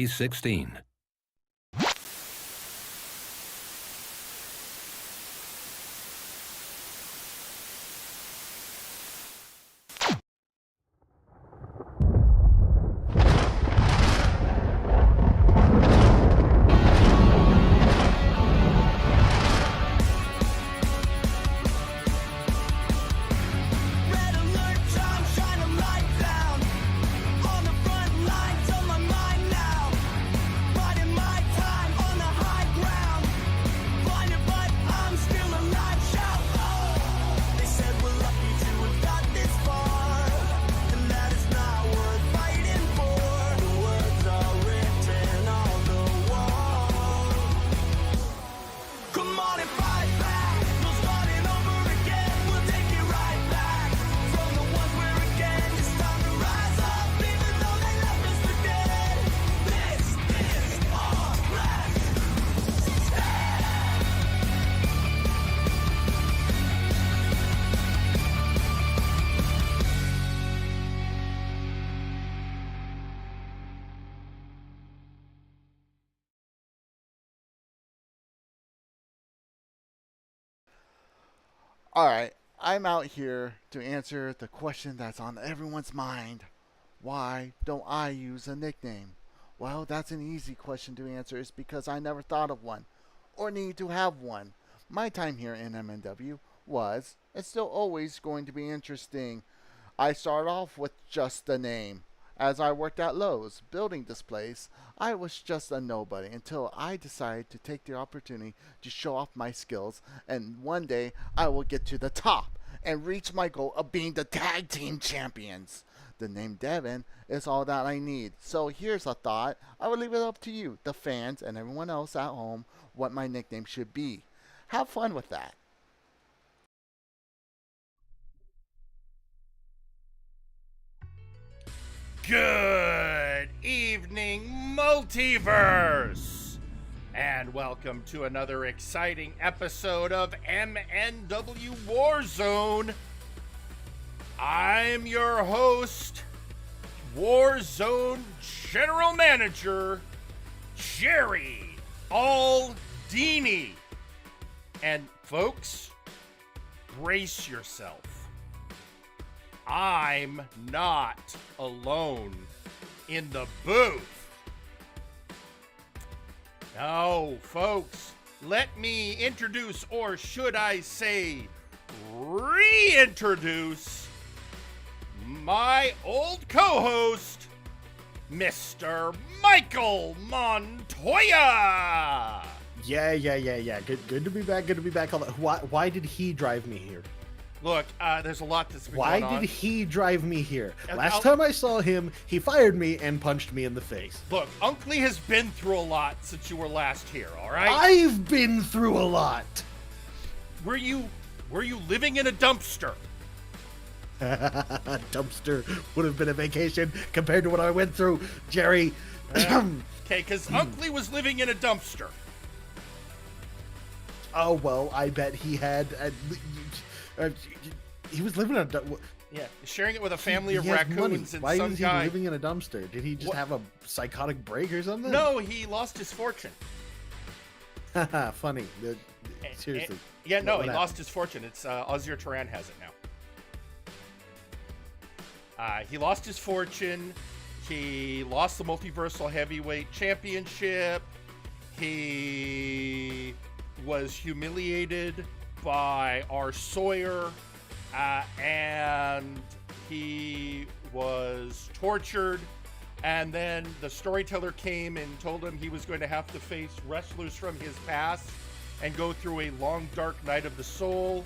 16. All right, I'm out here to answer the question that's on everyone's mind. Why don't I use a nickname? Well, that's an easy question to answer. It's because I never thought of one or need to have one. My time here in MNW was, it's still always going to be interesting. I started off with just a name. As I worked at Lowe's building this place, I was just a nobody until I decided to take the opportunity to show off my skills, and one day I will get to the top and reach my goal of being the tag team champions. The name Devin is all that I need. So here's a thought. I will leave it up to you, the fans, and everyone else at home, what my nickname should be. Have fun with that. Good evening, Multiverse! And welcome to another exciting episode of MNW Warzone. I'm your host, Warzone General Manager, Jerry Aldini. And folks, brace yourself. I'm not alone in the booth. No, folks, let me introduce, or should I say, reintroduce my old co-host, Mr. Michael Montoya. Yeah. Good to be back. Good to be back. Why did he drive me here? Look, there's a lot that's been Why going on. did he drive me here? And Last time I saw him, he fired me and punched me in the face. Look, Unkley has been through a lot since you were last here, all right? I've been through a lot. Were you living in a dumpster? A dumpster would have been a vacation compared to what I went through, Jerry. Okay, because Unkley was living in a dumpster. Oh, well, I bet he had... he was living in a... Yeah, sharing it with a family of he has raccoons money. and Why some is guy. he living in a dumpster? Did he just have a psychotic break or something? No, he lost his fortune. Funny. Seriously. Yeah, no, What he happened? lost his fortune. It's Ozir Turan has it now. He lost his fortune. He lost the Multiversal Heavyweight Championship. He was humiliated by our Sawyer, and he was tortured. And then the storyteller came and told him he was going to have to face wrestlers from his past and go through a long, dark night of the soul.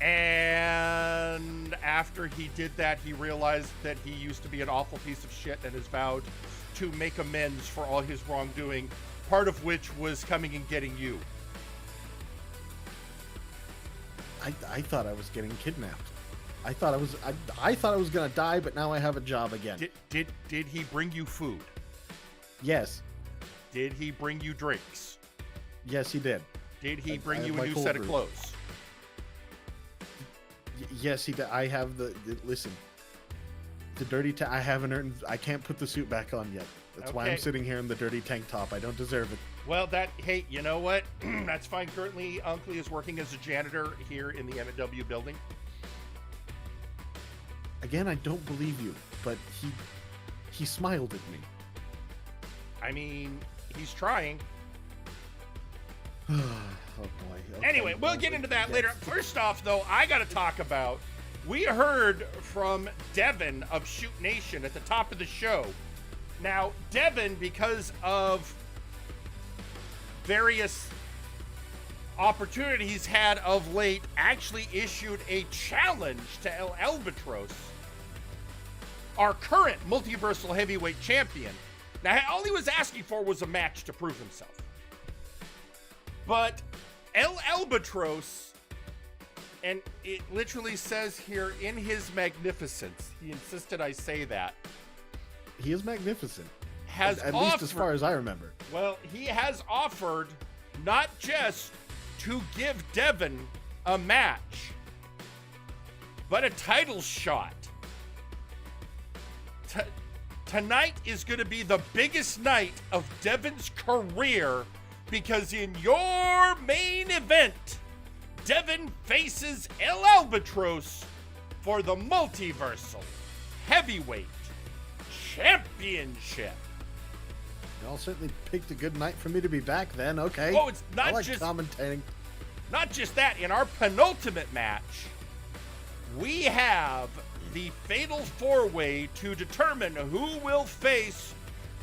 And after he did that, he realized that he used to be an awful piece of shit and has vowed to make amends for all his wrongdoing, part of which was coming and getting you. I thought I was getting kidnapped. I thought I was gonna die, but now I have a job again. Did he bring you food? Yes. Did he bring you drinks? Yes, he did. Did he bring I you have a my new cold set of brew. clothes? Yes, he did. Listen. The dirty I haven't earned. I can't put the suit back on yet. That's why I'm Okay. sitting here in the dirty tank top. I don't deserve it. Well, hey, you know what? That's fine. Currently, Uncle is working as a janitor here in the MNW building. Again, I don't believe you, but he smiled at me. I mean, he's trying. Oh boy. Okay, Anyway, we'll get into that later. First off, though, I got to talk about, we heard from Devin of Shoot Nation at the top of the show. Now, Devin, because of various opportunities he's had of late, actually issued a challenge to El Albatros, our current multiversal heavyweight champion. Now, all he was asking for was a match to prove himself. But El Albatros, and it literally says here, in his magnificence, he insisted I say that, He is magnificent. has At offered, least as far as I remember. well, he has offered not just to give Devin a match, but a title shot. Tonight is going to be the biggest night of Devin's career, because in your main event, Devin faces El Albatros for the Multiversal Heavyweight Championship. Y'all certainly picked a good night for me to be back then. Okay. Oh, it's not I like just commentating. Not just that, in our penultimate match, we have the fatal four-way to determine who will face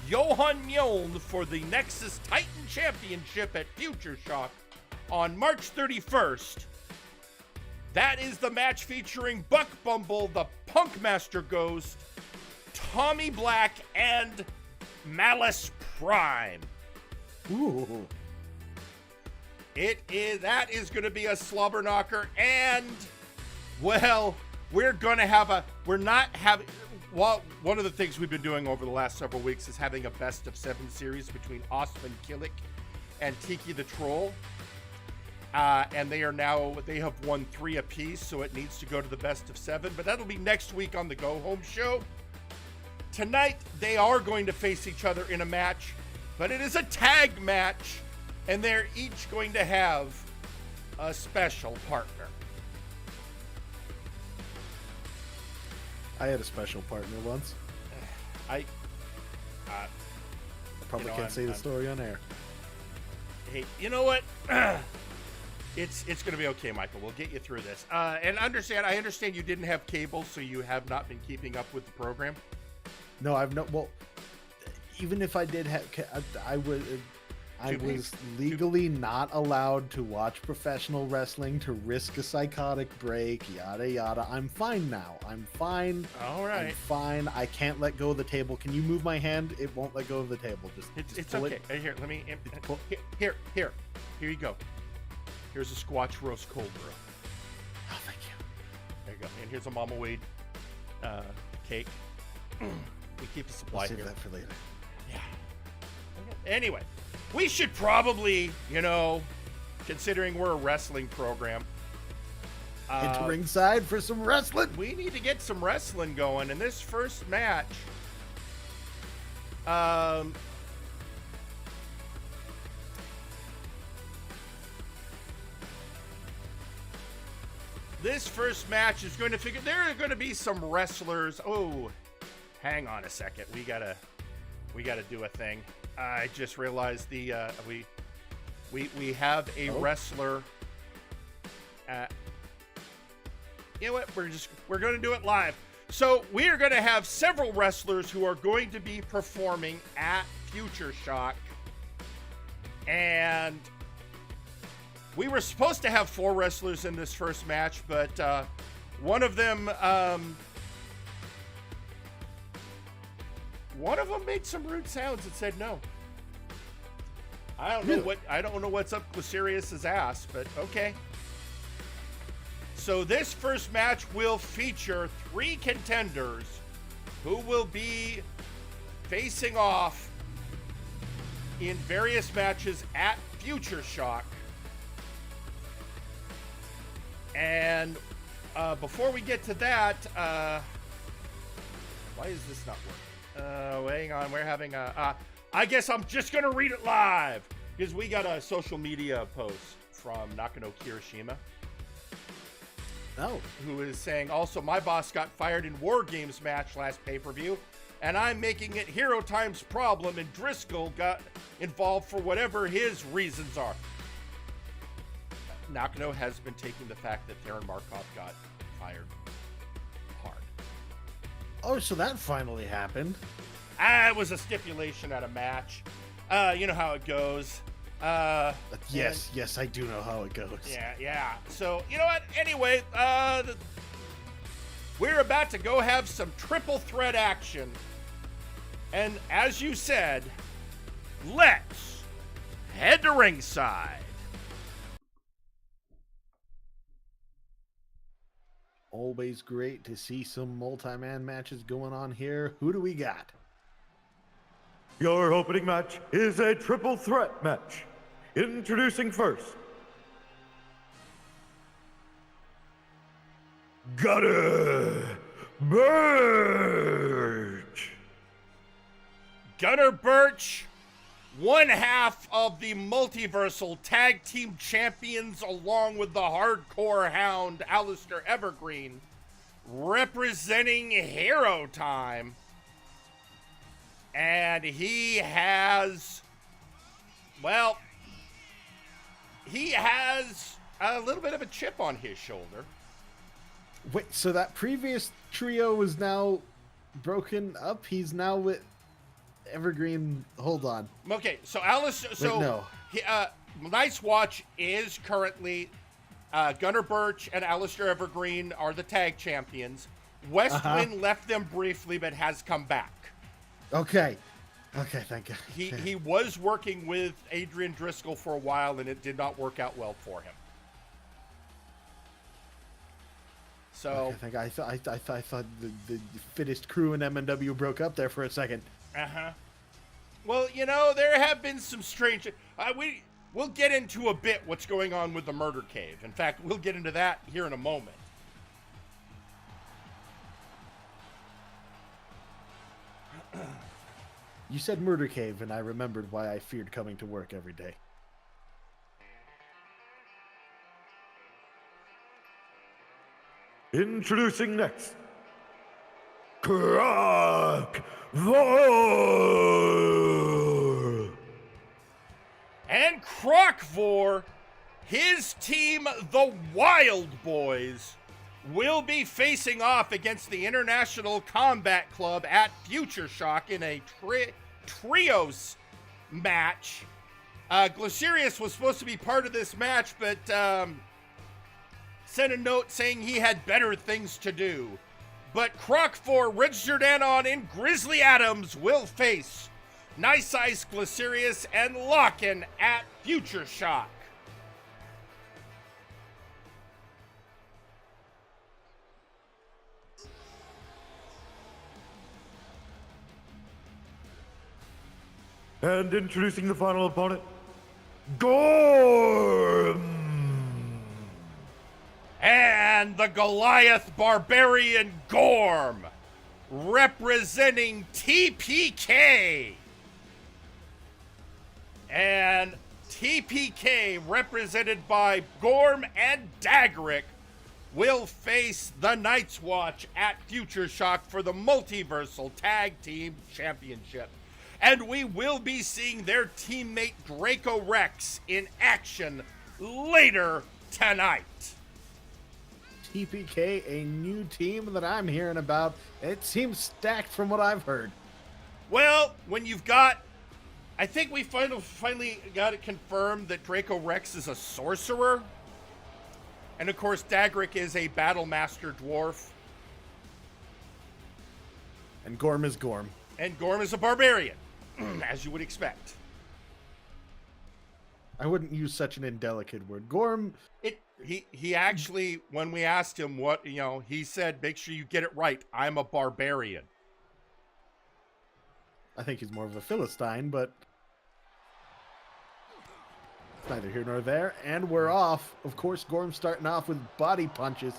Johan Mjoln for the Nexus Titan Championship at Future Shock on March 31st. That is the match featuring Buck Bumble, the Punkmaster Ghost, Tommy Black, and Malice Prime. Ooh. That is going to be a slobber knocker, and well, one of the things we've been doing over the last several weeks is having a best of 7 series between Osman Killick and Tiki the Troll. And they have won 3 apiece, so it needs to go to the best of 7, but that'll be next week on the Go Home show. Tonight, they are going to face each other in a match, but it is a tag match, and they're each going to have a special partner. I had a special partner once. I Probably You know, can't say the story on air. Hey, you know what? It's going to be okay, Michael. We'll get you through this. And I understand you didn't have cable, so you have not been keeping up with the program. No, I've no. Well, even if I did have, I was legally not allowed to watch professional wrestling to risk a psychotic break. Yada yada. I'm fine now. I'm fine. All right. I'm fine. I can't let go of the table. Can you move my hand? It won't let go of the table. It's pull okay. it. Here, let me. Here you go. Here's a Squatch roast cold brew. Oh, thank you. There you go. And here's a Mama Wade cake. We keep a supply We'll save here. that for later. Yeah. Anyway, we should probably, considering we're a wrestling program, Get to ringside for some wrestling. we need to get some wrestling going. In this first match, is going to figure. There are going to be some wrestlers. Oh, hang on a second. We gotta do a thing. I just realized we have a wrestler. You know what? We're going to do it live. So we are going to have several wrestlers who are going to be performing at Future Shock, and we were supposed to have 4 wrestlers in this first match, but one of them made some rude sounds and said no. I don't know what's up with Sirius's ass, but okay. So this first match will feature 3 contenders who will be facing off in various matches at Future Shock. And before we get to that, why is this not working? Hang on. We're having a. I guess I'm just gonna read it live because we got a social media post from Nakano Kirishima. Oh. Who is saying also my boss got fired in War Games match last pay-per-view, and I'm making it Hero Time's problem, and Driscoll got involved for whatever his reasons are. Nakano has been taking the fact that Theron Markov got fired hard. Oh, so that finally happened. It was a stipulation at a match. You know how it goes. Yes, I do know how it goes. Yeah. So, you know what? Anyway, we're about to go have some triple threat action. And as you said, let's head to ringside. Always great to see some multi-man matches going on here. Who do we got? Your opening match is a triple threat match. Introducing first, Gunner Birch. Gunner Birch, one half of the Multiversal Tag Team Champions, along with the Hardcore Hound, Alistair Evergreen, representing Hero Time. And he has a little bit of a chip on his shoulder. Wait, so that previous trio is now broken up? He's now with Evergreen. Hold on. Okay, so Alistair. So no. Night's Watch is currently Gunner Birch and Alistair Evergreen are the tag champions. Westwind left them briefly, but has come back. Okay, thank God. He was working with Adrian Driscoll for a while, and it did not work out well for him. So Okay, thank God. I thought the fittest crew in MNW broke up there for a second. Well, you know, there have been some strange. We'll get into a bit what's going on with the Murder Cave. In fact, we'll get into that here in a moment. You said Murder Cave, and I remembered why I feared coming to work every day. Introducing next, Croc Vor. And Crockvor, his team, the Wild Boys, will be facing off against the International Combat Club at Future Shock in a trios match. Glycerius was supposed to be part of this match, but sent a note saying he had better things to do. But Crockvor, Richard Anon, and Grizzly Adams will face Nice Ice, Glycerius, and Locken at Future Shock. And introducing the final opponent, Gorm. And the Goliath Barbarian Gorm, representing TPK. And TPK, represented by Gorm and Dagrick, will face the Night's Watch at Future Shock for the Multiversal Tag Team Championship. And we will be seeing their teammate Draco Rex in action later tonight. TPK, a new team that I'm hearing about. It seems stacked from what I've heard. Well, when you've got... I think we finally got it confirmed that Draco Rex is a sorcerer. And of course, Dagrick is a battle master dwarf. And Gorm is Gorm. And Gorm is a barbarian, as you would expect. I wouldn't use such an indelicate word. Gorm... He actually, when we asked him what, he said, make sure you get it right. I'm a barbarian. I think he's more of a Philistine, but it's neither here nor there. And we're off. Of course, Gorm's starting off with body punches.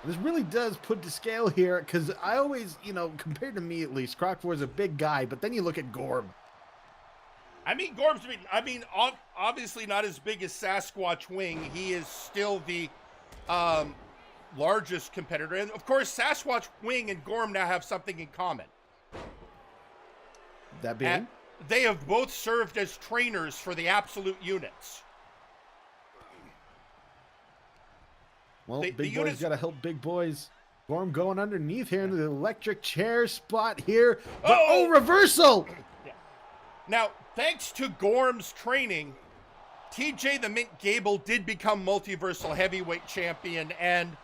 This really does put to scale here, because I always, compared to me at least, Croc4 is a big guy, but then you look at Gorm. I mean, obviously not as big as Sasquatch Wing. He is still the largest competitor. And, of course, Sasquatch Wing and Gorm now have something in common. That being? They have both served as trainers for the Absolute units. Well, big boys got to help big boys. Gorm going underneath here in the electric chair spot here. But, reversal! Yeah. Now, thanks to Gorm's training, TJ the Mint Gable did become multiversal heavyweight champion, and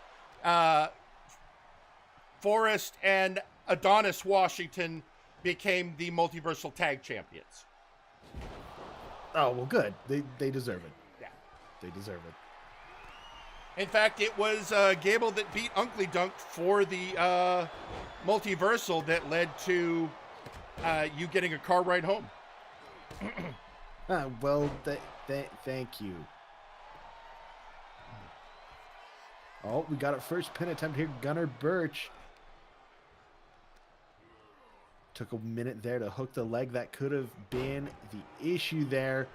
Forrest and Adonis Washington became the multiversal tag champions. Oh, well, good. They deserve it. Yeah. They deserve it. In fact, it was Gable that beat Uncle Dunk for the multiversal that led to you getting a car ride home. Well, thank you. Oh, we got a first pin attempt here. Gunnar Birch. Took a minute there to hook the leg. That could have been the issue there.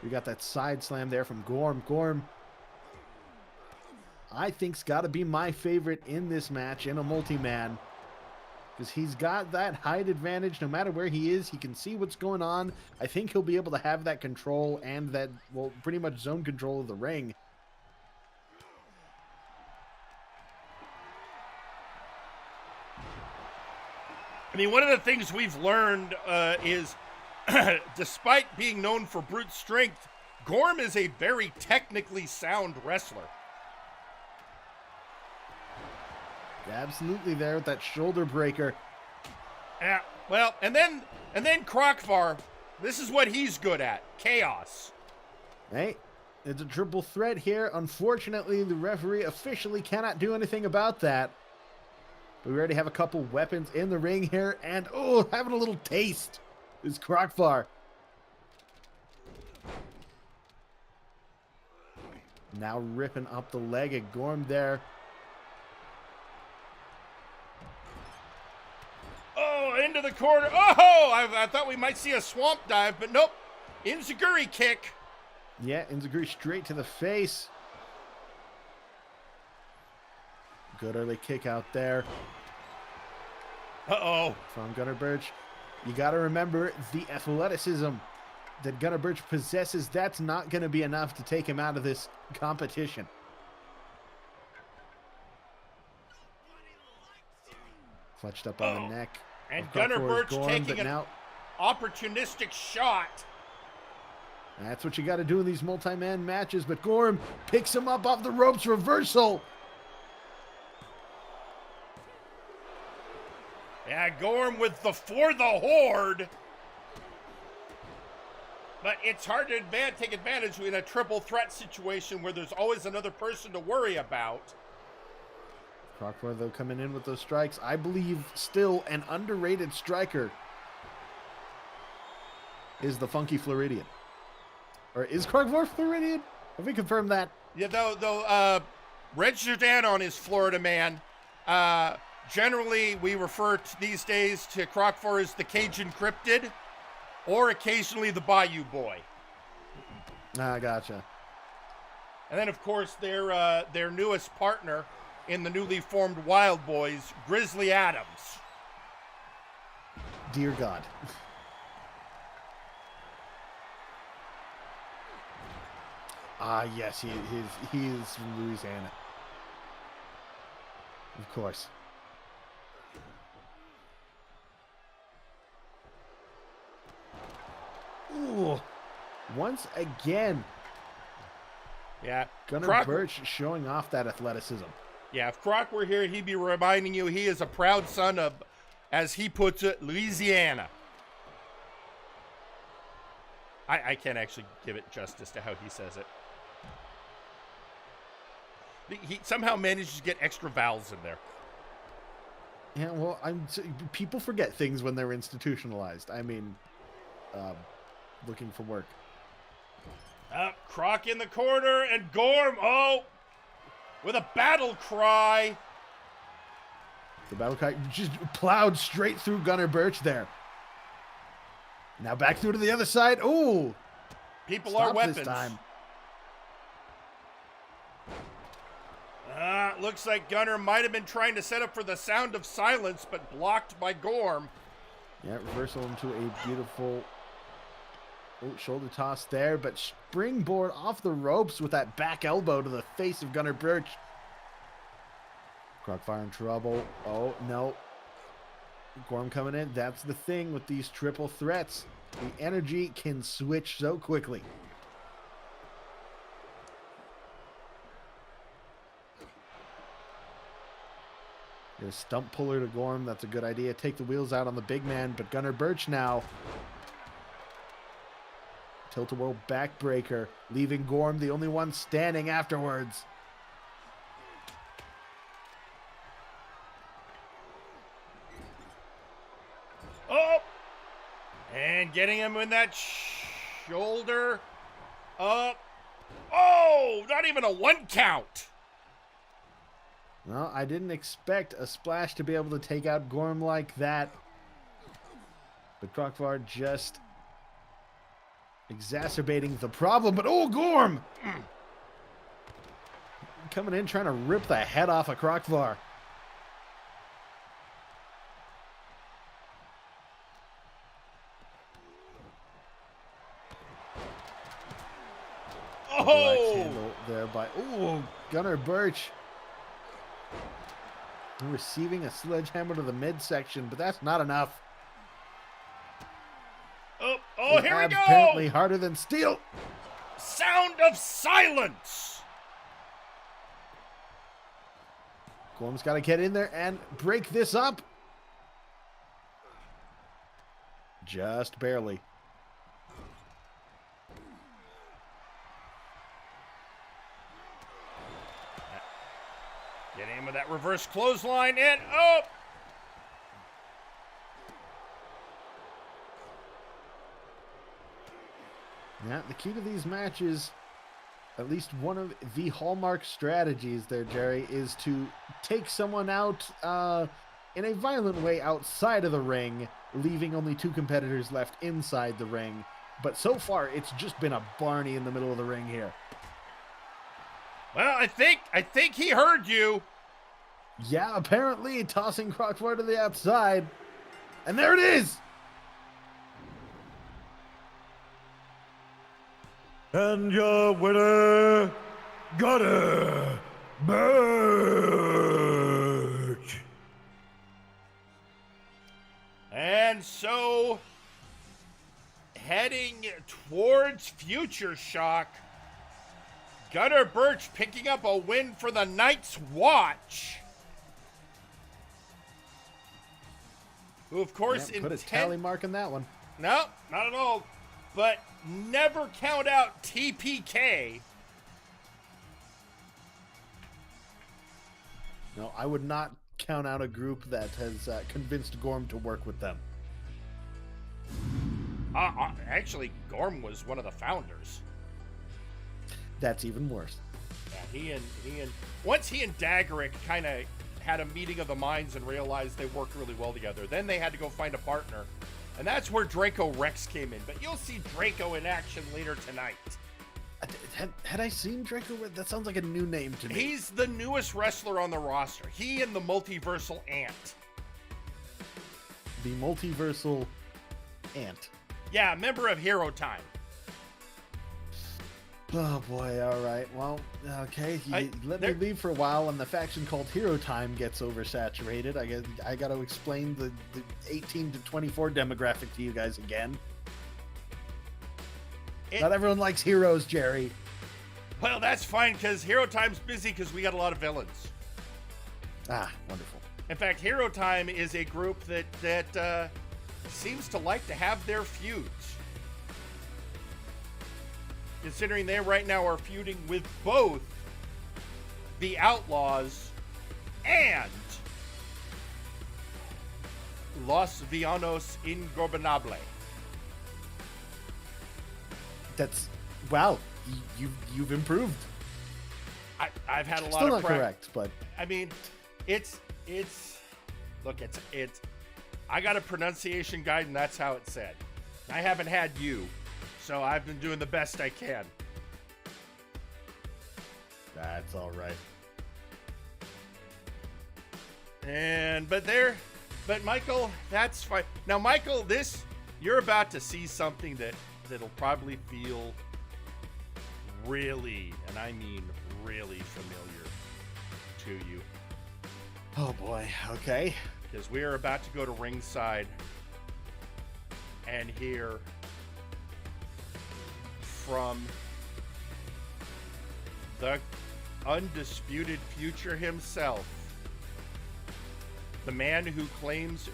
We got that side slam there from Gorm. Gorm, I think's got to be my favorite in this match in a multi-man. Because he's got that height advantage. No matter where he is, he can see what's going on. I think he'll be able to have that control and that, well, pretty much zone control of the ring. I mean, one of the things we've learned is, despite being known for brute strength, Gorm is a very technically sound wrestler. Absolutely there with that shoulder breaker. Yeah, well, and then Croc4, this is what he's good at, chaos. Hey, it's a triple threat here. Unfortunately, the referee officially cannot do anything about that. We already have a couple weapons in the ring here, and having a little taste is Croc4. Now ripping up the leg of Gorm there. Oh, into the corner. Oh, I thought we might see a swamp dive, but nope. Enziguri kick. Yeah, Enziguri straight to the face. Good early kick out there. Uh-oh. From Gunnar Birch. You got to remember the athleticism that Gunnar Birch possesses. That's not going to be enough to take him out of this competition. Clutched up on the neck. And Gunnar Birch taking an opportunistic shot. That's what you got to do in these multi-man matches. But Gorm picks him up off the ropes. Reversal. Yeah, Gorm with the for the horde. But it's hard to take advantage in a triple threat situation where there's always another person to worry about. Croc4, though, coming in with those strikes. I believe still an underrated striker is the Funky Floridian. Or is Croc4 Floridian? Have we confirmed that? Yeah, though Red Jordan is Florida man. Generally, we refer to these days to Croc4 as the Cajun Cryptid, or occasionally the Bayou Boy. Ah, gotcha. And then, of course, their newest partner in the newly formed Wild Boys, Grizzly Adams. Dear God. Yes, he is from Louisiana. Of course. Ooh. Once again. Yeah. Gunnar Birch showing off that athleticism. Yeah, if Croc were here, he'd be reminding you he is a proud son of, as he puts it, Louisiana. I can't actually give it justice to how he says it. He somehow manages to get extra vowels in there. Yeah, well, people forget things when they're institutionalized. I mean, looking for work. Croc in the corner, and Gorm, with a battle cry. The battle cry just plowed straight through Gunnar Birch there. Now back through to the other side. Ooh. People are weapons. This time. Looks like Gunnar might have been trying to set up for the sound of silence, but blocked by Gorm. Yeah, reversal into a beautiful shoulder toss there, but springboard off the ropes with that back elbow to the face of Gunnar Birch. Crockfire in trouble. Oh, no. Gorm coming in. That's the thing with these triple threats. The energy can switch so quickly. Get a stump puller to Gorm. That's a good idea. Take the wheels out on the big man, but Gunnar Birch now. Tilt-a-whirl backbreaker, leaving Gorm the only one standing afterwards. Oh! And getting him in that shoulder up. Oh! Not even a 1 count! Well, I didn't expect a splash to be able to take out Gorm like that. But Crockfire just exacerbating the problem. But oh, Gorm! Coming in trying to rip the head off of Crockfire. Oh! There by Gunnar Birch. Receiving a sledgehammer to the midsection, but that's not enough. Oh, here we go! Apparently harder than steel. Sound of silence! Gorm's got to get in there and break this up. Just barely. Getting him with that reverse clothesline and oh! Yeah, the key to these matches, at least one of the hallmark strategies there, Jerry, is to take someone out in a violent way outside of the ring, leaving only 2 competitors left inside the ring. But so far, it's just been a Barney in the middle of the ring here. Well, I think he heard you. Yeah, apparently tossing Crockfire to the outside. And there it is! And your winner, Gunnar Birch. And so, heading towards Future Shock, Gunnar Birch picking up a win for the Night's Watch. Who, of course, Put a tally mark on that one. No, not at all. But never count out TPK. No, I would not count out a group that has convinced Gorm to work with them. Actually, Gorm was one of the founders. That's even worse. Yeah, he and once he and Daggerick kind of had a meeting of the minds and realized they worked really well together. Then they had to go find a partner. And that's where Draco Rex came in. But you'll see Draco in action later tonight. Had I seen Draco? That sounds like a new name to me. He's the newest wrestler on the roster. He and the Multiversal Ant. The Multiversal Ant. Yeah, member of Hero Time. Oh boy, alright. Well, okay. Let me leave for a while and the faction called Hero Time gets oversaturated. I got to explain the 18 to 24 demographic to you guys again. Not everyone likes heroes, Jerry. Well, that's fine because Hero Time's busy because we got a lot of villains. Ah, wonderful. In fact, Hero Time is a group that seems to like to have their feuds. Considering they right now are feuding with both the Outlaws and Los Villanos Ingobernable. That's wow. You've improved. I've had a lot Still of not correct, but I mean, it's Look, it's. I got a pronunciation guide, and that's how it said. I haven't had you, so I've been doing the best I can. That's all right. But Michael, that's fine. Now, Michael, you're about to see something that'll probably feel really, and I mean really familiar to you. Oh boy, okay. Because we are about to go to ringside and hear from the undisputed future himself. The man who claims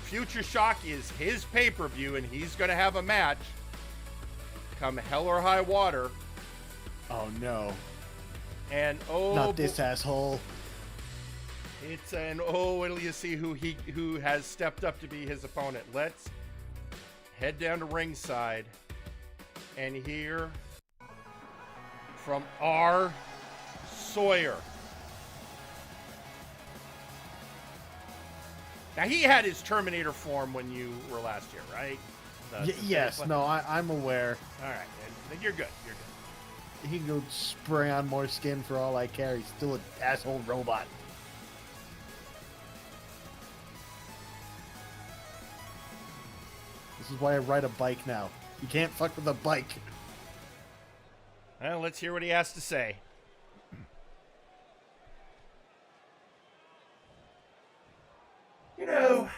Future Shock is his pay-per-view and he's going to have a match come hell or high water. Oh no. And not this asshole. Wait till you see who has stepped up to be his opponent. Let's head down to ringside and hear from R. Sawyer. Now, he had his Terminator form when you were last year, right? Yes, no, I'm aware. All right, then you're good. You're good. He can go spray on more skin for all I care. He's still an asshole robot. This is why I ride a bike now. You can't fuck with a bike. Well, let's hear what he has to say. You know,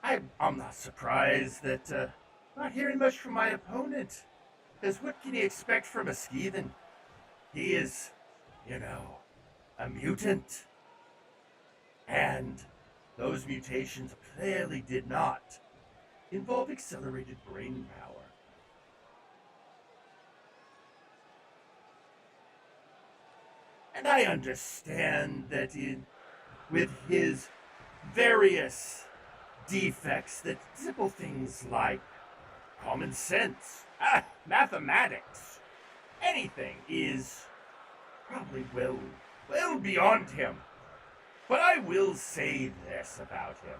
I'm not surprised that not hearing much from my opponent. Because what can you expect from a Skeethan? He is, a mutant. And those mutations clearly did not involve accelerated brain power. And I understand that with his various defects, that simple things like common sense, mathematics, anything is probably well beyond him. But I will say this about him.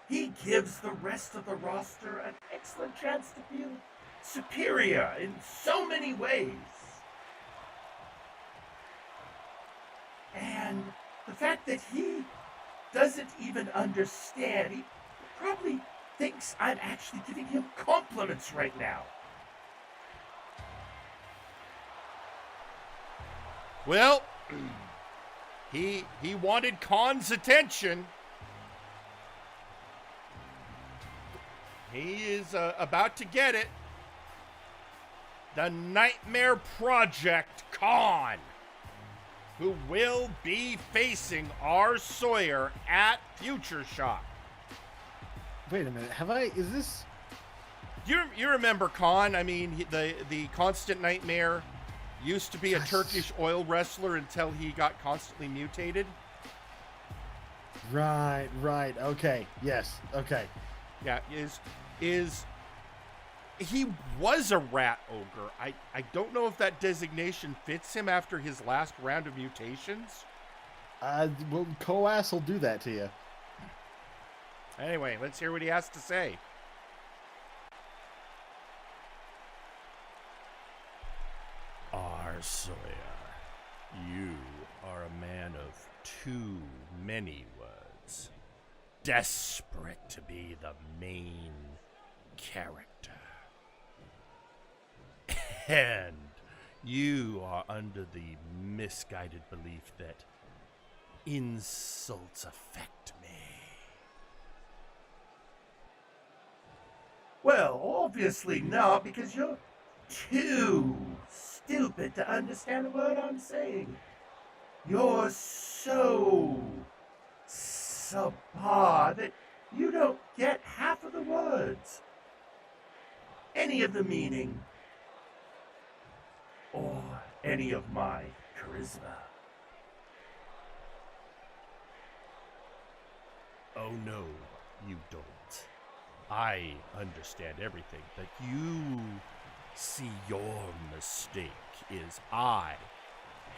He gives the rest of the roster an excellent chance to feel superior in so many ways. And the fact that he doesn't even understand, he probably thinks I'm actually giving him compliments right now. Well, he wanted Khan's attention. He is about to get it. The Nightmare Project Khan, who will be facing R. Sawyer at Future Shock. Wait a minute, is this... You remember Khan? I mean, the Constant Nightmare used to be a Turkish oil wrestler until he got constantly mutated. Right, okay, yes, okay. Yeah, he was a rat ogre. I don't know if that designation fits him after his last round of mutations. Well, Coass will do that to you. Anyway, let's hear what he has to say. R. Sawyer, you are a man of too many words. Desperate to be the main character. And you are under the misguided belief that insults affect me. Well, obviously not, because you're too stupid to understand a word I'm saying. You're so subpar that you don't get half of the words, any of the meaning, or any of my charisma. Oh no, you don't. I understand everything, but you see your mistake is I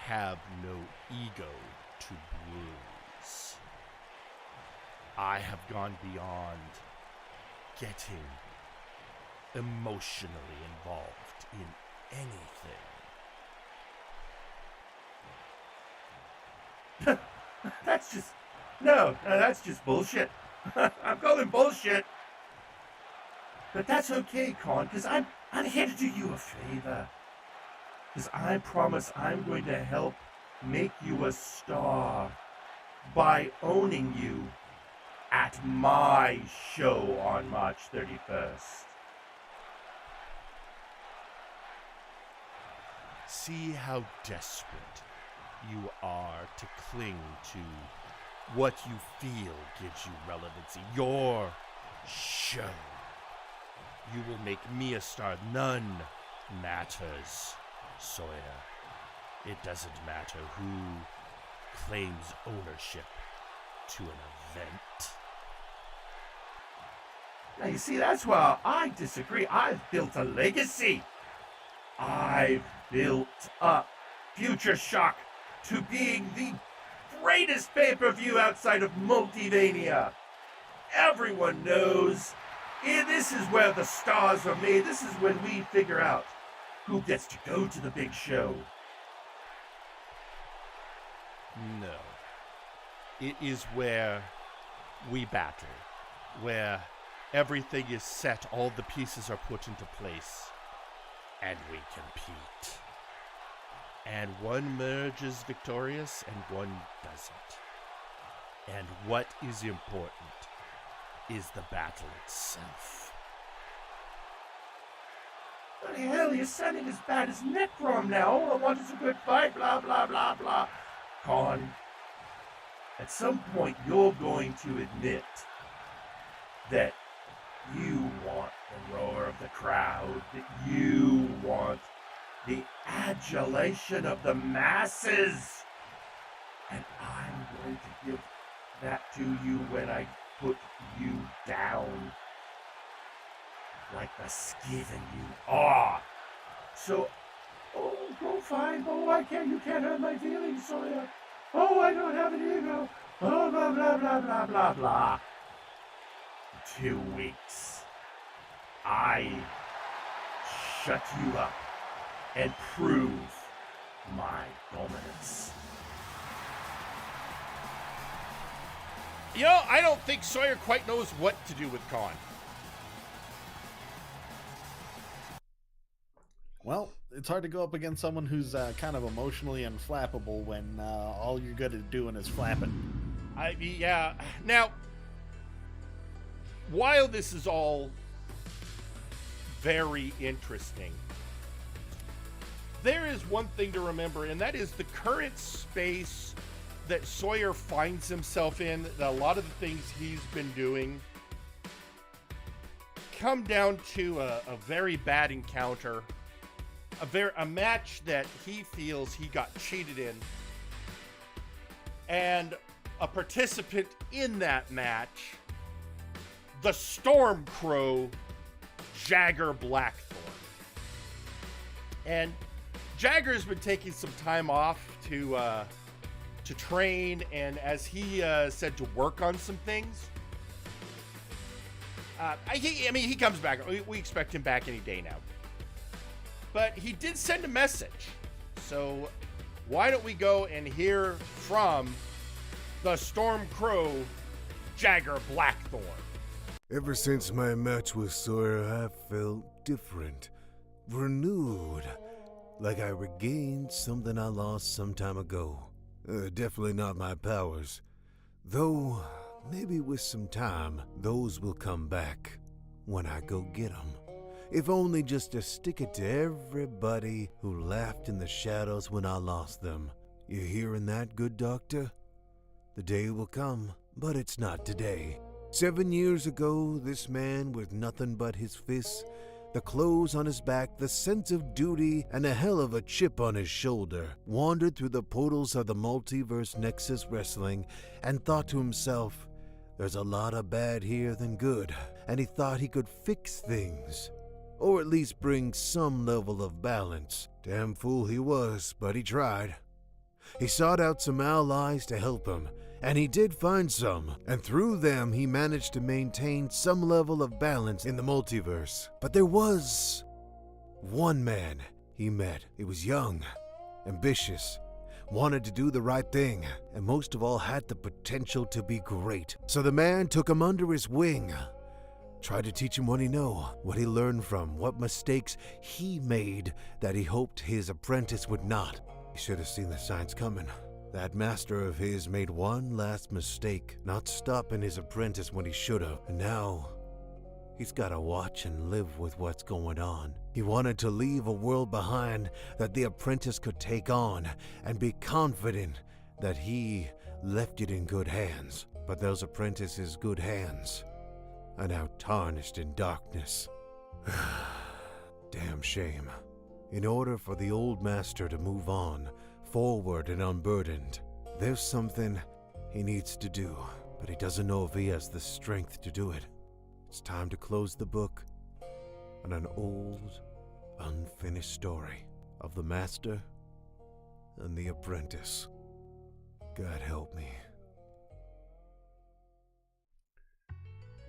have no ego to bruise. I have gone beyond getting emotionally involved in anything. That's just no, that's just bullshit. I'm calling bullshit. But that's okay, Con, because I'm here to do you a favor. Because I promise I'm going to help make you a star by owning you at my show on March 31st. See how desperate you are to cling to what you feel gives you relevancy. Your show. You will make me a star. None matters, Sawyer. It doesn't matter who claims ownership to an event. Now, you see, that's where I disagree. I've built a legacy. I've built up Future Shock to being the greatest pay-per-view outside of Multivania. Everyone knows. This is where the stars are made. This is when we figure out who gets to go to the big show. No. It is where we battle, where everything is set, all the pieces are put into place, and we compete. And one emerges victorious and one doesn't. And what is important is the battle itself. Bloody hell, you're sounding as bad as Necrom now. All I want is a good fight, blah, blah, blah, blah. Con, at some point you're going to admit that you want the roar of the crowd, that you want the adulation of the masses. And I'm going to give that to you when I put you down like the Skiven you are. So, go fine. You can't hurt my feelings, Sawyer. I don't have an ego. Blah, blah, blah, blah, blah, blah. 2 weeks. I shut you up and prove my dominance. You know, I don't think Sawyer quite knows what to do with Khan. Well, it's hard to go up against someone who's kind of emotionally unflappable when all you're good at doing is flapping. Yeah. Now, while this is all very interesting, there is one thing to remember, and that is the current space that Sawyer finds himself in, that a lot of the things he's been doing come down to a very bad encounter, a match that he feels he got cheated in, and a participant in that match, the Stormcrow Jagger Blackthorn. And Jagger's been taking some time off to train, and as he said, to work on some things. He comes back. We expect him back any day now. But he did send a message. So why don't we go and hear from the Stormcrow Jagger Blackthorn? Ever since my match with Sawyer, I've felt different, renewed, like I regained something I lost some time ago. Definitely not my powers, though maybe with some time, those will come back when I go get them. If only just to stick it to everybody who laughed in the shadows when I lost them. You hearing that, good doctor? The day will come, but it's not today. 7 years ago, this man with nothing but his fists, the clothes on his back, the sense of duty, and a hell of a chip on his shoulder, wandered through the portals of the Multiverse Nexus Wrestling and thought to himself, there's a lot of bad here than good, and he thought he could fix things, or at least bring some level of balance. Damn fool he was, but he tried. He sought out some allies to help him, and he did find some, and through them he managed to maintain some level of balance in the multiverse. But there was one man he met. He was young, ambitious, wanted to do the right thing, and most of all had the potential to be great. So the man took him under his wing, tried to teach him what he knew, what he learned from, what mistakes he made that he hoped his apprentice would not. He should have seen the signs coming. That master of his made one last mistake, not stopping his apprentice when he should have. And now, he's got to watch and live with what's going on. He wanted to leave a world behind that the apprentice could take on and be confident that he left it in good hands. But those apprentices' good hands are now tarnished in darkness. Damn shame. In order for the old master to move on, forward and unburdened, there's something he needs to do, but he doesn't know if he has the strength to do it. It's time to close the book on an old, unfinished story of the master and the apprentice. God help me.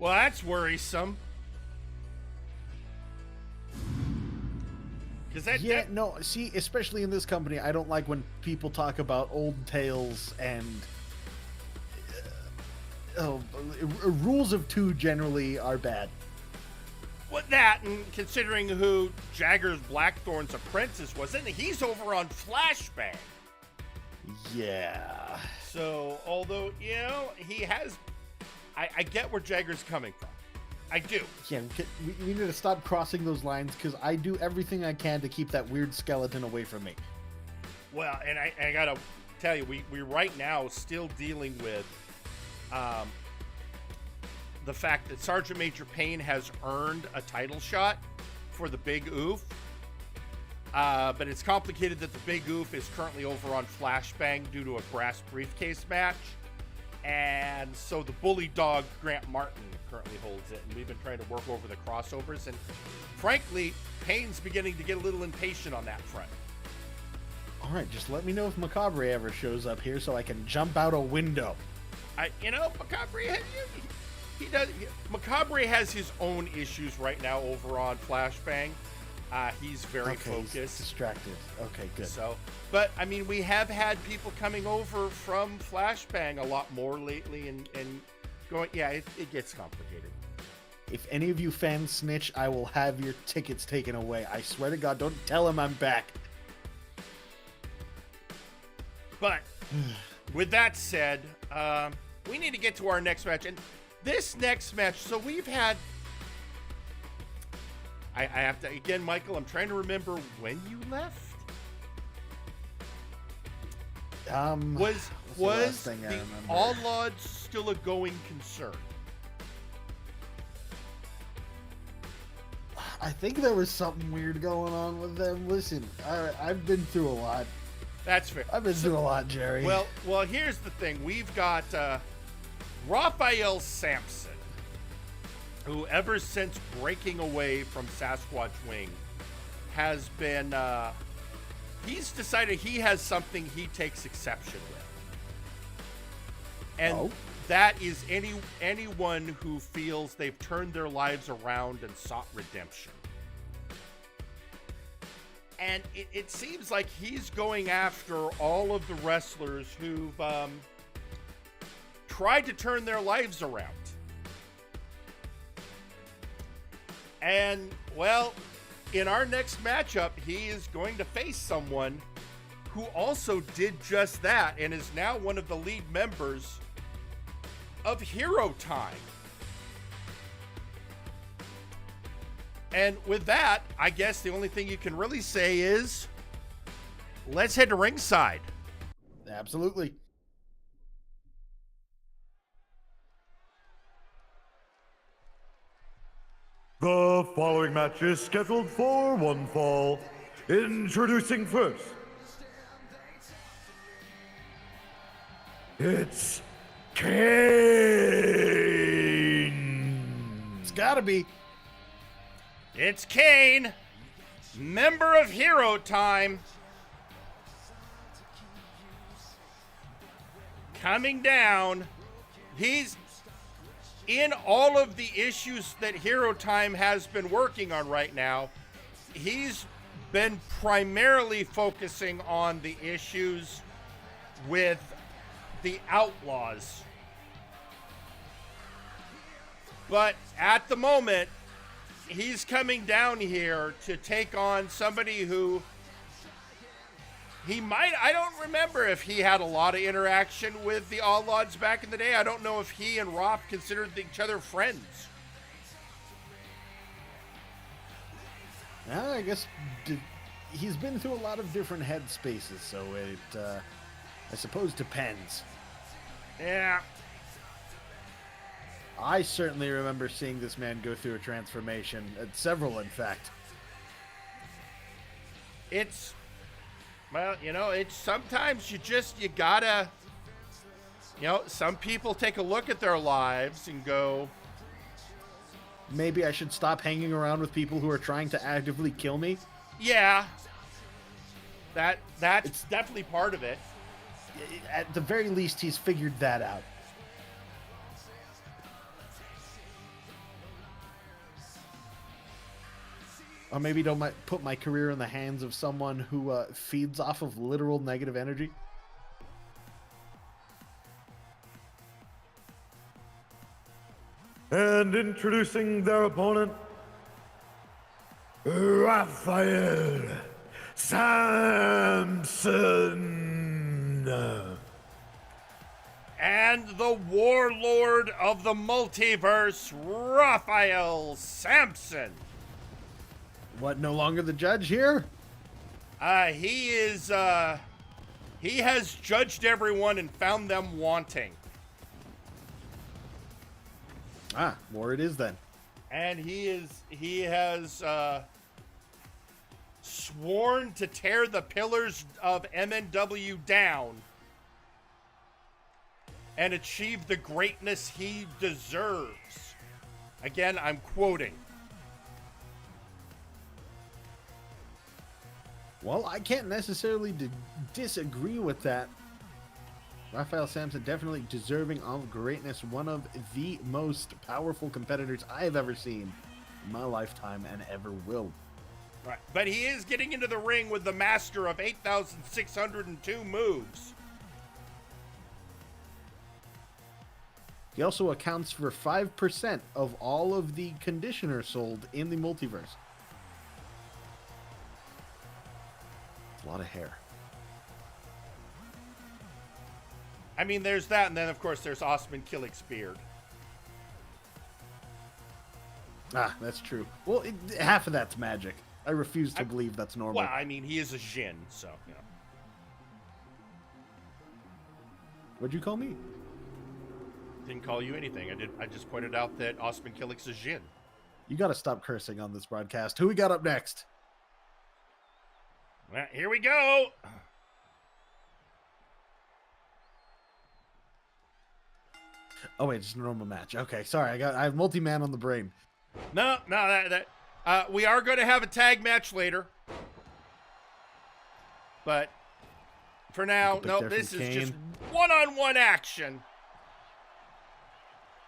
Well, that's worrisome. No, see, especially in this company, I don't like when people talk about old tales and rules of two generally are bad. Well, that, and considering who Jagger's Blackthorn's apprentice was, and he's over on Flashbang. Yeah. So, although, he has... I get where Jagger's coming from. I do. Yeah, we need to stop crossing those lines, because I do everything I can to keep that weird skeleton away from me. Well, and I gotta tell you, we right now still dealing with the fact that Sergeant Major Payne has earned a title shot for the Big Oof. But it's complicated that the Big Oof is currently over on Flashbang due to a brass briefcase match. And so the bully dog, Grant Martin, currently holds it. And we've been trying to work over the crossovers. And frankly, Payne's beginning to get a little impatient on that front. All right, just let me know if Macabre ever shows up here so I can jump out a window. Macabre, Macabre has his own issues right now over on Flashbang. He's very focused. He's distracted. Okay, good. So, but I mean, we have had people coming over from Flashbang a lot more lately, and going. Yeah, it gets complicated. If any of you fans snitch, I will have your tickets taken away. I swear to God, don't tell him I'm back. But with that said, we need to get to our next match, and this next match. So we've had. I have to, again, Michael, I'm trying to remember when you left. Was the All Odds still a going concern? I think there was something weird going on with them. Listen, I've been through a lot. That's fair. I've been through a lot, Jerry. Well, here's the thing. We've got Raphael Sampson, who ever since breaking away from Sasquatch Wing has been, he's decided he has something he takes exception with. And that is anyone who feels they've turned their lives around and sought redemption. And it seems like he's going after all of the wrestlers who've tried to turn their lives around. And, well, in our next matchup, he is going to face someone who also did just that and is now one of the lead members of Hero Time. And with that, I guess the only thing you can really say is, let's head to ringside. Absolutely. The following match is scheduled for one fall. Introducing first, it's Kane. It's gotta be. It's Kane, member of Hero Time. coming down. He's in all of the issues that Hero Time has been working on right now. He's been primarily focusing on the issues with the Outlaws. But at the moment, he's coming down here to take on somebody who I don't remember if he had a lot of interaction with the Outlaws back in the day. I don't know if he and Roth considered each other friends. I guess he's been through a lot of different headspaces, so it, I suppose, depends. Yeah. I certainly remember seeing this man go through a transformation, several, in fact. It's, well, it's sometimes you gotta, some people take a look at their lives and go, maybe I should stop hanging around with people who are trying to actively kill me. Yeah. That's definitely part of it. At the very least, he's figured that out. Or maybe don't put my career in the hands of someone who feeds off of literal negative energy. And introducing their opponent, Raphael Samson. And the warlord of the multiverse, Raphael Samson. What, no longer the judge here? He has judged everyone and found them wanting. Ah, war it is then. And he has sworn to tear the pillars of MNW down and achieve the greatness he deserves. Again, I'm quoting. Well, I can't necessarily disagree with that. Raphael Samson definitely deserving of greatness. One of the most powerful competitors I have ever seen in my lifetime and ever will. Right. But he is getting into the ring with the master of 8,602 moves. He also accounts for 5% of all of the conditioners sold in the multiverse. It's a lot of hair. I mean, there's that, and then, of course, there's Osman Killick's beard. Ah, that's true. Well, half of that's magic. I refuse to believe that's normal. Well, I mean, he is a Jin, so, What'd you call me? Didn't call you anything. I just pointed out that Osman Killick's a Jin. You gotta stop cursing on this broadcast. Who we got up next? Well, here we go. Oh wait, it's a normal match. Okay, sorry, I have multi-man on the brain. No, we are going to have a tag match later. But for now, no, this is just one-on-one action.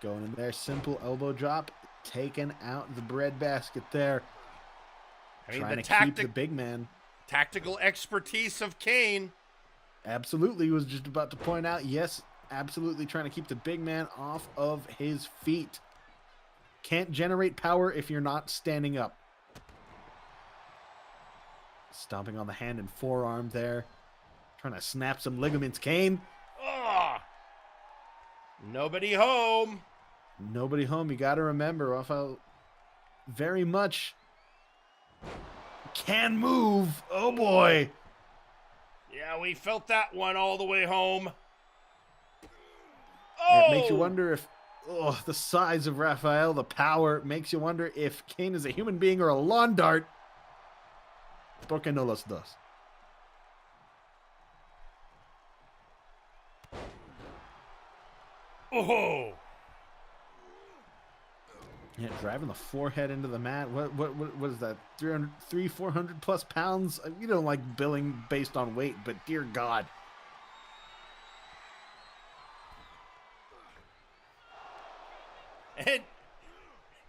Going in there, simple elbow drop, taking out the breadbasket there. I mean, trying the to keep the big man. Tactical expertise of Kane. Absolutely, was just about to point out, yes, absolutely trying to keep the big man off of his feet. Can't generate power if you're not standing up. Stomping on the hand and forearm there. Trying to snap some ligaments. Kane. Ugh. Nobody home. Nobody home. You got to remember, Raphael very much can move. Oh, boy. Yeah, we felt that one all the way home. It makes you wonder if the size of Raphael, the power, makes you wonder if Kane is a human being or a lawn dart. Porque no los dos. Oh. Yeah, driving the forehead into the mat. What is that? 400 plus pounds? You don't like billing based on weight, but dear God.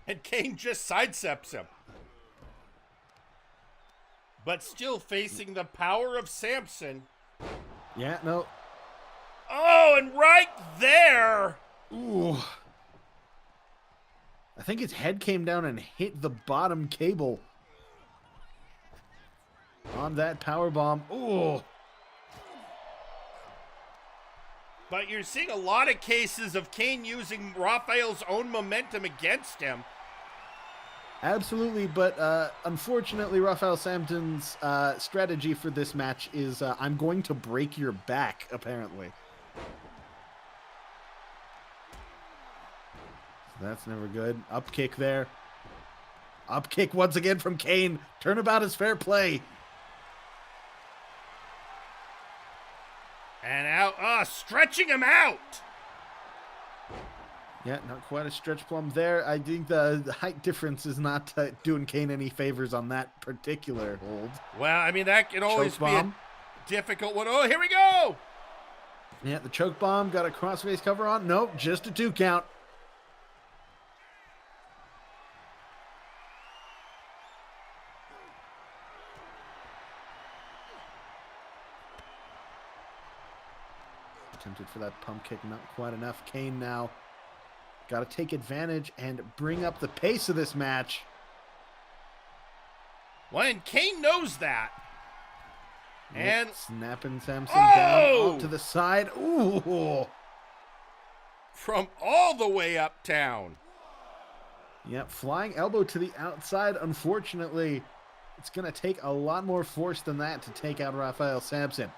And Kane just sidesteps him. But still facing the power of Samson. Yeah, no. Oh, and right there. Ooh. I think his head came down and hit the bottom cable on that power bomb. Ooh. But you're seeing a lot of cases of Kane using Raphael's own momentum against him. Absolutely, but unfortunately, Raphael Samson's strategy for this match is I'm going to break your back, apparently. That's never good. Up kick there. Up kick once again from Kane. Turnabout is fair play. And out, stretching him out. Yeah, not quite a stretch plum there. I think the height difference is not doing Kane any favors on that particular hold. Well, I mean, that can always Choke be bomb. a difficult one. Oh, here we go. Yeah, the choke bomb got a crossface cover on. Nope, just a 2 count. Attempted for that pump kick, not quite enough. Kane now got to take advantage and bring up the pace of this match. Well, and Kane knows that. And snapping Samson Oh! down off to the side. Ooh. from all the way uptown. Yep, flying elbow to the outside. Unfortunately, it's going to take a lot more force than that to take out Raphael Samson.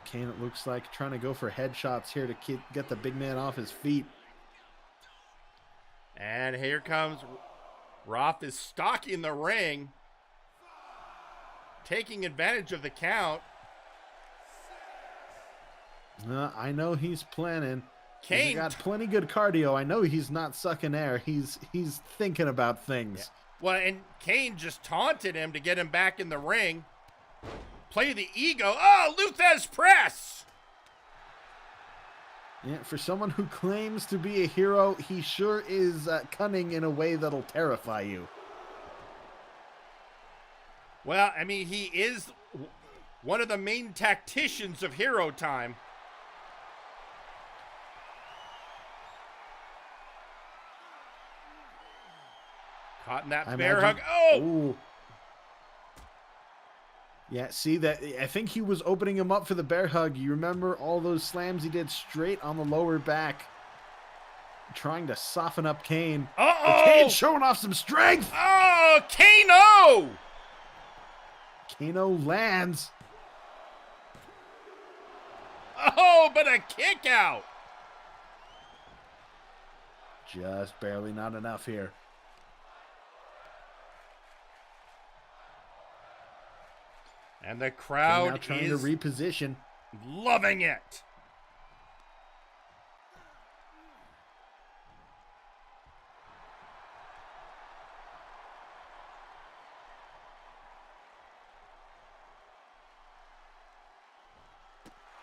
Kane, it looks like, trying to go for headshots here to get the big man off his feet. And here comes Roth is stalking the ring, taking advantage of the count. I know he's planning. Kane He's got plenty good cardio. I know he's not sucking air. He's thinking about things. Well, and Kane just taunted him to get him back in the ring. Play the ego. Oh, Luthez press. Yeah, for someone who claims to be a hero, he sure is cunning in a way that'll terrify you. Well, I mean, he is one of the main tacticians of Hero Time. Caught in that bear hug. Oh! Ooh. Yeah, see that? I think he was opening him up for the bear hug. You remember all those slams he did straight on the lower back, trying to soften up Kane. Uh-oh! But Kane showing off some strength. Oh, Kano! Kano lands. Oh, but a kick out. Just barely, not enough here. And the Kane now crowd trying is to reposition. loving it.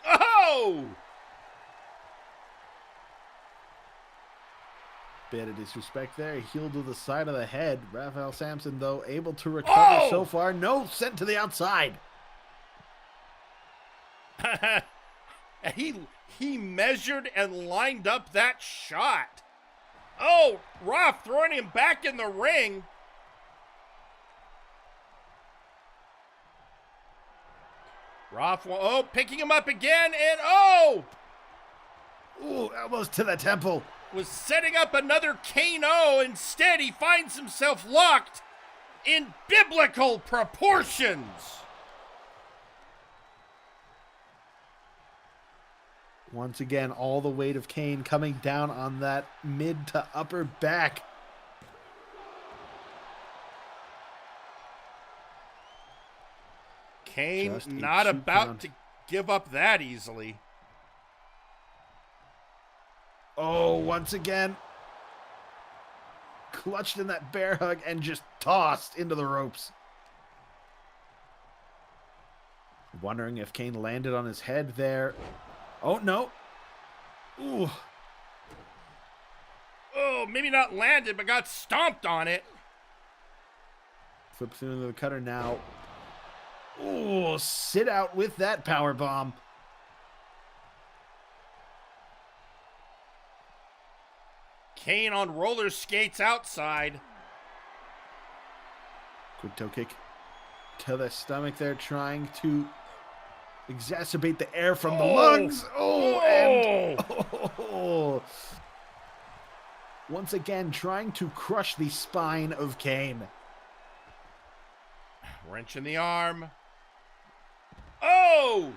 Oh! Bit of disrespect there. Heel to the side of the head. Raphael Samson, though, able to recover Oh! so far. No, sent to the outside. he measured and lined up that shot. Oh, Roth throwing him back in the ring. Roth, picking him up again, and Ooh, elbows to the temple. was setting up another KO. Instead, he finds himself locked in biblical proportions. Once again, all the weight of Kane coming down on that mid to upper back. Kane Just a not 2 about count. to give up that easily. Oh, once again. Clutched in that bear hug and just tossed into the ropes. Wondering if Kane landed on his head there. Oh, no. Ooh. Oh, maybe not landed, but got stomped on it. Flips into the cutter now. Ooh, sit out with that power bomb. Kane on roller skates outside. Quick toe kick to the stomach there, trying to exacerbate the air from the lungs. And once again, trying to crush the spine of Kane. Wrench in the arm. Oh!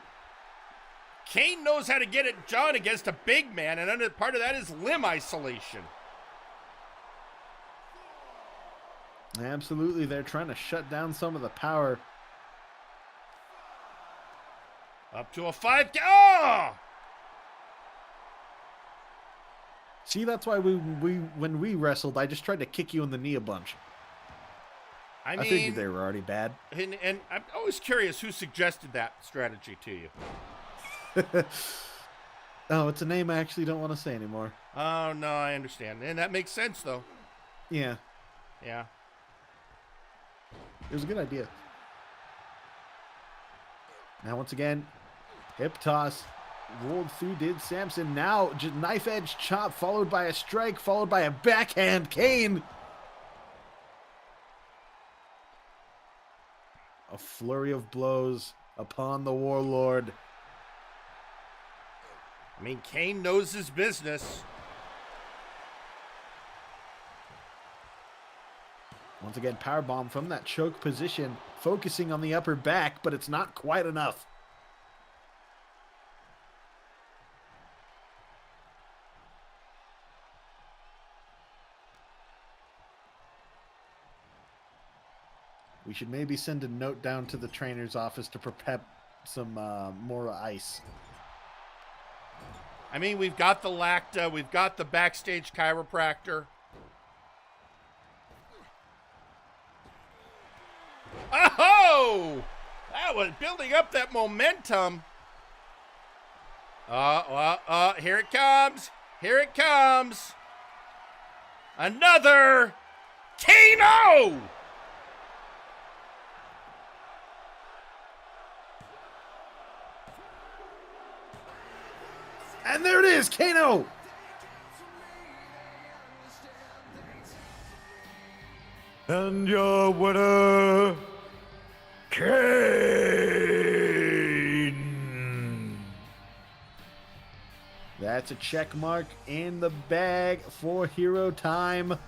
Kane knows how to get it done against a big man, and under part of that is limb isolation. Absolutely, they're trying to shut down some of the power. Up to a 5. Oh! See, that's why when we wrestled, I just tried to kick you in the knee a bunch. I I figured they were already bad. And I'm always curious who suggested that strategy to you. Oh, it's a name I actually don't want to say anymore. Oh, no, I understand. And that makes sense, though. Yeah, Yeah. it was a good idea. Now, once again, hip toss. Rolled through did Samson. Now, just knife edge chop, followed by a strike, followed by a backhand. Kane. A flurry of blows upon the Warlord. I mean, Kane knows his business. Once again, powerbomb from that choke position, focusing on the upper back, but it's not quite enough. We should maybe send a note down to the trainer's office to prep some more ice. I mean, we've got the Lacta, we've got the backstage chiropractor. Oh! That was building up that momentum. Here it comes. Here it comes. Another Kano! And there it is, Kano! And your winner, Kane. That's a check mark in the bag for Hero Time.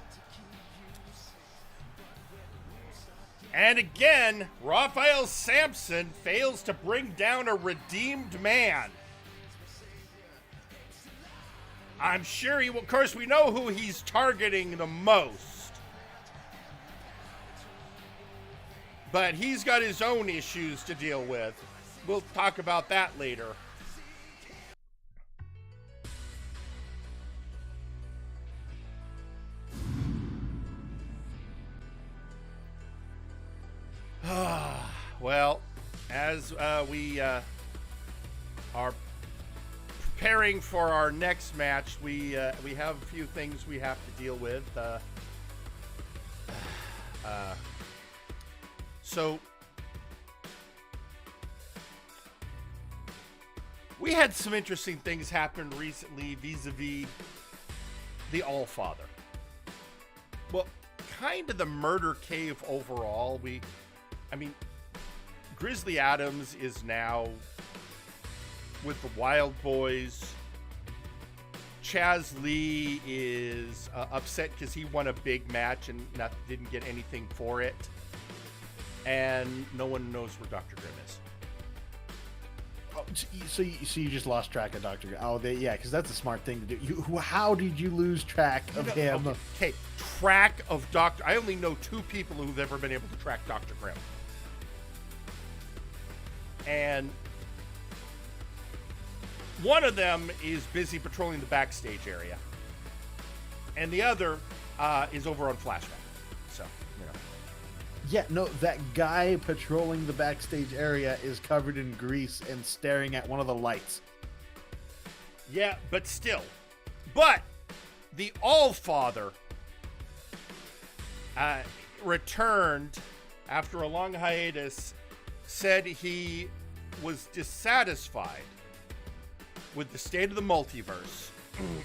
And again, Raphael Sampson fails to bring down a redeemed man. I'm sure he will. Of course, we know who he's targeting the most. But he's got his own issues to deal with. We'll talk about that later. Well, as we are preparing for our next match, we have a few things we have to deal with. So we had some interesting things happen recently vis-a-vis the Allfather. Well, kind of the murder cave overall. I mean, Grizzly Adams is now with the Wild Boys. Chaz Lee is upset because he won a big match and didn't get anything for it. And no one knows where Dr. Grimm is. Oh, so you just lost track of Dr. Grimm. Oh, yeah, because that's a smart thing to do. How did you lose track of him? Okay, track of Dr. I only know 2 people who've ever been able to track Dr. Grimm. And one of them is busy patrolling the backstage area. And the other is over on Flashback. So, you know. Yeah, no, that guy patrolling the backstage area is covered in grease and staring at one of the lights. Yeah, but still. But the All-Father returned after a long hiatus, said he was dissatisfied with the state of the multiverse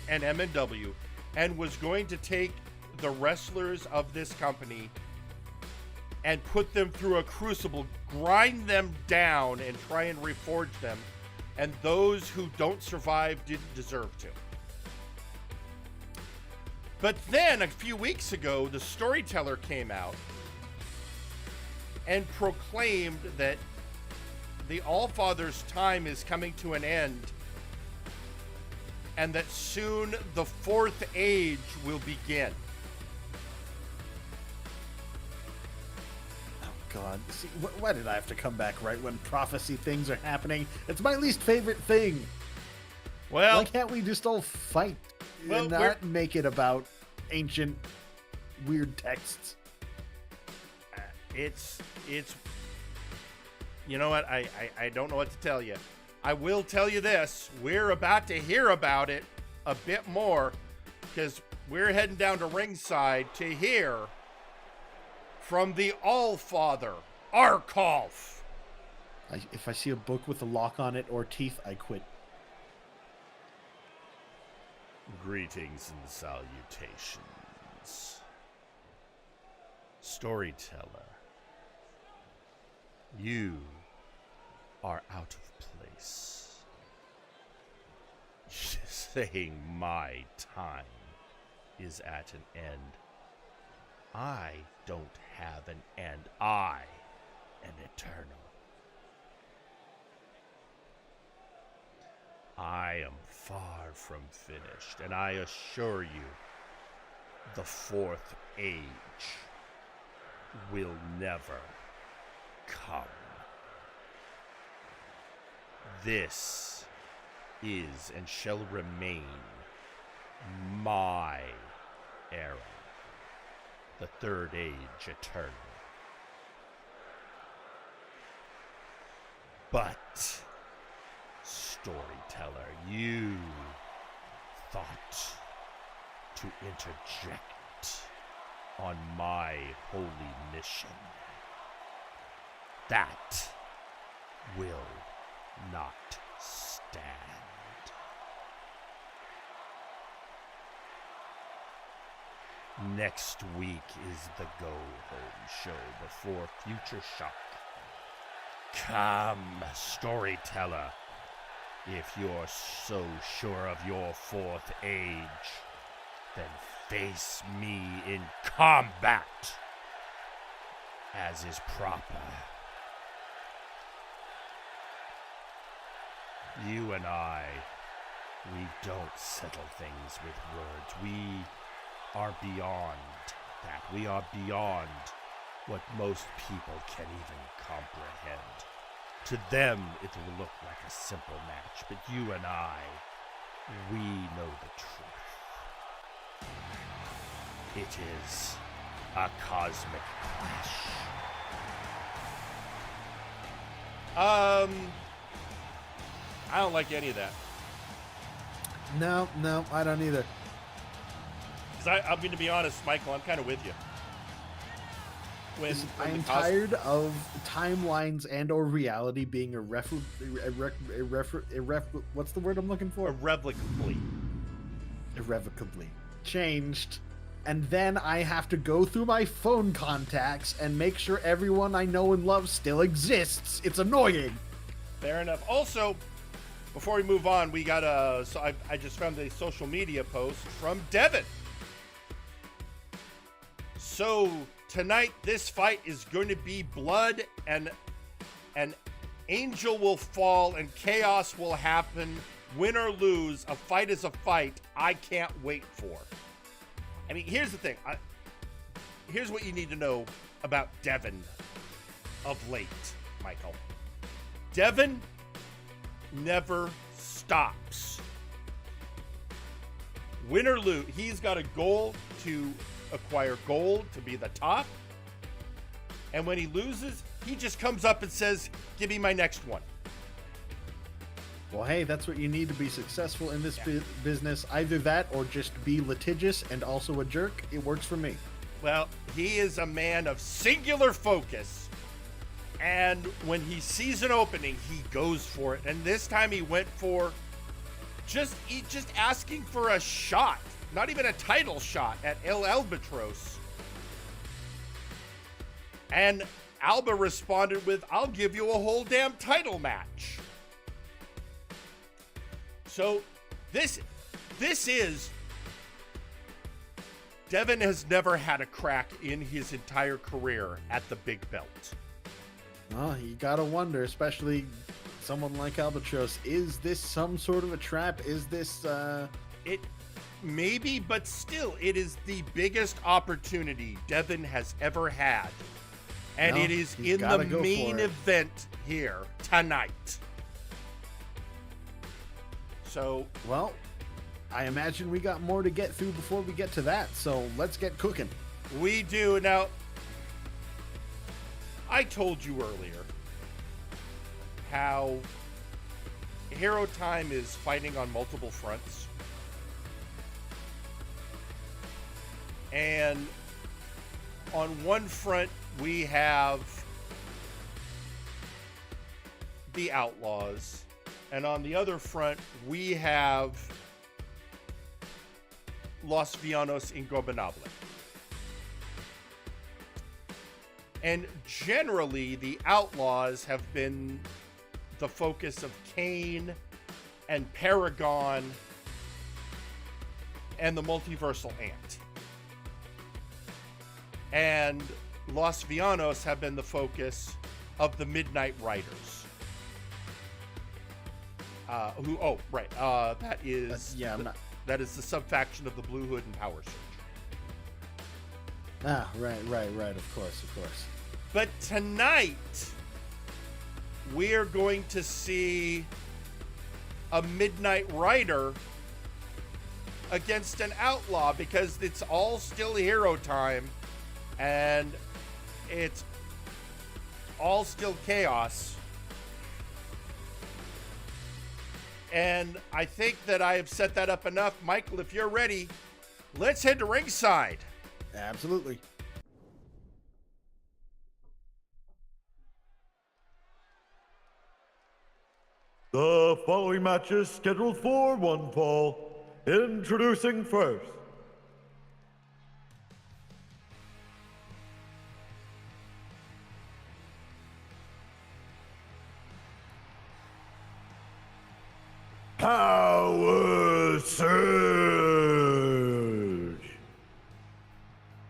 and MNW, and was going to take the wrestlers of this company and put them through a crucible, grind them down and try and reforge them, and those who don't survive didn't deserve to. But then a few weeks ago, the storyteller came out and proclaimed that the Allfather's time is coming to an end, and that soon the fourth age will begin. Oh God! See, why did I have to come back right when prophecy things are happening? It's my least favorite thing. Well, Why can't we just all fight and we're- not make it about ancient weird texts? it's you know what, I don't know what to tell you. I will tell you this: we're about to hear about it a bit more, because we're heading down to ringside to hear from the Allfather, Arkolf. If I see a book with a lock on it or teeth, I quit. Greetings and salutations, storyteller. You are out of place. Saying my time is at an end. I don't have an end. I am eternal. I am far from finished, and I assure you, the fourth age will never come. This is and shall remain my era, the third age eternal. But, storyteller, you thought to interject on my holy mission. That will not stand. Next week is the Go Home Show before Future Shock. Come, storyteller. If you're so sure of your fourth age, then face me in combat, as is proper. You and I, we don't settle things with words. We are beyond that. We are beyond what most people can even comprehend. To them, it will look like a simple match, but you and I, we know the truth. It is a cosmic clash. I don't like any of that. No, I don't either. Because I'm going to be honest, Michael, I'm kind of with you. When I'm the tired of timelines and or reality being what's the word I'm looking for? Irrevocably changed, and then I have to go through my phone contacts and make sure everyone I know and love still exists. It's annoying. Fair enough. Also, before we move on, we got I just found a social media post from Devin. So tonight, this fight is going to be blood, and an angel will fall and chaos will happen. Win or lose, a fight is a fight. I can't wait for. I mean, here's the thing. Here's what you need to know about Devin of late, Michael. Devin never stops. Win or lose, he's got a goal to acquire gold, to be the top. And when he loses, he just comes up and says, give me my next one. Well, hey, that's what you need to be successful in this business. Either that or just be litigious and also a jerk. It works for me. Well, he is a man of singular focus. And when he sees an opening, he goes for it. And this time he went for just asking for a shot, not even a title shot at El Albatros. And Alba responded with, "I'll give you a whole damn title match." So this is, Devin has never had a crack in his entire career at the big belt. Well, you gotta wonder, especially someone like Albatross, is this some sort of a trap? Is this, It maybe, but still, it is the biggest opportunity Devin has ever had. And Well, it is he's in the gotta go main for it. event here tonight. So, well, I imagine we got more to get through before we get to that, so let's get cooking. we do. Now, I told you earlier how Hero Time is fighting on multiple fronts. And on one front, we have the Outlaws. And on the other front, we have Los Villanos Ingobernables. And generally, the Outlaws have been the focus of Kane and Paragon and the Multiversal Ant. And Los Villanos have been the focus of the Midnight Riders. That is that is the subfaction of the Blue Hood and Power Surge. Ah, right, of course. But tonight, we're going to see a Midnight Rider against an outlaw, because it's all still Hero Time and it's all still chaos. And I think that I have set that up enough. Michael, if you're ready, let's head to ringside. Absolutely. The following match is scheduled for one fall. Introducing first, Power Surge.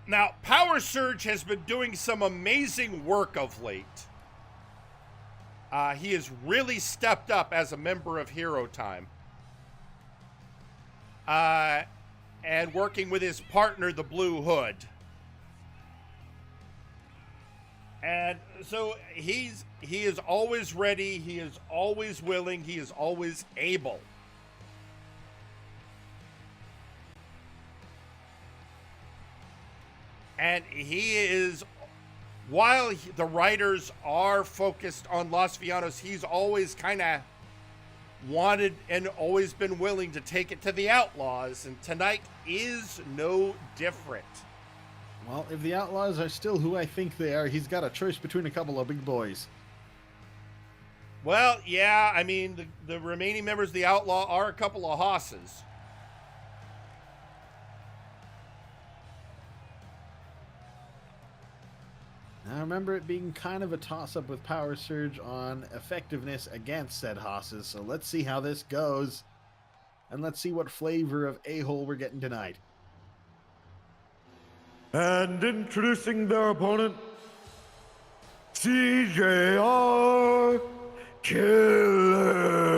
Now, Power Surge has been doing some amazing work of late. He has really stepped up as a member of Hero Time. And working with his partner, the Blue Hood. And so he is always ready, he is always willing, he is always able. And he is, while the writers are focused on Los Villanos, he's always kind of wanted and always been willing to take it to the Outlaws, and tonight is no different. Well, if the Outlaws are still who I think they are, he's got a choice between a couple of big boys. Well, yeah, I mean, the remaining members of the Outlaw are a couple of hosses. I remember it being kind of a toss-up with Power Surge on effectiveness against said hosses, so let's see how this goes. And let's see what flavor of a-hole we're getting tonight. And introducing their opponent, CJR Killer.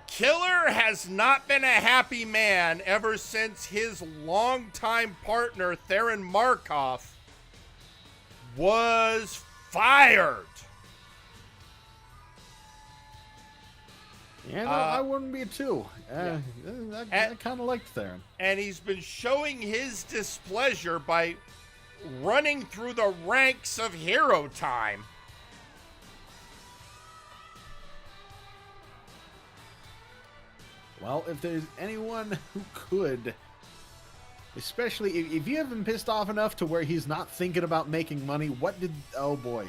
Killer has not been a happy man ever since his longtime partner, Theron Markov, was fired. Yeah, no, I wouldn't be too. I kind of liked Theron. And he's been showing his displeasure by running through the ranks of Hero Time. Well, if there's anyone who could, especially if you have him pissed off enough to where he's not thinking about making money, oh boy,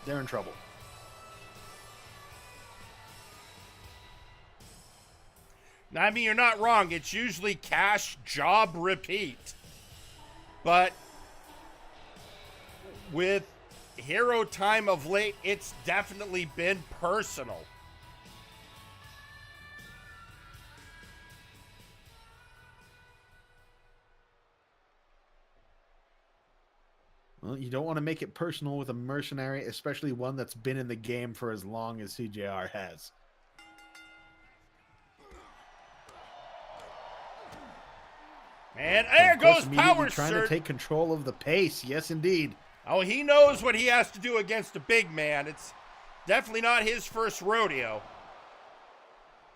they're in trouble. I mean, you're not wrong. It's usually cash, job, repeat. But with Hero Time of late, it's definitely been personal. Well, you don't want to make it personal with a mercenary, especially one that's been in the game for as long as CJR has. And there goes Power trying Surge. to take control of the pace. Yes, indeed. Oh, he knows what he has to do against a big man. It's definitely not his first rodeo.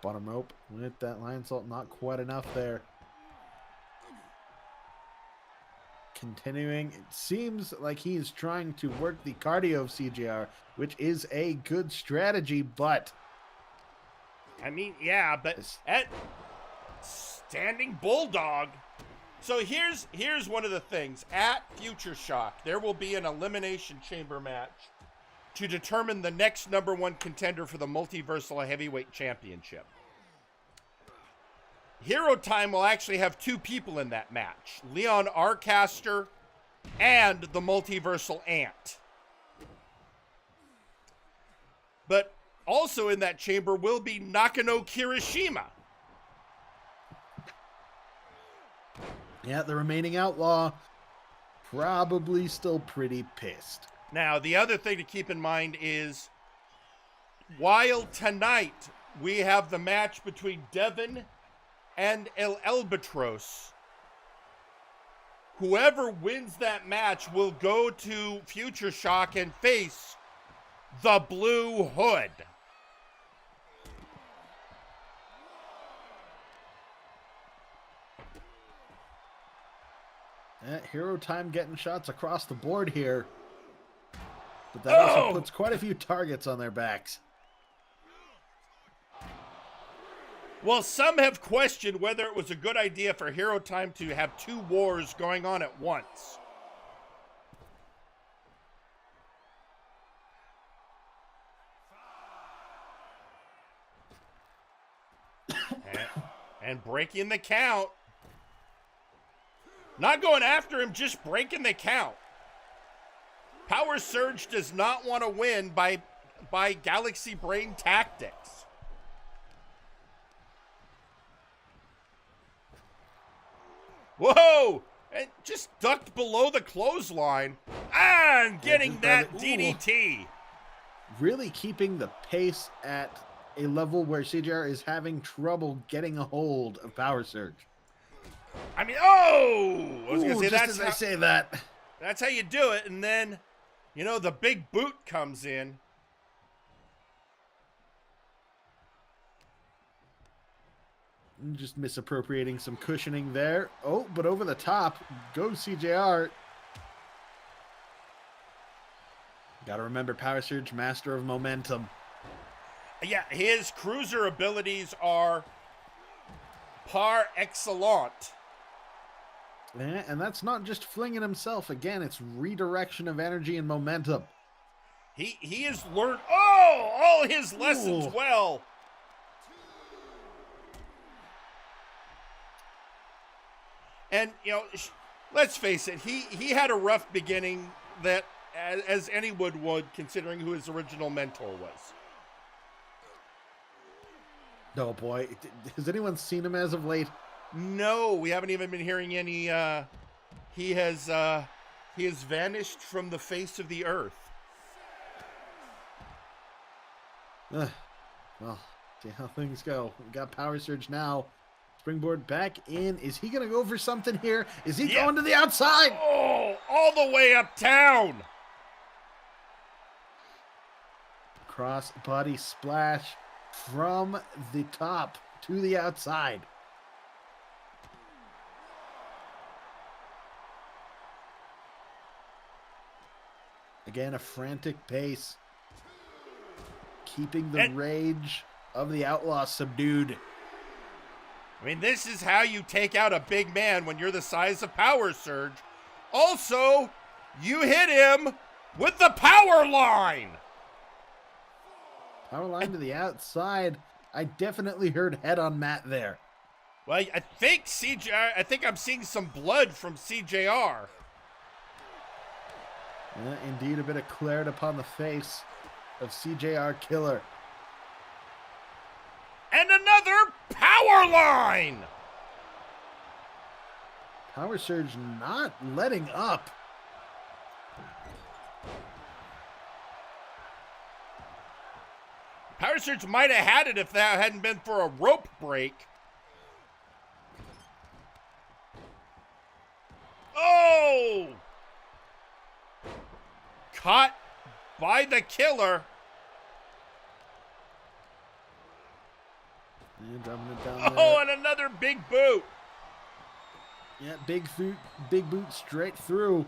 Bottom rope with that lion salt, not quite enough there. Continuing, it seems like he is trying to work the cardio of CJR, which is a good strategy, but... I mean, yeah, but at Standing Bulldog... So here's one of the things. At Future Shock, there will be an Elimination Chamber match to determine the next #1 contender for the Multiversal Heavyweight Championship. Hero Time will actually have 2 people in that match. Leon Arcaster and the Multiversal Ant. But also in that chamber will be Nakano Kirishima. Yeah, the remaining outlaw probably still pretty pissed. Now, the other thing to keep in mind is while tonight we have the match between Devin and El Albatros, whoever wins that match will go to Future Shock and face the Blue Hood. Hero Time getting shots across the board here. But that also puts quite a few targets on their backs. Well, some have questioned whether it was a good idea for Hero Time to have 2 wars going on at once. and breaking the count. Not going after him, just breaking the count. Power Surge does not want to win by Galaxy Brain tactics. Whoa! And just ducked below the clothesline. And getting that DDT. Really keeping the pace at a level where CJR is having trouble getting a hold of Power Surge. I mean, I was going to say, that's how I say that. That's how you do it. And then, you know, the big boot comes in. Just misappropriating some cushioning there. Oh, but over the top goes CJR. Gotta remember Power Surge, master of momentum. Yeah, his cruiser abilities are par excellent. Yeah, and that's not just flinging himself. Again, it's redirection of energy and momentum. He has learned all his lessons well. And, you know, let's face it, he had a rough beginning that, as anyone would, considering who his original mentor was. Oh, boy. Has anyone seen him as of late? No, we haven't even been hearing any. He has vanished from the face of the earth. Well, see how things go. We got Power Surge now. Springboard back in. Is he going to go for something here? Is he going to the outside? Oh, all the way uptown. Cross body splash from the top to the outside. Again, a frantic pace. Keeping the rage of the Outlaws subdued. I mean, this is how you take out a big man when you're the size of Power Surge. Also, you hit him with the power line. Power line to the outside. I definitely heard head on mat there. Well, I think I'm seeing some blood from CJR. Yeah, indeed, a bit of claret upon the face of CJR Killer. And another power line. Power Surge not letting up. Power Surge might have had it if that hadn't been for a rope break. Oh! Caught by the Killer. And dropping it down Oh, there. and another big boot. Yeah, big boot straight through.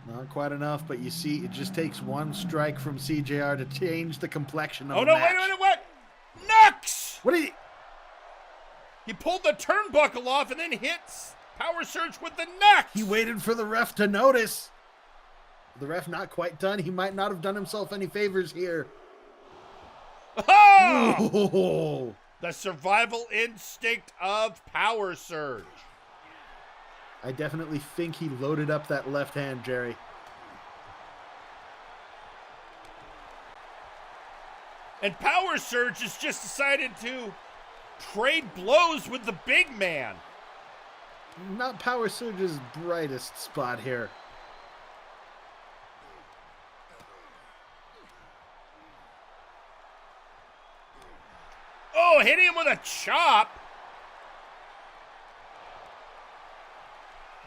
Not quite enough, but you see, it just takes one strike from CJR to change the complexion of Oh, the no, match. wait a minute, what? Nux! What did he? He pulled the turnbuckle off and then hits Power Surge with the Nux! He waited for the ref to notice. The ref not quite done. He might not have done himself any favors here. Oh! Oh! The survival instinct of Power Surge. I definitely think he loaded up that left hand, Jerry. And Power Surge has just decided to trade blows with the big man. Not Power Surge's brightest spot here. Oh, hit him with a chop.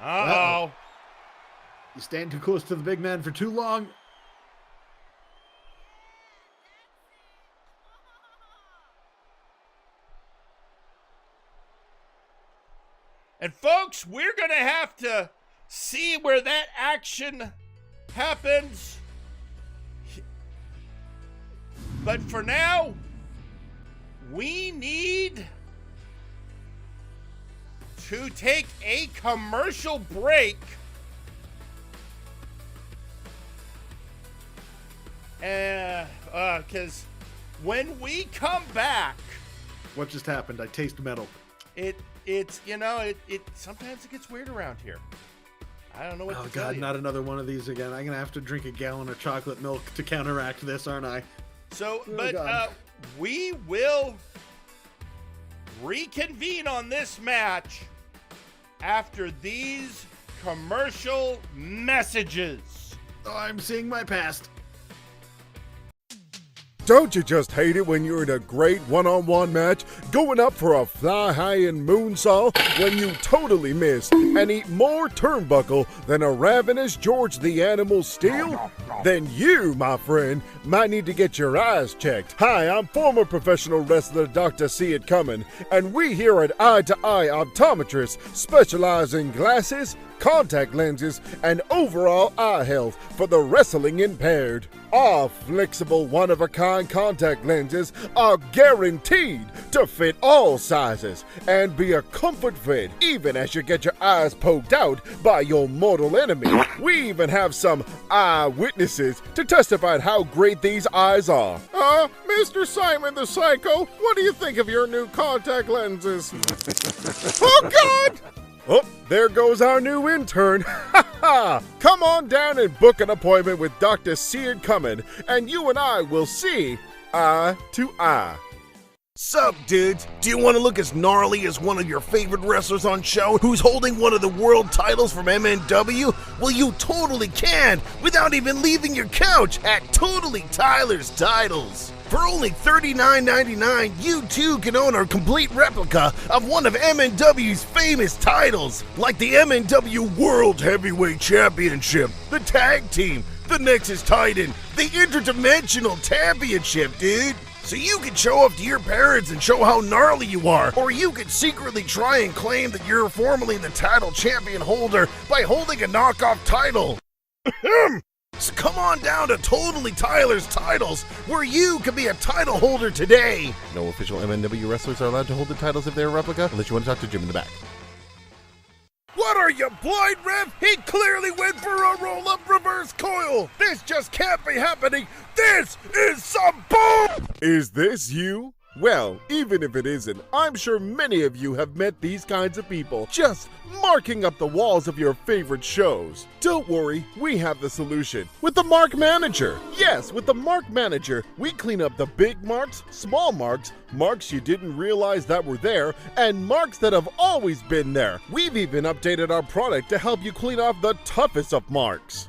Uh-oh. You stand too close to the big man for too long. And folks, we're going to have to see where that action happens. But for now, we need to take a commercial break. Because when we come back, What just happened? I taste metal. it's sometimes it gets weird around here. I don't know what Oh to tell God, you. not another one of these again. I'm gonna have to drink a gallon of chocolate milk to counteract this, aren't I? So, Oh, but God. we will reconvene on this match after these commercial messages. Oh, I'm seeing my past. Don't you just hate it when you're in a great one-on-one match, going up for a fly-high-end moonsault when you totally miss and eat more turnbuckle than a ravenous George the Animal Steel? Then you, my friend, might need to get your eyes checked. Hi, I'm former professional wrestler Dr. See It Coming, and we here at Eye to Eye Optometrists specialize in glasses, contact lenses, and overall eye health for the wrestling impaired. Our flexible, one-of-a-kind contact lenses are guaranteed to fit all sizes and be a comfort fit even as you get your eyes poked out by your mortal enemy. We even have some eyewitnesses to testify how great these eyes are. Mr. Simon the Psycho, what do you think of your new contact lenses? Oh, God! Oh, there goes our new intern. Ha ha! Come on down and book an appointment with Dr. Seared Coming, and you and I will see eye to eye. Sup, dudes? Do you want to look as gnarly as one of your favorite wrestlers on show who's holding one of the world titles from MNW? Well, you totally can, without even leaving your couch at Totally Tyler's Titles. For only $39.99, you too can own a complete replica of one of MNW's famous titles, like the MNW World Heavyweight Championship, the Tag Team, the Nexus Titan, the Interdimensional Championship, dude. So you can show off to your parents and show how gnarly you are, or you could secretly try and claim that you're formerly the title champion holder by holding a knockoff title. So come on down to Totally Tyler's Titles, where you can be a title holder today. No official MNW wrestlers are allowed to hold the titles if they're a replica, unless you want to talk to Jim in the back. What are you, blind, Rev? He clearly went for a roll-up reverse coil. This just can't be happening. This is some bull! Is this you? Well, even if it isn't, I'm sure many of you have met these kinds of people, just marking up the walls of your favorite shows. Don't worry, we have the solution. With the Mark Manager. Yes, with the Mark Manager, we clean up the big marks, small marks, marks you didn't realize that were there, and marks that have always been there. We've even updated our product to help you clean off the toughest of marks.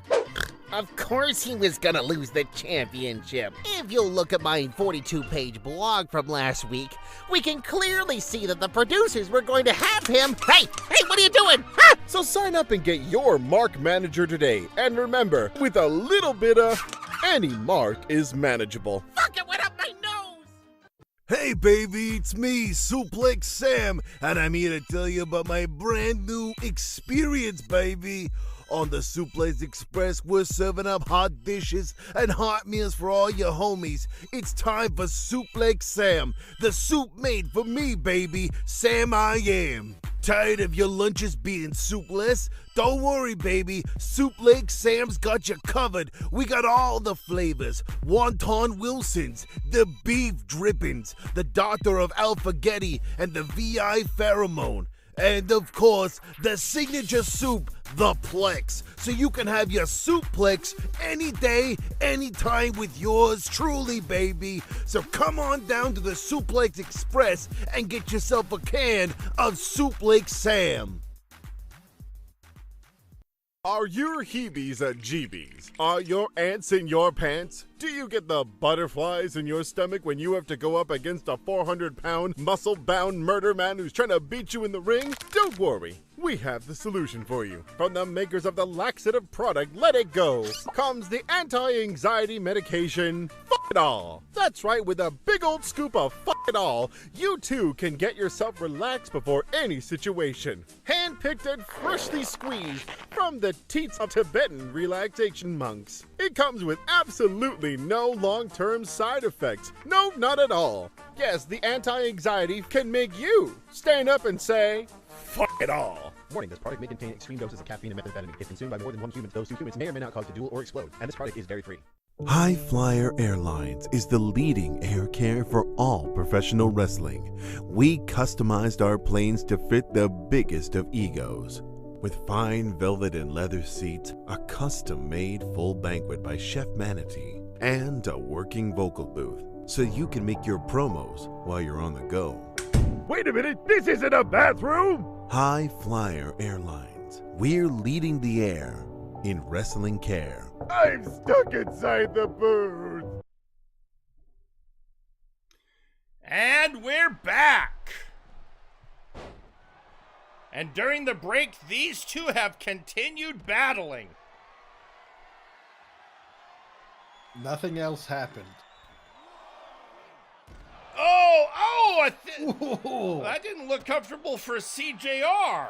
Of course he was gonna lose the championship. If you'll look at my 42-page blog from last week, we can clearly see that the producers were going to have him. Hey, what are you doing? Ah! So sign up and get your Mark Manager today. And remember, with a little bit of, any mark is manageable. Fuck, it went up my nose! Hey baby, it's me, Suplex Sam, and I'm here to tell you about my brand new experience, baby. On the Suplex Express, we're serving up hot dishes and hot meals for all your homies. It's time for Suplex Sam, the soup made for me, baby. Sam I am. Tired of your lunches being soupless? Don't worry, baby. Suplex Sam's got you covered. We got all the flavors. Wonton Wilson's, the beef drippings, the Doctor of Alphagetti, and the VI Pheromone. And of course, the signature soup, the Plex, so you can have your Suplex any day, anytime with yours truly, baby. So come on down to the Suplex Express and get yourself a can of Suplex Sam. Are your heebies a jeebies? Are your ants in your pants? Do you get the butterflies in your stomach when you have to go up against a 400-pound, muscle-bound murder man who's trying to beat you in the ring? Don't worry, we have the solution for you. From the makers of the laxative product Let It Go comes the anti-anxiety medication Fuck It All. That's right, with a big old scoop of Fuck It All, you too can get yourself relaxed before any situation. Handpicked and freshly squeezed from the teats of Tibetan relaxation monks. It comes with absolutely no long-term side effects. No, not at all. Yes, the anti-anxiety can make you stand up and say, fuck it all. Warning, this product may contain extreme doses of caffeine and methamphetamine. If consumed by more than one human, those two humans may or may not cause to duel or explode. And this product is dairy-free. High Flyer Airlines is the leading air care for all professional wrestling. We customized our planes to fit the biggest of egos. With fine velvet and leather seats, a custom-made full banquet by Chef Manatee, and a working vocal booth, so you can make your promos while you're on the go. Wait a minute, this isn't a bathroom! High Flyer Airlines. We're leading the air in wrestling care. I'm stuck inside the booth! And we're back! And during the break, these two have continued battling. Nothing else happened. That didn't look comfortable for CJR.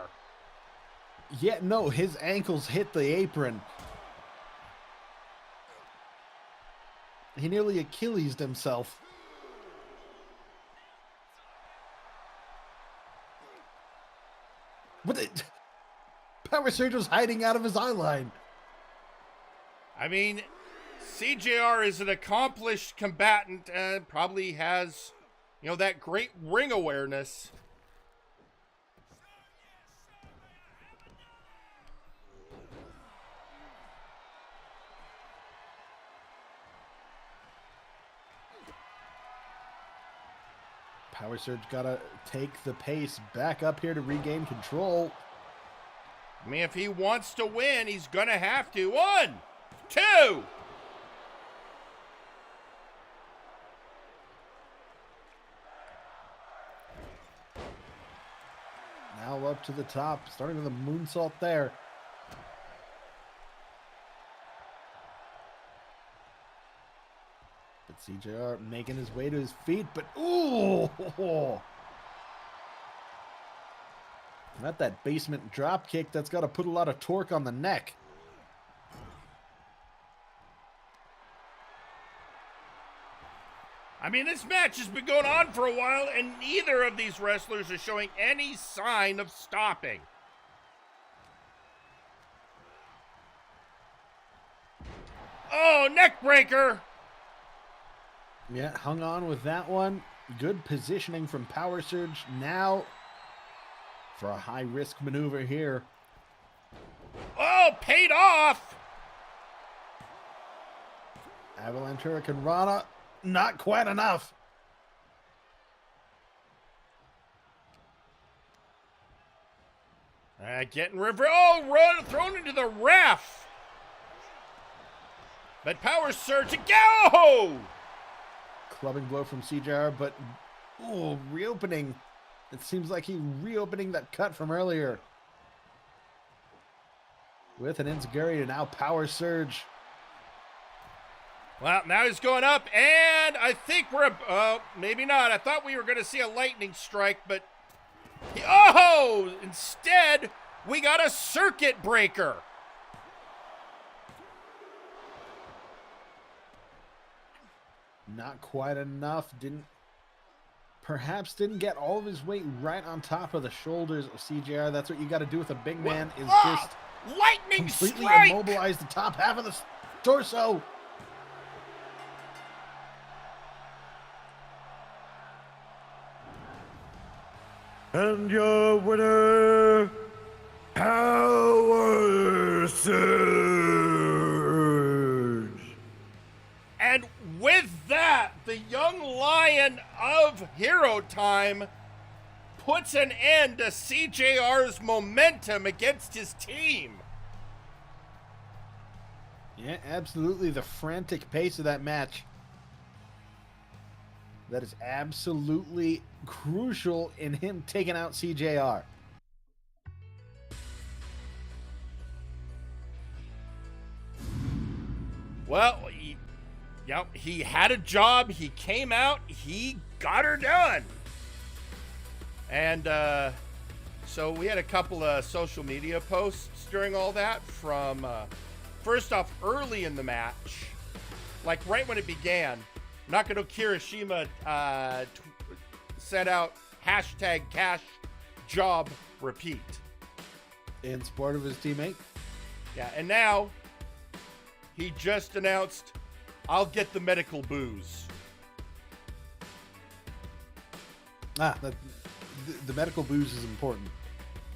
Yeah, no, his ankles hit the apron. He nearly Achilles'd himself. What the... Power Surge was hiding out of his eye line. I mean, CJR is an accomplished combatant and probably has, that great ring awareness. Power Surge gotta take the pace back up here to regain control. I mean, if he wants to win, he's gonna have to. 1, 2. Now up to the top, starting with a moonsault there. But CJR making his way to his feet, but ooh! Not that basement drop kick that's got to put a lot of torque on the neck. I mean, this match has been going on for a while, and neither of these wrestlers are showing any sign of stopping. Oh, neck breaker! Yeah, hung on with that one. Good positioning from Power Surge. Now for a high-risk maneuver here. Oh, paid off! Avalanche Hurricane Rana, not quite enough. Getting thrown into the ref. But Power Surge, go! Clubbing blow from CJR, but reopening. It seems like he's reopening that cut from earlier. With an Enziguri to now Power Surge. Well, now he's going up, and I think we're, maybe not. I thought we were going to see a lightning strike, but, instead, we got a circuit breaker. Not quite enough. Perhaps didn't get all of his weight right on top of the shoulders of CJR. That's what you got to do with a big man, is just lightning completely strike! immobilize the top half of the torso. And your winner, Power Surge. And with that, the young lion of Hero Time puts an end to CJR's momentum against his team. Yeah, absolutely. The frantic pace of that match. That is absolutely crucial in him taking out CJR. Well, he had a job. He came out. He got her done. And so we had a couple of social media posts during all that from, first off, early in the match, like right when it began, Nakano Kirishima sent out hashtag cash job repeat. In support of his teammate. Yeah, and now he just announced, I'll get the medical booze. The medical booze is important.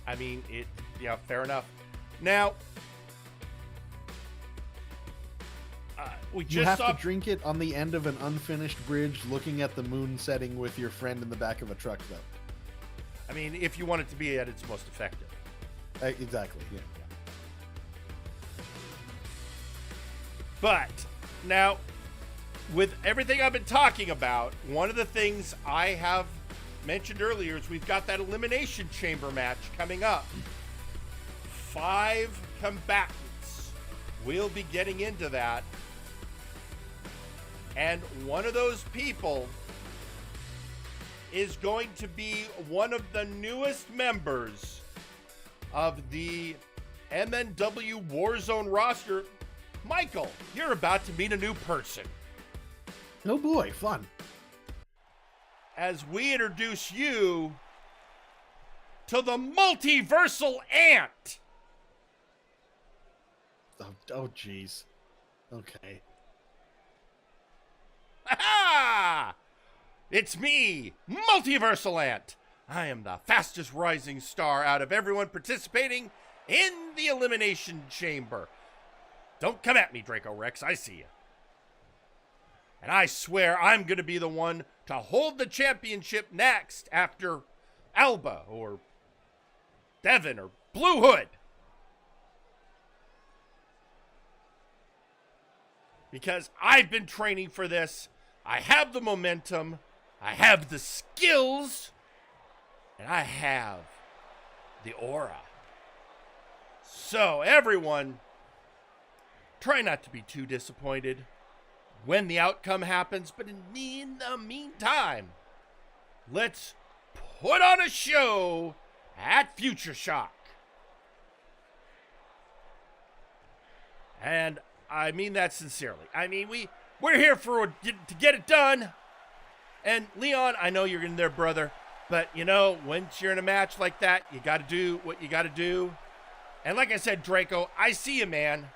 I mean, fair enough. Now, we just you have to drink it on the end of an unfinished bridge looking at the moon setting with your friend in the back of a truck, though. I mean, if you want it to be at its most effective. Exactly, yeah. But, now, with everything I've been talking about, one of the things I have mentioned earlier is we've got that Elimination Chamber match coming up. 5 combatants. We'll be getting into that. And one of those people is going to be one of the newest members of the MNW Warzone roster. Michael, you're about to meet a new person. Oh boy, fun. As we introduce you to the multiversal ant. Oh, jeez. Okay. Ha! It's me, Multiversal Ant. I am the fastest rising star out of everyone participating in the Elimination Chamber. Don't come at me, Draco Rex. I see you. And I swear I'm going to be the one to hold the championship next after Alba or Devin or Blue Hood. Because I've been training for this. I have the momentum. I have the skills. And I have the aura. So, everyone, try not to be too disappointed when the outcome happens. But in the meantime, let's put on a show at Future Shock. And I mean that sincerely. I mean, we're here to get it done. And Leon, I know you're in there, brother, but you know, once you're in a match like that, you got to do what you got to do. And like I said, Draco, I see you, man,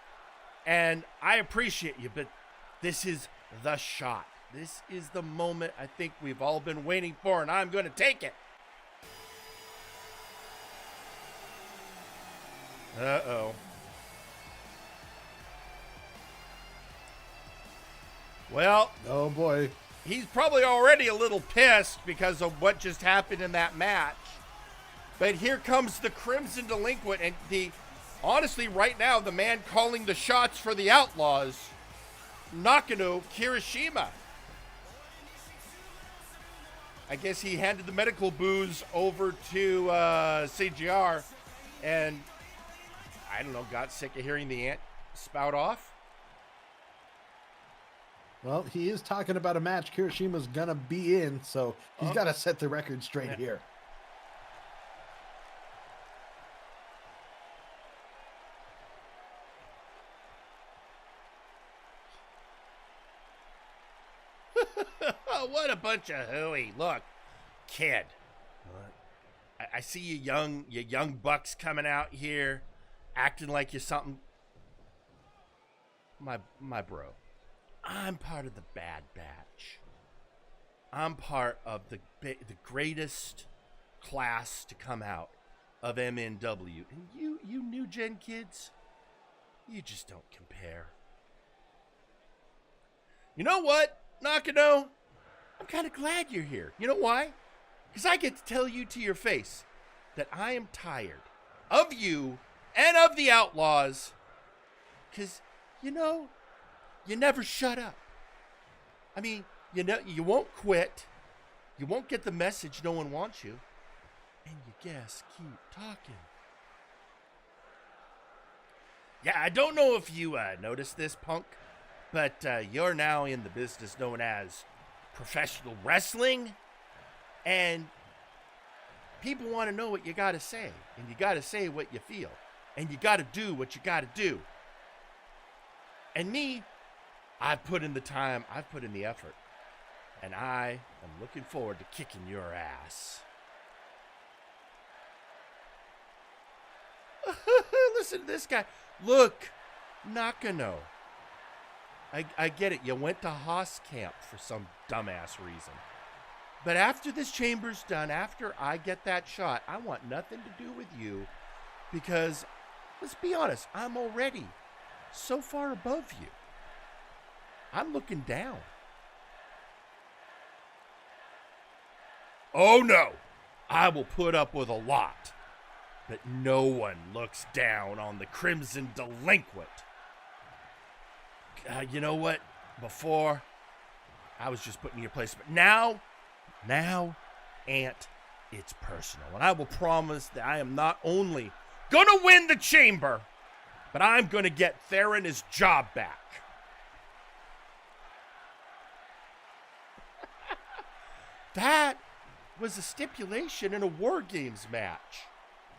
and I appreciate you, but this is the shot. This is the moment I think we've all been waiting for, and I'm going to take it. Uh-oh. Well, Oh boy. he's probably already a little pissed because of what just happened in that match. But here comes the Crimson Delinquent, and honestly, right now, the man calling the shots for the Outlaws, Nakano Kirishima. I guess he handed the medical booze over to CGR, and I don't know, got sick of hearing the ant spout off. Well, he is talking about a match Kirishima's gonna be in, so he's got to set the record straight here. What a bunch of hooey. Look, kid. I see you young bucks coming out here, acting like you're something. My bro, I'm part of the Bad Batch. I'm part of the greatest class to come out of MNW. And you new gen kids, you just don't compare. You know what, Nakano? I'm kind of glad you're here. You know why? Because I get to tell you to your face that I am tired of you and of the Outlaws. Because, you know, you never shut up. I mean, you know, you won't quit. You won't get the message no one wants you. And you guess keep talking. Yeah, I don't know if you noticed this, punk, but you're now in the business known as professional wrestling, and people want to know what you got to say, and you got to say what you feel, and you got to do what you got to do. And me, I've put in the time, I've put in the effort, and I am looking forward to kicking your ass. Listen to this guy. Look, Nakano. I get it. You went to Haas camp for some dumbass reason. But after this chamber's done, after I get that shot, I want nothing to do with you because, let's be honest, I'm already so far above you. I'm looking down. Oh no, I will put up with a lot, but no one looks down on the Crimson Delinquent. You know what? Before, I was just putting you in your place. But now, Ant, it's personal. And I will promise that I am not only going to win the chamber, but I'm going to get Theron his job back. That was a stipulation in a War Games match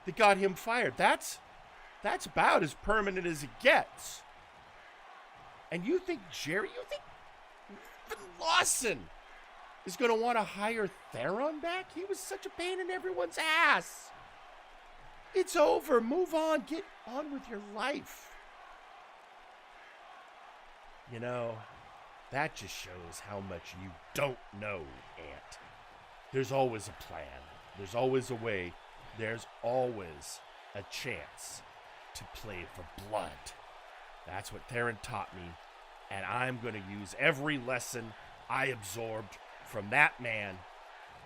that got him fired. That's about as permanent as it gets. And you think Vin Lawson is going to want to hire Theron back? He was such a pain in everyone's ass. It's over. Move on. Get on with your life. You know, that just shows how much you don't know, Ant. There's always a plan. There's always a way. There's always a chance to play for blood. That's what Theron taught me, and I'm going to use every lesson I absorbed from that man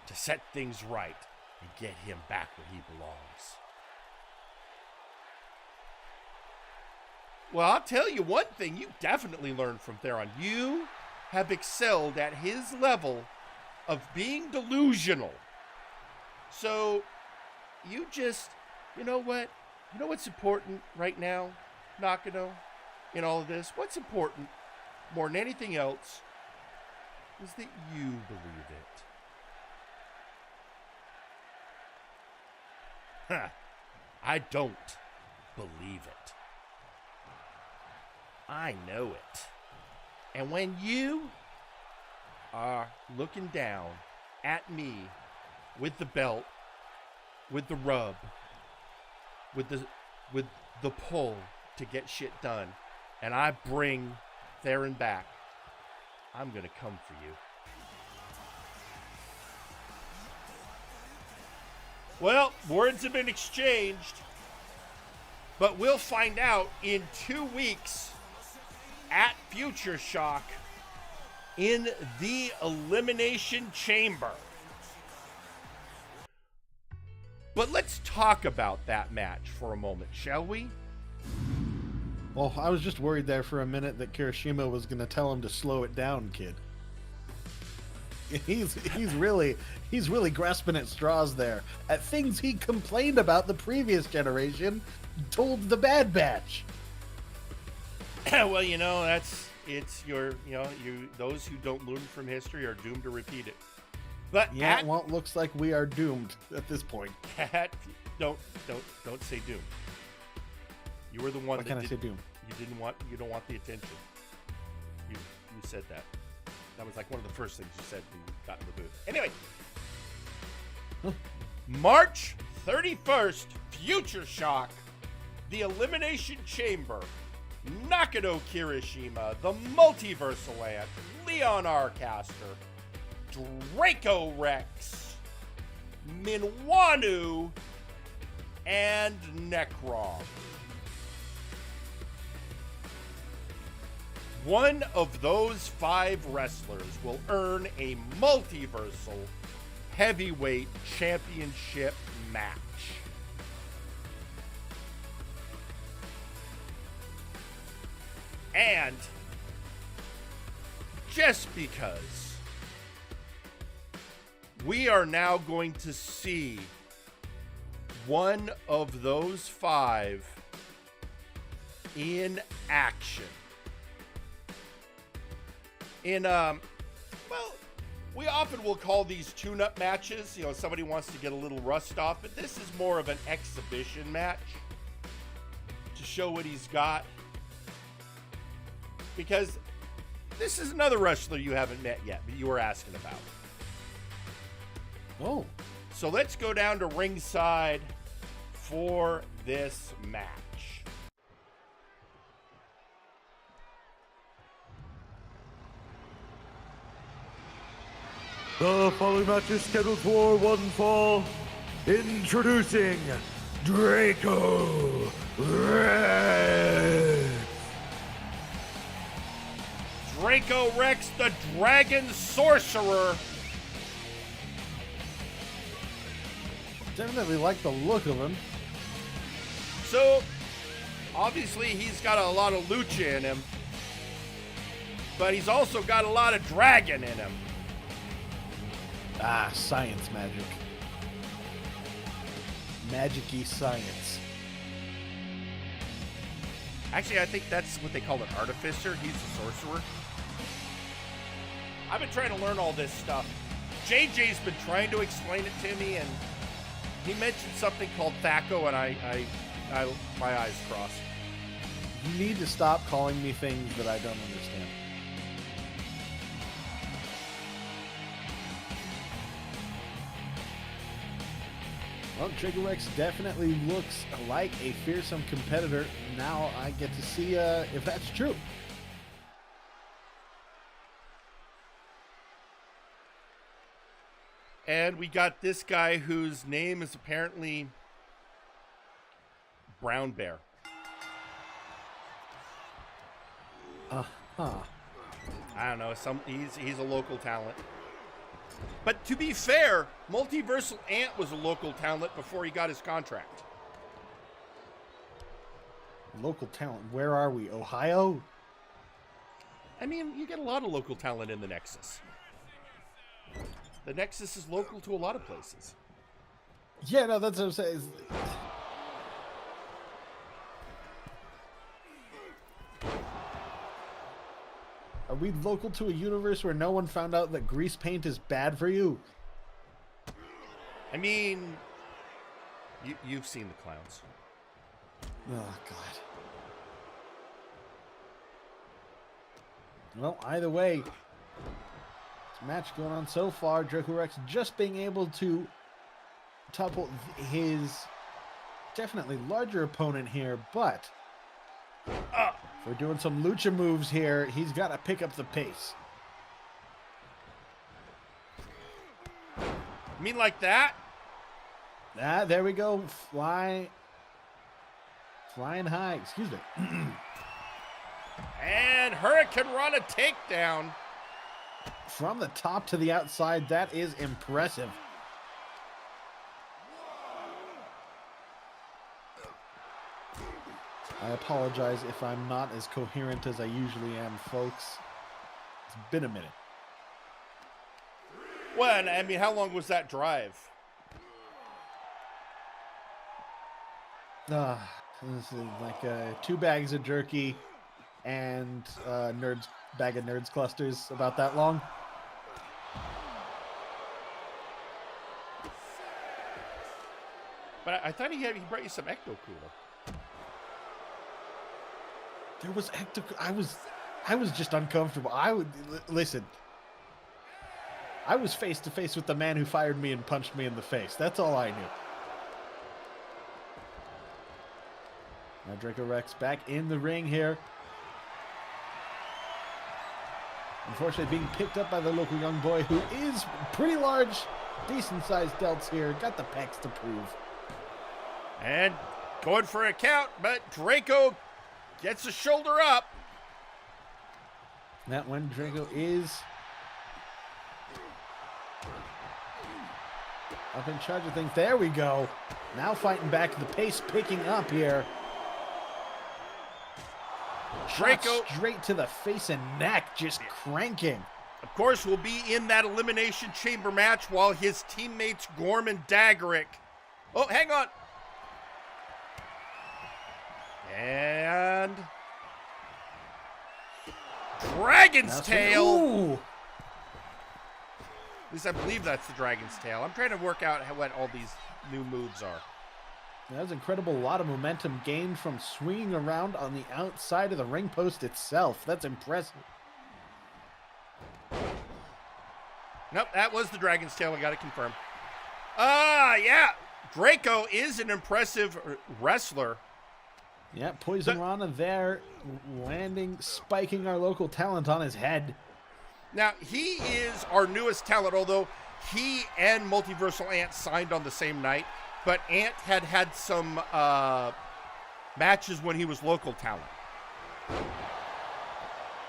to set things right and get him back where he belongs. Well, I'll tell you one thing you definitely learned from Theron. You have excelled at his level of being delusional. So, you know what? You know what's important right now, Nakano, in all of this? What's important more than anything else is that you believe it. Huh. I don't believe it. I know it. And when you are looking down at me with the belt, with the rub, with the pull to get shit done, and I bring Theron back, I'm gonna come for you. Well, words have been exchanged, but we'll find out in 2 weeks at Future Shock in the Elimination Chamber. But let's talk about that match for a moment, shall we? Well, I was just worried there for a minute that Kirishima was going to tell him to slow it down, kid. He's really grasping at straws there. At things he complained about the previous generation, told the Bad Batch. Well, those who don't learn from history are doomed to repeat it. But yeah, well, it looks like we are doomed at this point. Don't say doomed. You were the one. Why can't I say doomed? You don't want the attention. You said that. That was like one of the first things you said when you got in the booth. Anyway, March 31st, Future Shock, the Elimination Chamber, Nakano Kirishima, the Multiversal Ant, Leon Arcaster, Draco Rex, Minwanu, and Necrom. One of those 5 wrestlers will earn a Multiversal Heavyweight Championship match. And just because we are now going to see one of those 5 in action. We often will call these tune-up matches. Somebody wants to get a little rust off, but this is more of an exhibition match to show what he's got. Because this is another wrestler you haven't met yet, but you were asking about. Oh. So let's go down to ringside for this match. The following match is scheduled for one fall. Introducing Draco Rex. Draco Rex, the Dragon Sorcerer. Definitely like the look of him. So, obviously he's got a lot of lucha in him, but he's also got a lot of dragon in him. Ah, science magic. Magic-y science. Actually, I think that's what they call an artificer. He's a sorcerer. I've been trying to learn all this stuff. JJ's been trying to explain it to me, and he mentioned something called Thaco, and I my eyes crossed. You need to stop calling me things that I don't understand. Well, Draco Rex definitely looks like a fearsome competitor. Now I get to see if that's true. And we got this guy whose name is apparently Brown Bear. Uh-huh. I don't know. He's a local talent. But to be fair, Multiversal Ant was a local talent before he got his contract. Local talent. Where are we? Ohio? I mean, you get a lot of local talent in the Nexus. The Nexus is local to a lot of places. Yeah, no, that's what I'm saying. Are we local to a universe where no one found out that grease paint is bad for you? I mean, you've seen the clowns. Oh, God. Well, either way, Match going on so far. Draco Rex just being able to topple his definitely larger opponent here, but if we're doing some lucha moves here, he's got to pick up the pace. You mean like that? Ah, there we go. Flying high. Excuse me. And Hurricane Rana takedown. From the top to the outside, that is impressive. I apologize if I'm not as coherent as I usually am, folks. It's been a minute. Well, I mean, how long was that drive? This is like 2 bags of jerky and bag of Nerds clusters, about that long. But I thought he brought you some Ecto Cooler. There was Ecto. I was just uncomfortable. Listen. I was face to face with the man who fired me and punched me in the face. That's all I knew. Now Draco Rex back in the ring here. Unfortunately being picked up by the local young boy who is pretty large, decent sized delts here. Got the pecs to prove. And going for a count, but Draco gets a shoulder up. That one, Draco is up in charge of things. There we go. Now fighting back, the pace picking up here. Draco straight to the face and neck, just cranking. of course, will be in that Elimination Chamber match while his teammates Gorman Daggerick. Oh, hang on. And Dragon's Tail. Ooh. At least I believe that's the Dragon's Tail. I'm trying to work out what all these new moves are. That was incredible. A lot of momentum gained from swinging around on the outside of the ring post itself. That's impressive. Nope, that was the Dragon's Tail. I got to confirm. Yeah. Draco is an impressive wrestler. Yeah, Poison Rana there, landing, spiking our local talent on his head. Now, he is our newest talent, although he and Multiversal Ant signed on the same night. But Ant had some matches when he was local talent.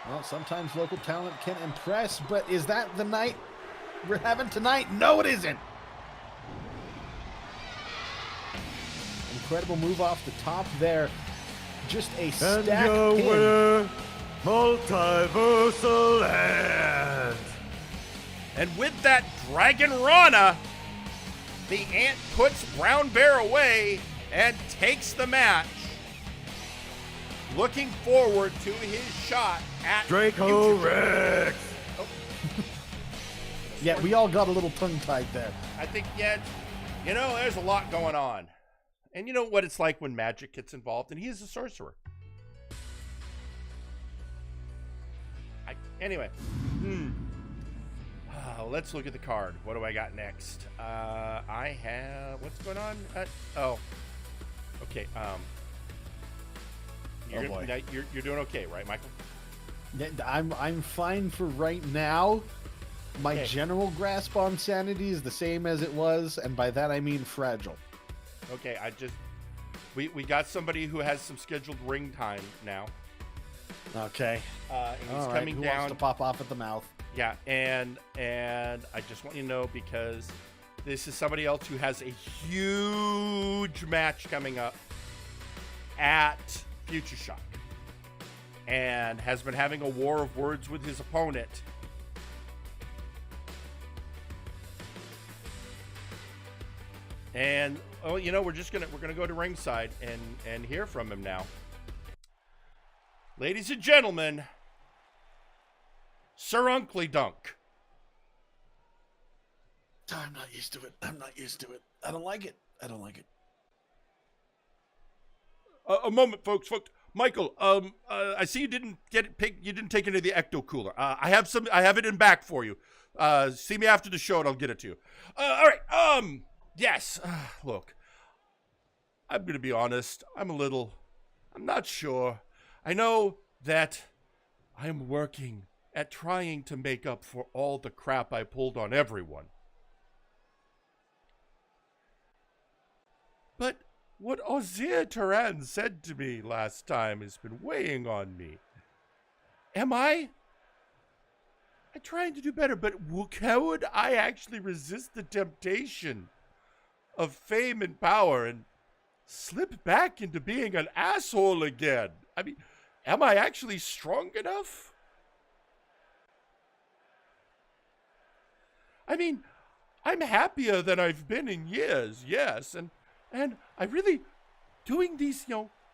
Well, sometimes local talent can impress, but is that the night we're having tonight? No, it isn't. Incredible move off the top there. Just a And stack your pin. winner, Multiversal Ant. And with that Dragon Rana, the Ant puts Brown Bear away and takes the match. Looking forward to his shot at Draco Future. Rex. Oh. Yeah, we all got a little tongue-tied there. I think, there's a lot going on. And you know what it's like when magic gets involved, and he is a sorcerer. Anyway. Let's look at the card. What do I got next? I have... What's going on? Okay. You're doing okay, right, Michael? I'm fine for right now. My Okay. general grasp on sanity is the same as it was, and by that I mean fragile. Okay, we got somebody who has some scheduled ring time now. Okay. And he's All right. coming Who down. wants to pop off at the mouth? Yeah, and I just want you to know, because this is somebody else who has a huge match coming up at Future Shock, and has been having a war of words with his opponent. And we're gonna go to ringside and hear from him now. Ladies and gentlemen, Sir Unkley Dunk. I'm not used to it. I don't like it. A moment, folks. Michael, I see you didn't you didn't take any of the ecto cooler. I have it in back for you. See me after the show and I'll get it to you. All right. Yes. Look, I'm going to be honest. I'm not sure. I know that I'm working at trying to make up for all the crap I pulled on everyone. But what Ozir Turan said to me last time has been weighing on me. Am I trying to do better, but how would I actually resist the temptation of fame and power and slip back into being an asshole again? I mean, am I actually strong enough? I mean, I'm happier than I've been in years, yes, and I really doing these,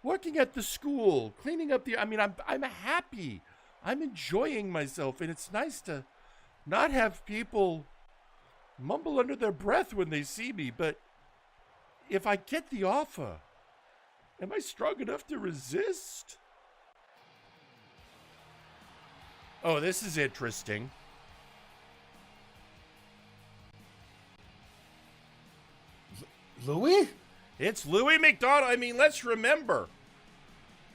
working at the school, cleaning up I'm happy. I'm enjoying myself, and it's nice to not have people mumble under their breath when they see me, but if I get the offer, am I strong enough to resist? Oh, this is interesting. Louis? It's Louis McDonald. I mean, let's remember,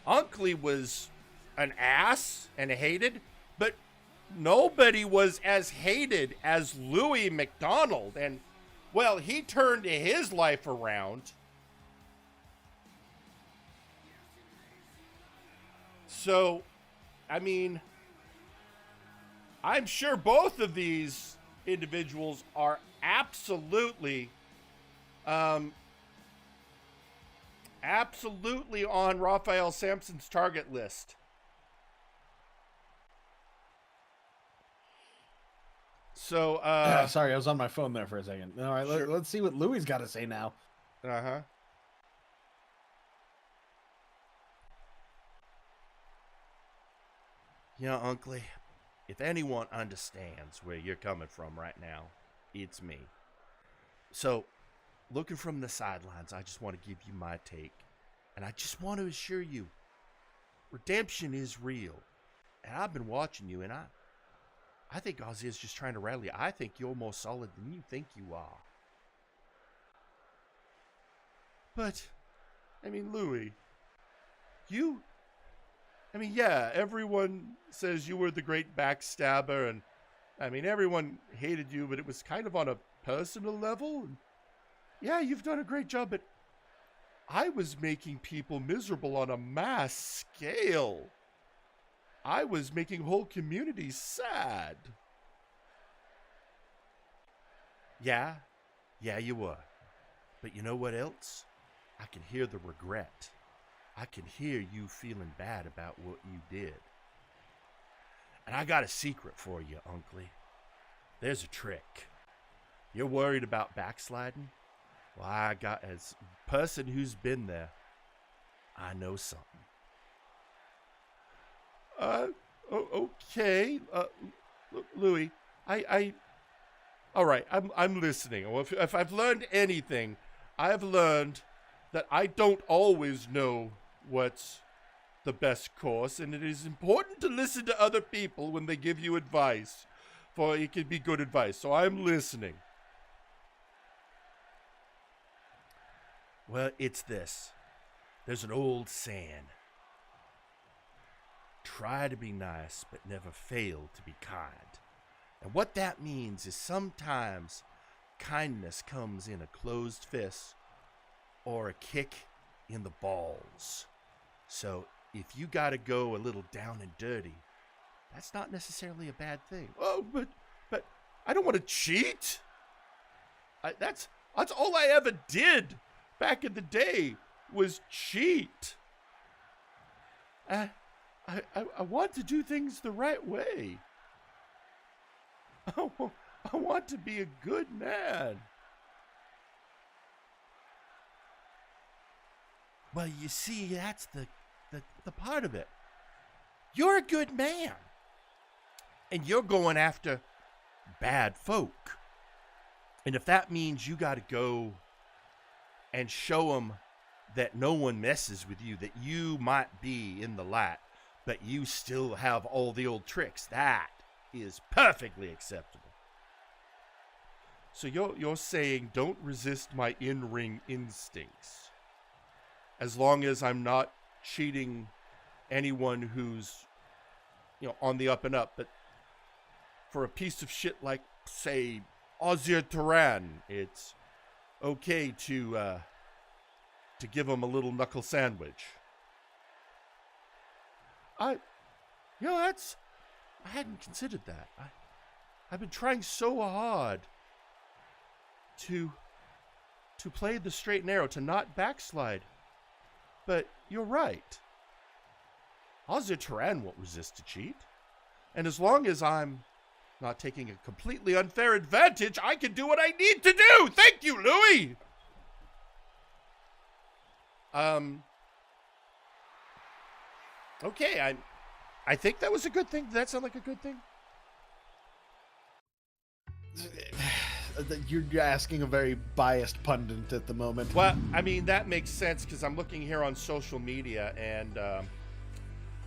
Unkley was an ass and hated, but nobody was as hated as Louis McDonald. And, well, he turned his life around. So, I mean, I'm sure both of these individuals are absolutely on Raphael Sampson's target list. So, sorry, I was on my phone there for a second. All right, Sure. let's see what Louis got to say now. Uh-huh. Unkley, if anyone understands where you're coming from right now, it's me. So, looking from the sidelines, I just want to give you my take. And I just want to assure you, redemption is real. And I've been watching you, and I think Ozzy is just trying to rally you. I think you're more solid than you think you are. But, I mean, Louis, yeah, everyone says you were the great backstabber, and, I mean, everyone hated you, but it was kind of on a personal level. And yeah, you've done a great job, but I was making people miserable on a mass scale. I was making whole communities sad. Yeah, you were. But you know what else? I can hear the regret. I can hear you feeling bad about what you did. And I got a secret for you, Unkley. There's a trick. You're worried about backsliding? Well, I got, as a person who's been there, I know something. Okay. Louis, all right, I'm listening. If I've learned anything, I've learned that I don't always know what's the best course, and it is important to listen to other people when they give you advice, for it can be good advice. So I'm listening. Well, it's this. There's an old saying. Try to be nice, but never fail to be kind. And what that means is sometimes kindness comes in a closed fist or a kick in the balls. So if you got to go a little down and dirty, that's not necessarily a bad thing. Oh, but I don't want to cheat. That's all I ever did back in the day was cheat. I want to do things the right way. I want to be a good man. Well, you see, that's the part of it. You're a good man. And you're going after bad folk. And if that means you got to go and show them that no one messes with you, that you might be in the light, but you still have all the old tricks. That is perfectly acceptable. So you're saying don't resist my in-ring instincts, as long as I'm not cheating anyone who's, on the up and up. But for a piece of shit like, say, Ozzy Turan, it's okay to give him a little knuckle sandwich. I hadn't considered that. I've been trying so hard to play the straight and narrow, to not backslide. But you're right. Ozzy Turan won't resist a cheat. And as long as I'm not taking a completely unfair advantage, I can do what I need to do. Thank you, Louie. Okay, I think that was a good thing. Did that sound like a good thing? You're asking a very biased pundit at the moment. Well, I mean, that makes sense because I'm looking here on social media and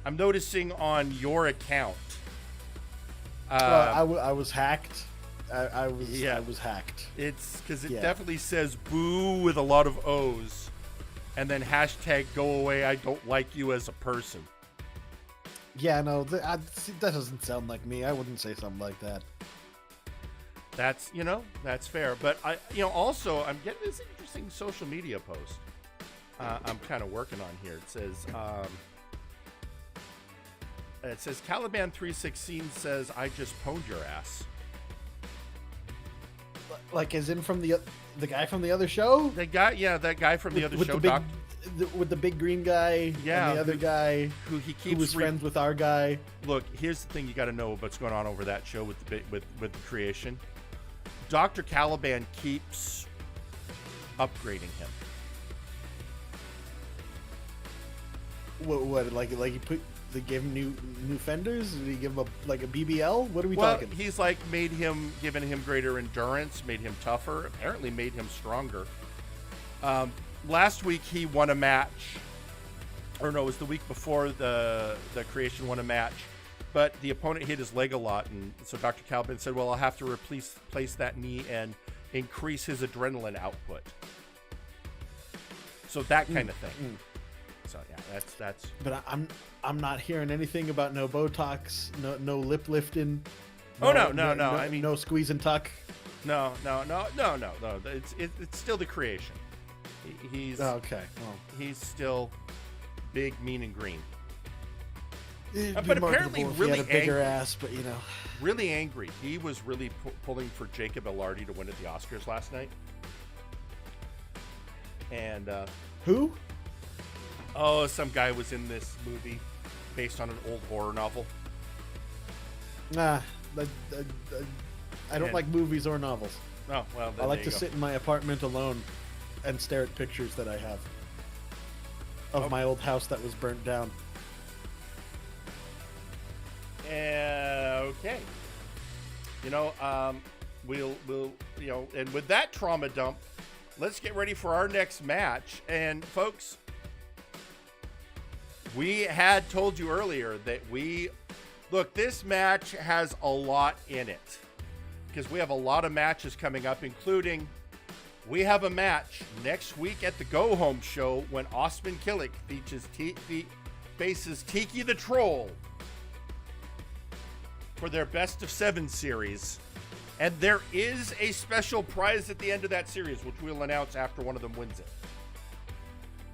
I'm noticing on your account. I was hacked. I was hacked. It's because it definitely says boo with a lot of O's and then hashtag go away. I don't like you as a person. Yeah, no, that doesn't sound like me. I wouldn't say something like that. That's, that's fair. But also I'm getting this interesting social media post. I'm kind of working on here. It says Caliban 316 says, I just pwned your ass. Like as in from the guy from the other show? That guy from the other show. With the big green guy, yeah, and the other guy who was friends with our guy. Look, here's the thing you got to know what's going on over that show with the creation. Dr. Caliban keeps upgrading him. What like they gave him new fenders? Did he give him a BBL? What are we talking? He's like given him greater endurance, made him tougher, apparently made him stronger. Last week he won a match, or no, it was the week before the creation won a match, but the opponent hit his leg a lot, and so Dr. Caliban said, well, I'll have to replace that knee and increase his adrenaline output. So that kind of thing. So yeah, that's. But I'm not hearing anything about no Botox, no lip lifting. No. I mean, no squeeze and tuck. No. It's still the creation. He's okay. Well, he's still big, mean, and green. But apparently, really he had a bigger angry, ass. But really angry. He was really pulling for Jacob Elordi to win at the Oscars last night. And who? Oh, some guy was in this movie based on an old horror novel. Nah, I don't like movies or novels. Oh, well, I like to sit in my apartment alone and stare at pictures that I have of my old house that was burnt down. Okay. We'll and with that trauma dump, let's get ready for our next match. And folks, we had told you earlier that this match has a lot in it because we have a lot of matches coming up, including we have a match next week at the Go Home show when Osman Killick faces Tiki the Troll for their Best of 7 series. And there is a special prize at the end of that series, which we'll announce after one of them wins it.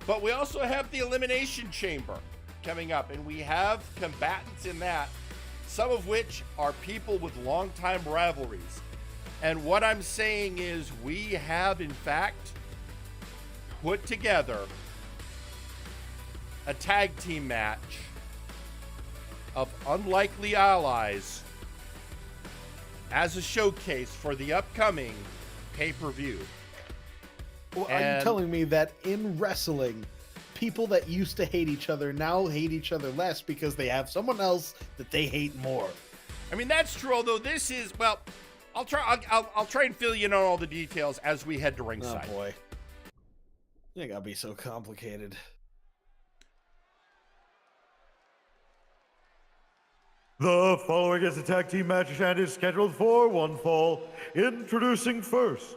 But we also have the Elimination Chamber coming up, and we have combatants in that, some of which are people with longtime rivalries. And what I'm saying is we have, in fact, put together a tag team match of unlikely allies as a showcase for the upcoming pay-per-view. Well, are you telling me that in wrestling, people that used to hate each other now hate each other less because they have someone else that they hate more? I mean, that's true, although this is, well, I'll try and fill you in on all the details as we head to ringside. Oh, boy. It gotta be so complicated. The following is a tag team match and is scheduled for one fall. Introducing first.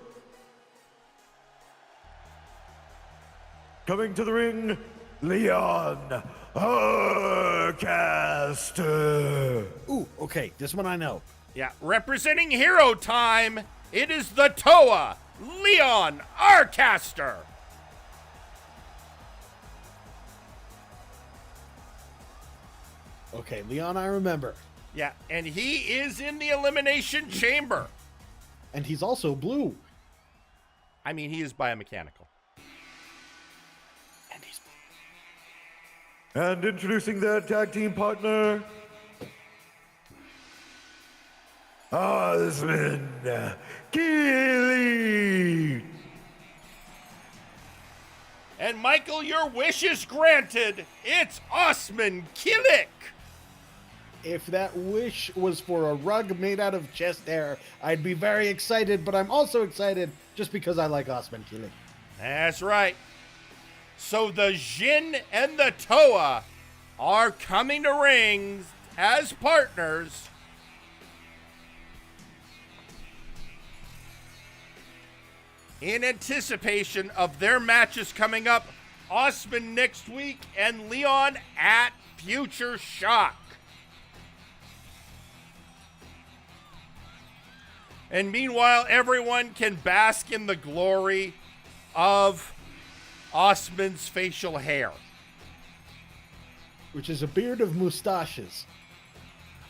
Coming to the ring, Leon Arcaster. Ooh, okay, this one I know. Yeah, representing Hero Time, it is the Toa, Leon Arcaster. Okay, Leon, I remember. Yeah, and he is in the Elimination Chamber. And he's also blue. I mean, he is biomechanical. And he's And introducing their tag team partner, Osmond Keeley. And Michael, your wish is granted. It's Osman Kilik. If that wish was for a rug made out of chest hair, I'd be very excited, but I'm also excited just because I like Osman Keeley. That's right. So the Jin and the Toa are coming to rings as partners. In anticipation of their matches coming up, Osman next week and Leon at Future Shock. And meanwhile, everyone can bask in the glory of Osman's facial hair. Which is a beard of mustaches.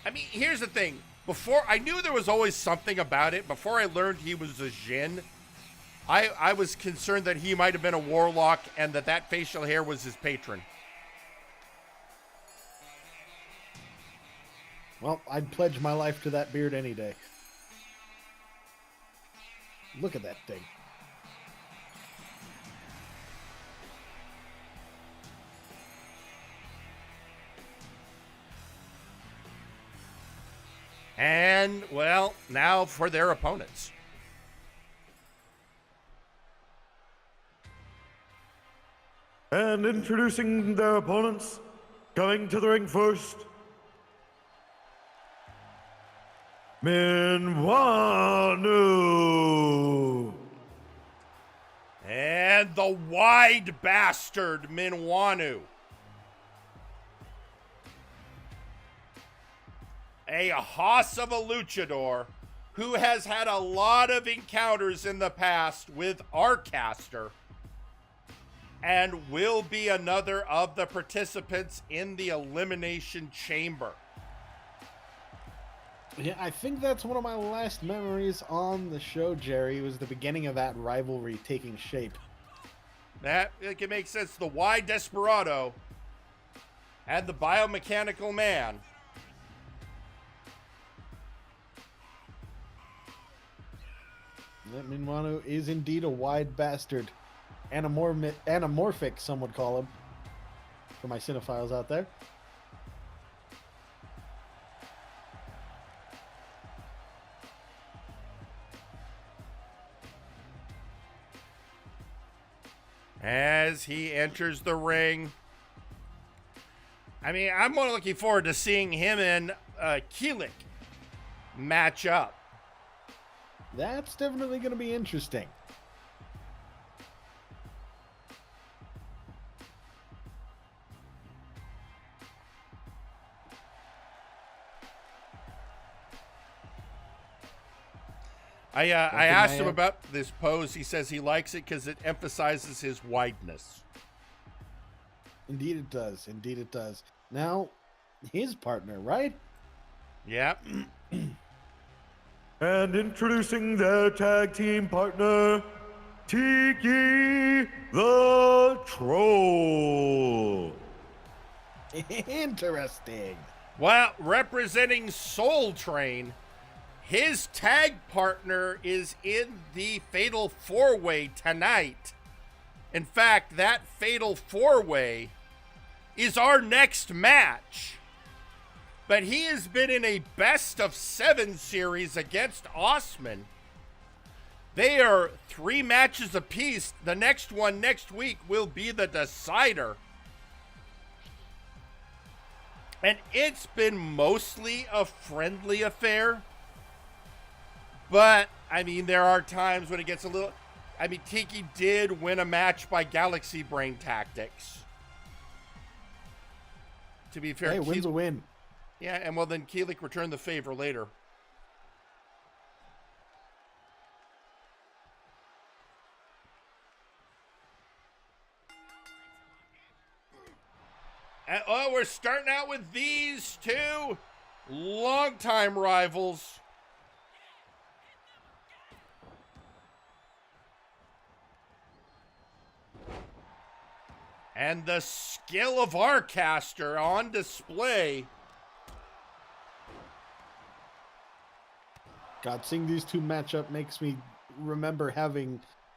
I mean, here's the thing. Before, I knew there was always something about it. Before I learned he was a Jin, I was concerned that he might have been a warlock and that facial hair was his patron. Well, I'd pledge my life to that beard any day. Look at that thing. And, well, now for their opponents. And introducing their opponents, coming to the ring first, Minwanu. And the wide bastard Minwanu. A hoss of a luchador who has had a lot of encounters in the past with Arcaster and will be another of the participants in the Elimination Chamber. Yeah, I think that's one of my last memories on the show, Jerry. It was the beginning of that rivalry taking shape. That it can make sense. The Y Desperado and the biomechanical man. That Minwanu is indeed a wide bastard. Anamorphic, some would call him. For my cinephiles out there. As he enters the ring. I mean, I'm more looking forward to seeing him and Keelik match up. That's definitely going to be interesting. I asked him about this pose. He says he likes it because it emphasizes his wideness. Indeed it does. Indeed it does. Now, his partner, right? Yeah. And introducing their tag team partner, Tiki the Troll. Interesting. Well, representing Soul Train, his tag partner is in the Fatal 4-Way tonight. In fact, that Fatal 4-Way is our next match. But he has been in a best of 7 series against Osman. They are 3 matches apiece. The next one next week will be the decider. And it's been mostly a friendly affair. But, I mean, there are times when it gets a little... I mean, Tiki did win a match by Galaxy Brain Tactics. To be fair... Hey, win's a win. Yeah, and well, then Keelik returned the favor later. And, oh, we're starting out with these two longtime rivals. And the skill of our caster on display. God, seeing these two match up makes me remember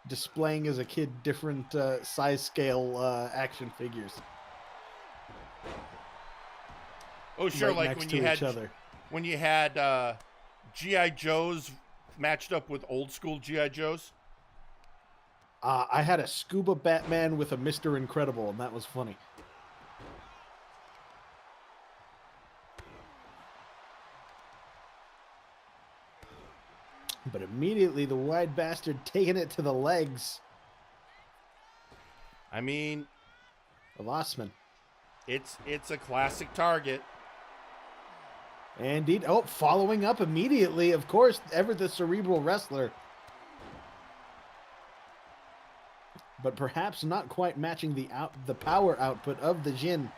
displaying as a kid different size scale action figures. Oh, sure, right like next to each other. when you had G.I. Joes matched up with old school G.I. Joes. I had a Scuba Batman with a Mr. Incredible, and that was funny. But immediately the wide bastard taking it to the legs I mean, of Osman. it's a classic target. Indeed. Oh, following up immediately, of course, ever the cerebral wrestler. But perhaps not quite matching the power output of the Jin.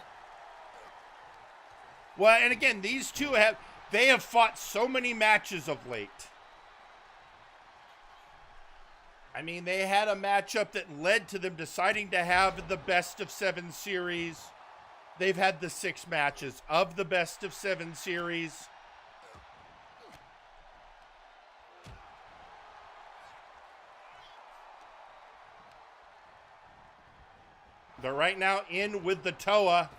Well, and again, these two have fought so many matches of late. I mean, they had a matchup that led to them deciding to have the best of 7 series. They've had the 6 matches of the best of 7 series. They're right now in with the Toa.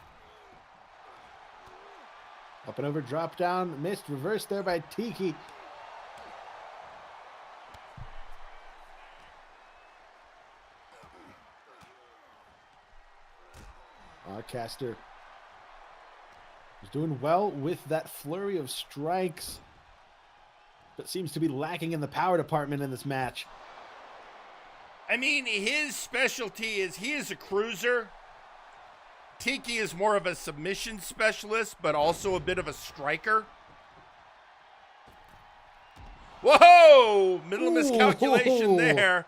Up and over, drop down, missed, reversed there by Tiki. Our caster is doing well with that flurry of strikes, but seems to be lacking in the power department in this match. I mean, his specialty is he is a cruiser. Tiki is more of a submission specialist, but also a bit of a striker. Whoa! Middle miscalculation there.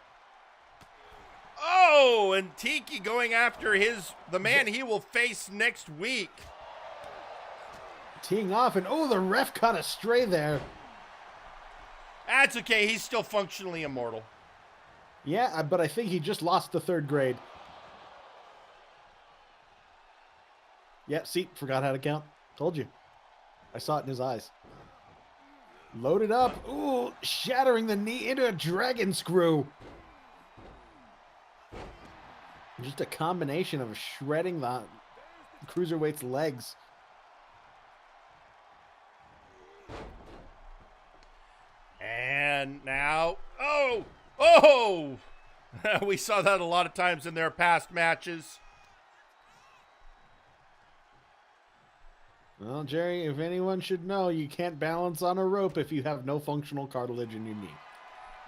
Oh, and Tiki going after the man he will face next week. Teeing off, and oh, the ref caught a stray there. That's okay. He's still functionally immortal. Yeah, but I think he just lost the 3rd grade. Yeah, see, forgot how to count. Told you. I saw it in his eyes. Loaded up. Ooh, shattering the knee into a dragon screw. Just a combination of shredding the cruiserweight's legs. And now, oh! We saw that a lot of times in their past matches. Well, Jerry, if anyone should know, you can't balance on a rope if you have no functional cartilage in your knee.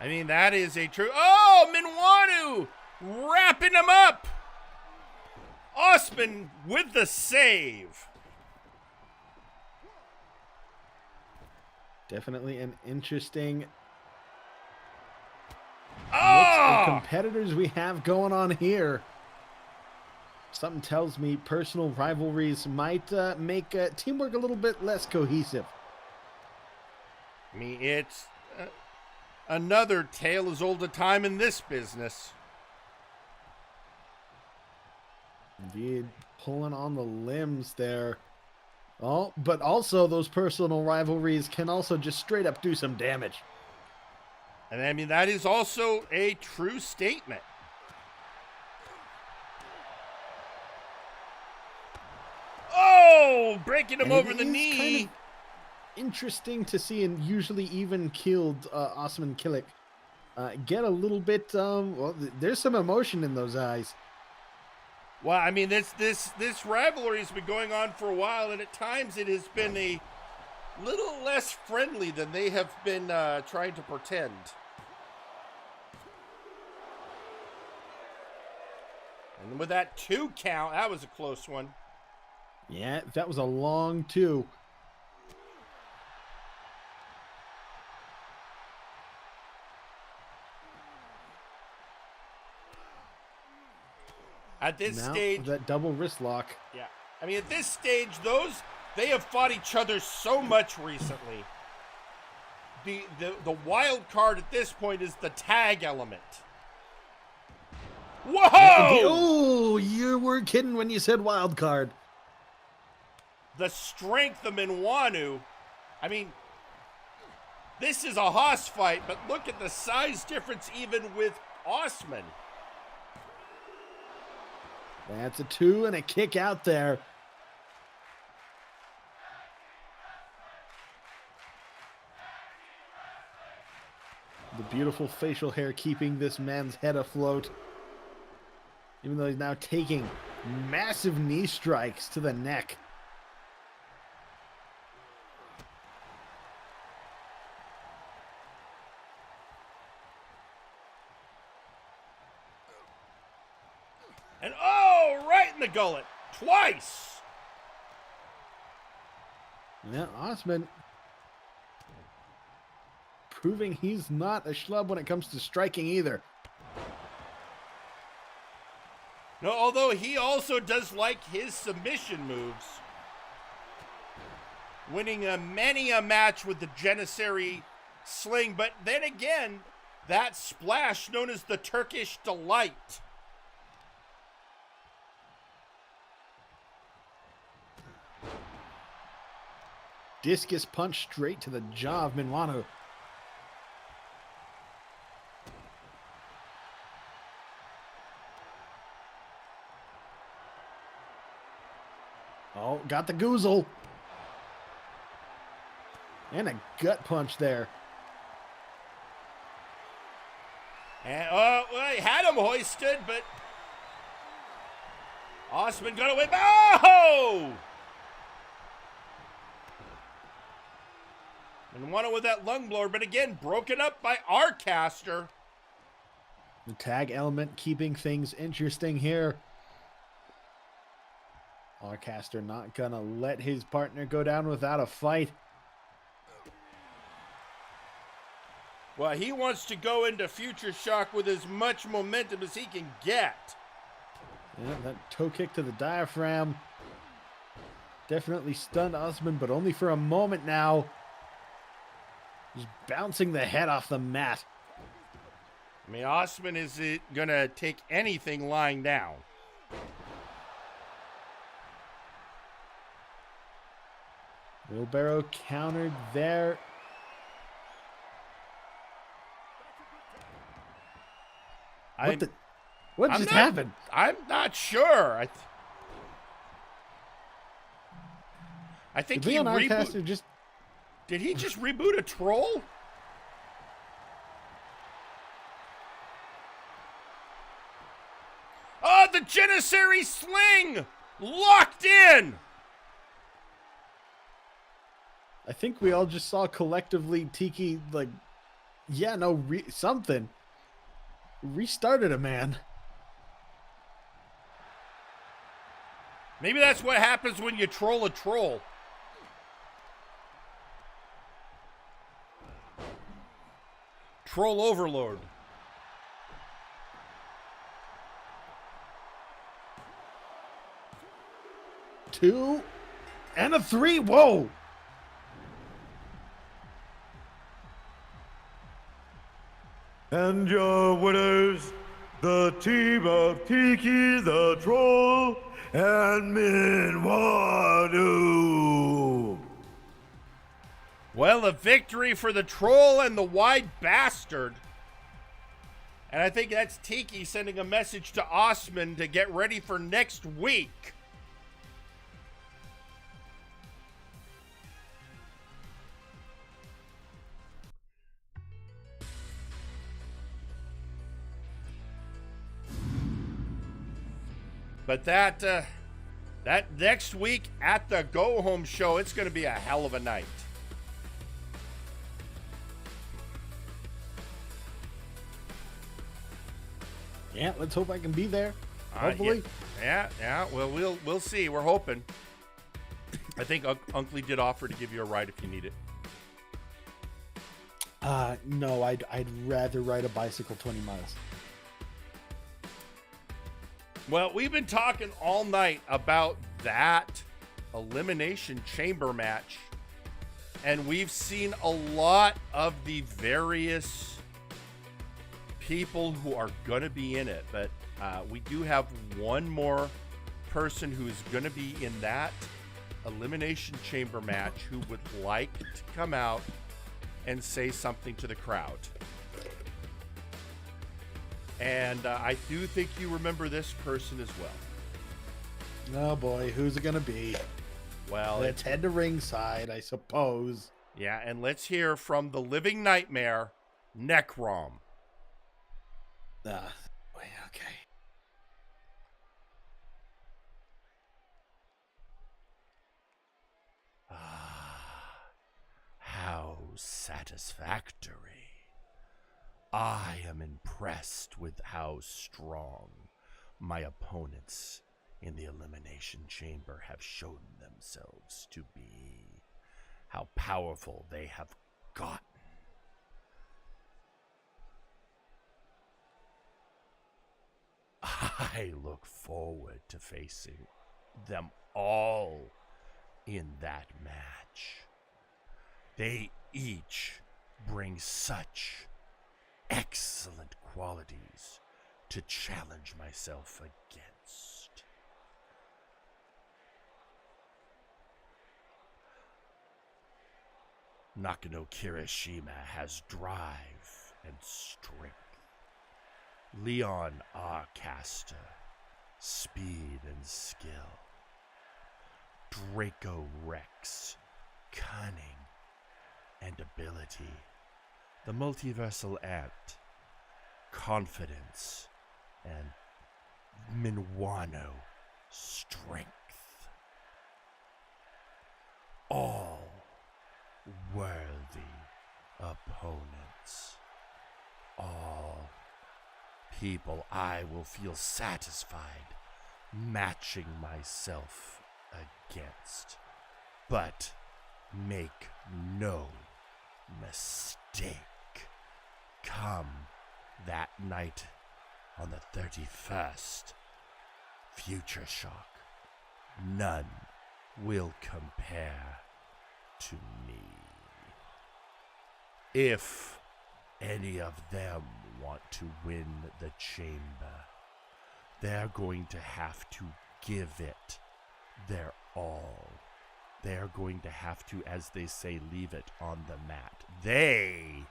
I mean, that is a true... Oh, Minwanu! Wrapping him up! Osman with the save. Definitely an interesting mix Oh! of competitors we have going on here. Something tells me personal rivalries might make teamwork a little bit less cohesive. I mean, it's another tale as old a time in this business. Indeed, pulling on the limbs there. Oh, but also those personal rivalries can also just straight up do some damage. And I mean, that is also a true statement. Oh, breaking him And over it the is knee. kind of interesting to see an usually even killed Osman Kilik get a little bit. Well, there's some emotion in those eyes. Well, I mean, this rivalry has been going on for a while, and at times it has been a little less friendly than they have been trying to pretend. And with that 2 count, that was a close one. Yeah, that was a long 2. At this Now, stage, that double wrist lock. yeah. I mean, at this stage, they have fought each other so much recently. The wild card at this point is the tag element. Whoa! Oh, you weren't kidding when you said wild card. The strength of Minwanu. I mean, this is a hoss fight, but look at the size difference even with Osman. That's a 2 and a kick out there. The beautiful facial hair keeping this man's head afloat. Even though he's now taking massive knee strikes to the neck. And oh, right in the gullet. Twice. Yeah, Osman proving he's not a schlub when it comes to striking either. No, although he also does like his submission moves. Winning many a match with the Janissary sling. But then again, that splash known as the Turkish Delight. Discus punch straight to the jaw of Minwanu. Oh, got the goozle. And a gut punch there. And well, he had him hoisted, but Osman got away. Oh! And one with that lung blower, but again, broken up by Arcaster. The tag element keeping things interesting here. Arcaster not gonna let his partner go down without a fight. Well, he wants to go into Future Shock with as much momentum as he can get. Yeah, that toe kick to the diaphragm definitely stunned Osman, but only for a moment now. Just bouncing the head off the mat. I mean, Osman is going to take anything lying down. Wheelbarrow countered there. What just happened? I'm not sure. I think Did he Leon Arcaster just... Did he just reboot a troll? Oh, the Janissary sling! Locked in! I think we all just saw collectively Tiki, like, yeah, no, something. Restarted a man. Maybe that's what happens when you troll a troll. Troll overlord. Two and a 3. Whoa. And your winners, the team of Tiki the Troll and Minwanu. Well, a victory for the troll and the wide bastard. And I think that's Tiki sending a message to Osman to get ready for next week. But that next week at the Go Home show, it's going to be a hell of a night. Yeah, let's hope I can be there. Hopefully. Yeah. Well, we'll see. We're hoping. I think Unkley did offer to give you a ride if you need it. No, I'd rather ride a bicycle 20 miles. Well, we've been talking all night about that Elimination Chamber match, and we've seen a lot of the various people who are going to be in it, but we do have one more person who is going to be in that Elimination Chamber match who would like to come out and say something to the crowd. And I do think you remember this person as well. Oh boy, who's it gonna be? Well, let's head to ringside, I suppose. Yeah, and let's hear from the living nightmare, Necrom. Okay. How satisfactory. I am impressed with how strong my opponents in the Elimination Chamber have shown themselves to be. How powerful they have gotten. I look forward to facing them all in that match. They each bring such excellent qualities to challenge myself against. Nakano Kirishima has drive and strength. Leon Arcaster, speed and skill. Draco Rex, cunning and ability. The multiversal ant, confidence, and Minwano, strength. All worthy opponents. All people I will feel satisfied matching myself against. But make no mistake. Come that night on the 31st, Future Shock, none will compare to me. If any of them want to win the chamber, they're going to have to give it their all. They're going to have to, as they say, leave it on the mat. They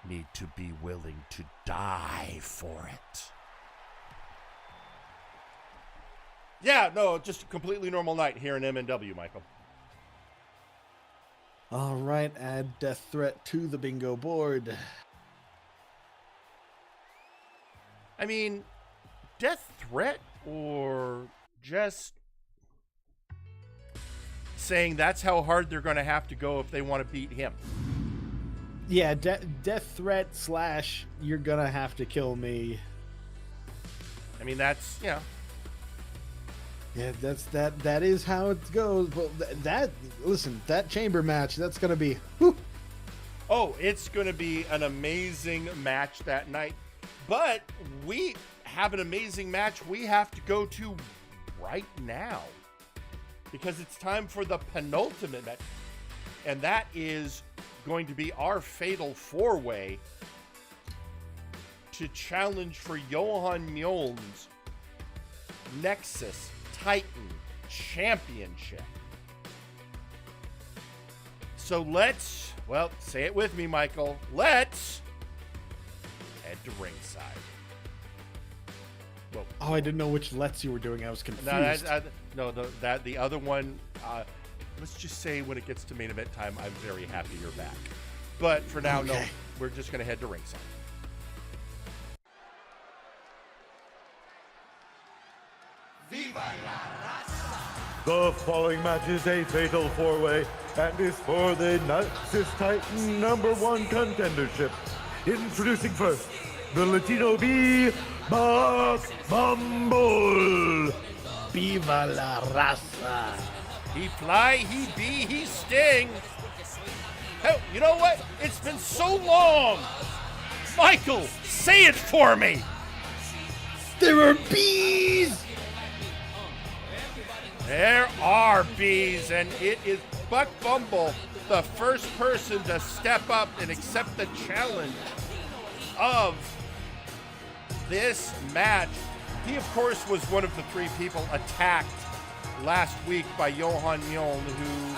need to be willing to die for it. Yeah, no, just a completely normal night here in MNW, Michael. All right, add death threat to the bingo board. I mean, death threat or just saying that's how hard they're going to have to go if they want to beat him. Yeah, death threat / you're going to have to kill me. I mean, that's, you know. Yeah, that is how it goes. But listen, that chamber match, that's going to be whew. Oh, it's going to be an amazing match that night. But we have an amazing match we have to go to right now. Because it's time for the penultimate match. And that is going to be our fatal four-way to challenge for Johan Mjoln's Nexus Titan Championship. So let's, well, say it with me, Michael. Let's head to ringside. Whoa. Oh, I didn't know which let's you were doing. I was confused. The other one, let's just say when it gets to main event time, I'm very happy you're back. But for now, okay. No, we're just going to head to ringside. The following match is a fatal four-way and is for the Nexus Titan #1 contendership. Introducing first, the Latino B, Buck Bumble. Viva la raza. He fly, he be, he sting. Hell, you know what? It's been so long. Michael, say it for me. There are bees! There are bees, and it is Buck Bumble, the first person to step up and accept the challenge of this match. He, of course, was one of the three people attacked last week by Johan Mjoln, who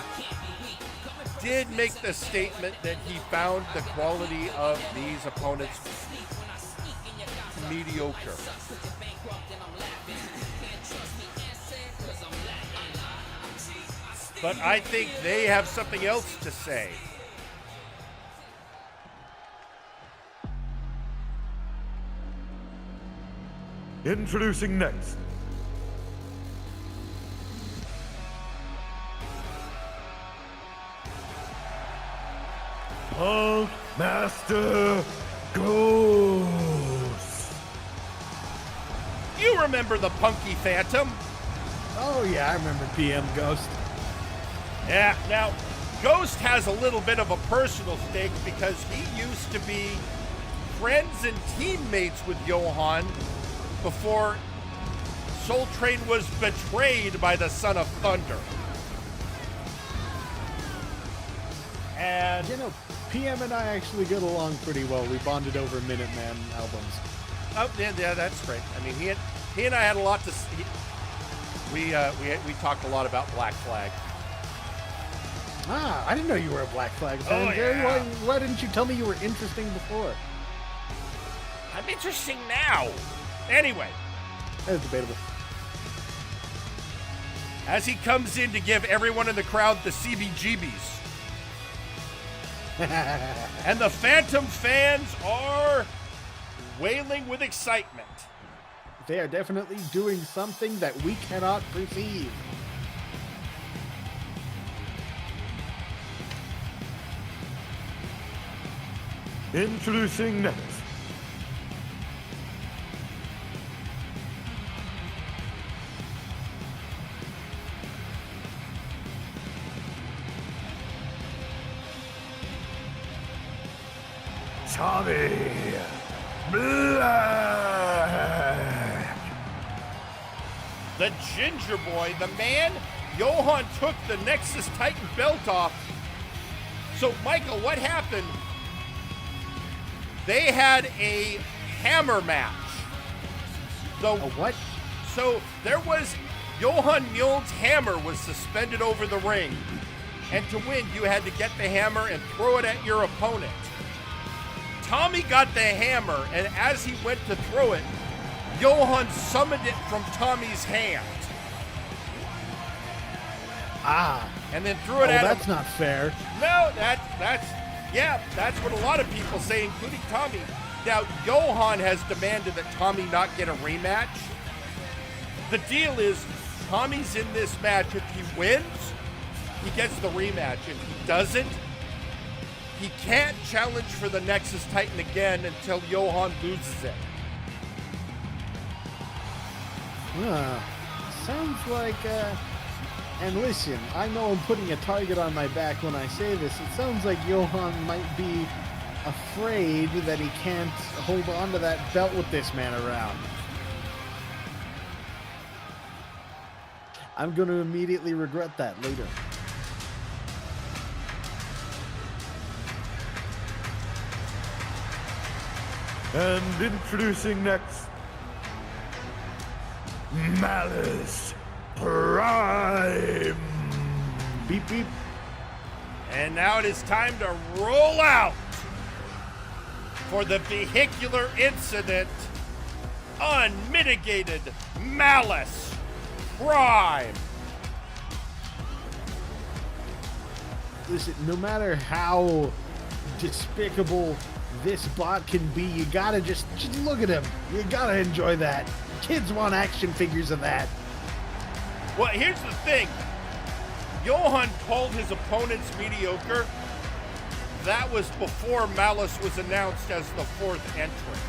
did make the statement that he found the quality of these opponents mediocre. But I think they have something else to say. Introducing next, Punk Master Ghost. You remember the Punky Phantom? Oh yeah, I remember PM Ghost. Yeah, now, Ghost has a little bit of a personal stake because he used to be friends and teammates with Johan before Soul Train was betrayed by the Son of Thunder. And You know, PM and I actually get along pretty well. We bonded over Minuteman albums. oh, yeah, that's great. I mean, he and I had a lot to. We talked a lot about Black Flag. Ah, I didn't know you were a Black Flag fan, Oh, Jerry. yeah. Why didn't you tell me you were interesting before? I'm interesting now. Anyway, That's debatable. as he comes in to give everyone in the crowd the CBGBs. And the Phantom fans are wailing with excitement. They are definitely doing something that we cannot perceive. Introducing next, Tommy Black. The Ginger Boy, the man Johan took the Nexus Titan belt off. So, Michael, what happened? They had a hammer match. A what? So there was Johan Mjoln's hammer was suspended over the ring. And to win, you had to get the hammer and throw it at your opponent. Tommy got the hammer, and as he went to throw it, Johan summoned it from Tommy's hand. Ah. And then threw it at him. That's not fair. No, that's what a lot of people say, including Tommy. Now, Johan has demanded that Tommy not get a rematch. The deal is, Tommy's in this match. If he wins, he gets the rematch. If he doesn't, he can't challenge for the Nexus Titan again until Johan loses it. Sounds like, and listen, I know I'm putting a target on my back when I say this. It sounds like Johan might be afraid that he can't hold on to that belt with this man around. I'm going to immediately regret that later. And introducing next, Malice Prime. Beep, beep. And now it is time to roll out for the vehicular incident, Unmitigated Malice Prime. Listen, no matter how despicable this bot can be, you gotta just look at him. You gotta enjoy that. Kids want action figures of that. Well, here's the thing. Johan called his opponents mediocre. That was before Malice was announced as the fourth entrant.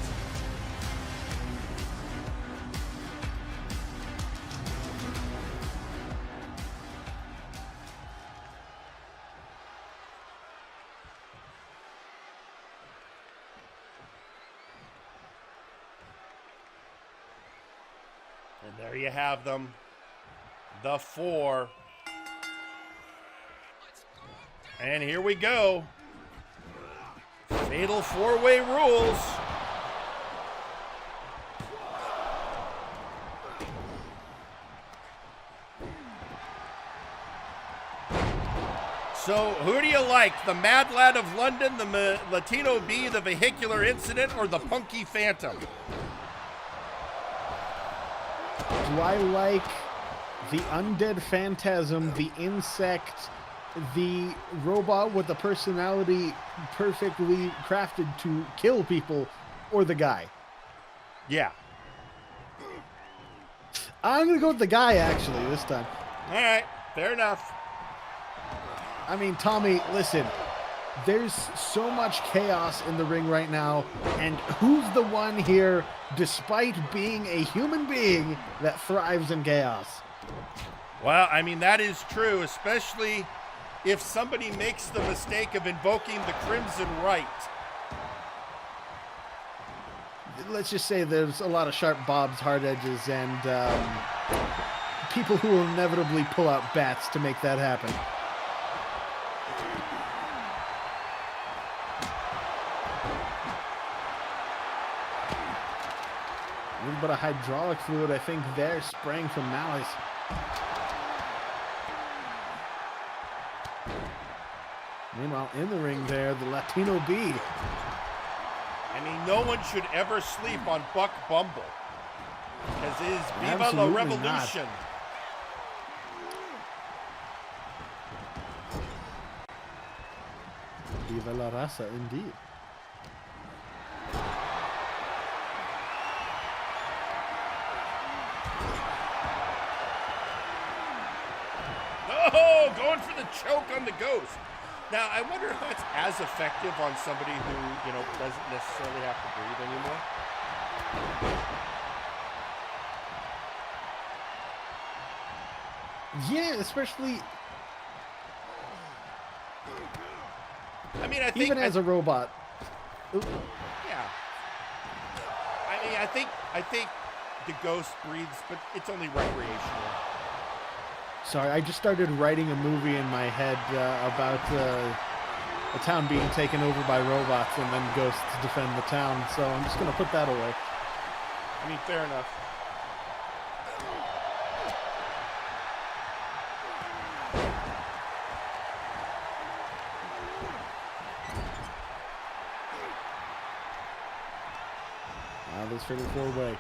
And there you have them. The four. And here we go. Fatal four-way rules. So, who do you like? The Mad Lad of London, the Latino Bee, the Vehicular Incident, or the Punky Phantom? Do I like the Undead Phantasm, the Insect, the robot with the personality perfectly crafted to kill people, or the guy? Yeah. I'm going to go with the guy, actually, this time. All right, fair enough. I mean, Tommy, listen, there's so much chaos in the ring right now, and who's the one here, despite being a human being, that thrives in chaos? Well, I mean, that is true, especially if somebody makes the mistake of invoking the Crimson Right. Let's just say there's a lot of sharp bobs, hard edges, and people who will inevitably pull out bats to make that happen. A little bit of hydraulic fluid, I think, there, spraying from Malice. Meanwhile, in the ring there, the Latino Bee. I mean, no one should ever sleep on Buck Bumble, because it is Viva la Absolutely Revolution. Viva la raza, indeed. Oh, going for the choke on the Ghost. Now, I wonder if that's as effective on somebody who, you know, doesn't necessarily have to breathe anymore. Yeah, especially I mean, I think even as a robot. Oop. yeah. I mean, I think the Ghost breathes, but it's only recreational. Sorry, I just started writing a movie in my head about a town being taken over by robots and then ghosts defend the town, so I'm just going to put that away. I mean, fair enough. This fatal four-way.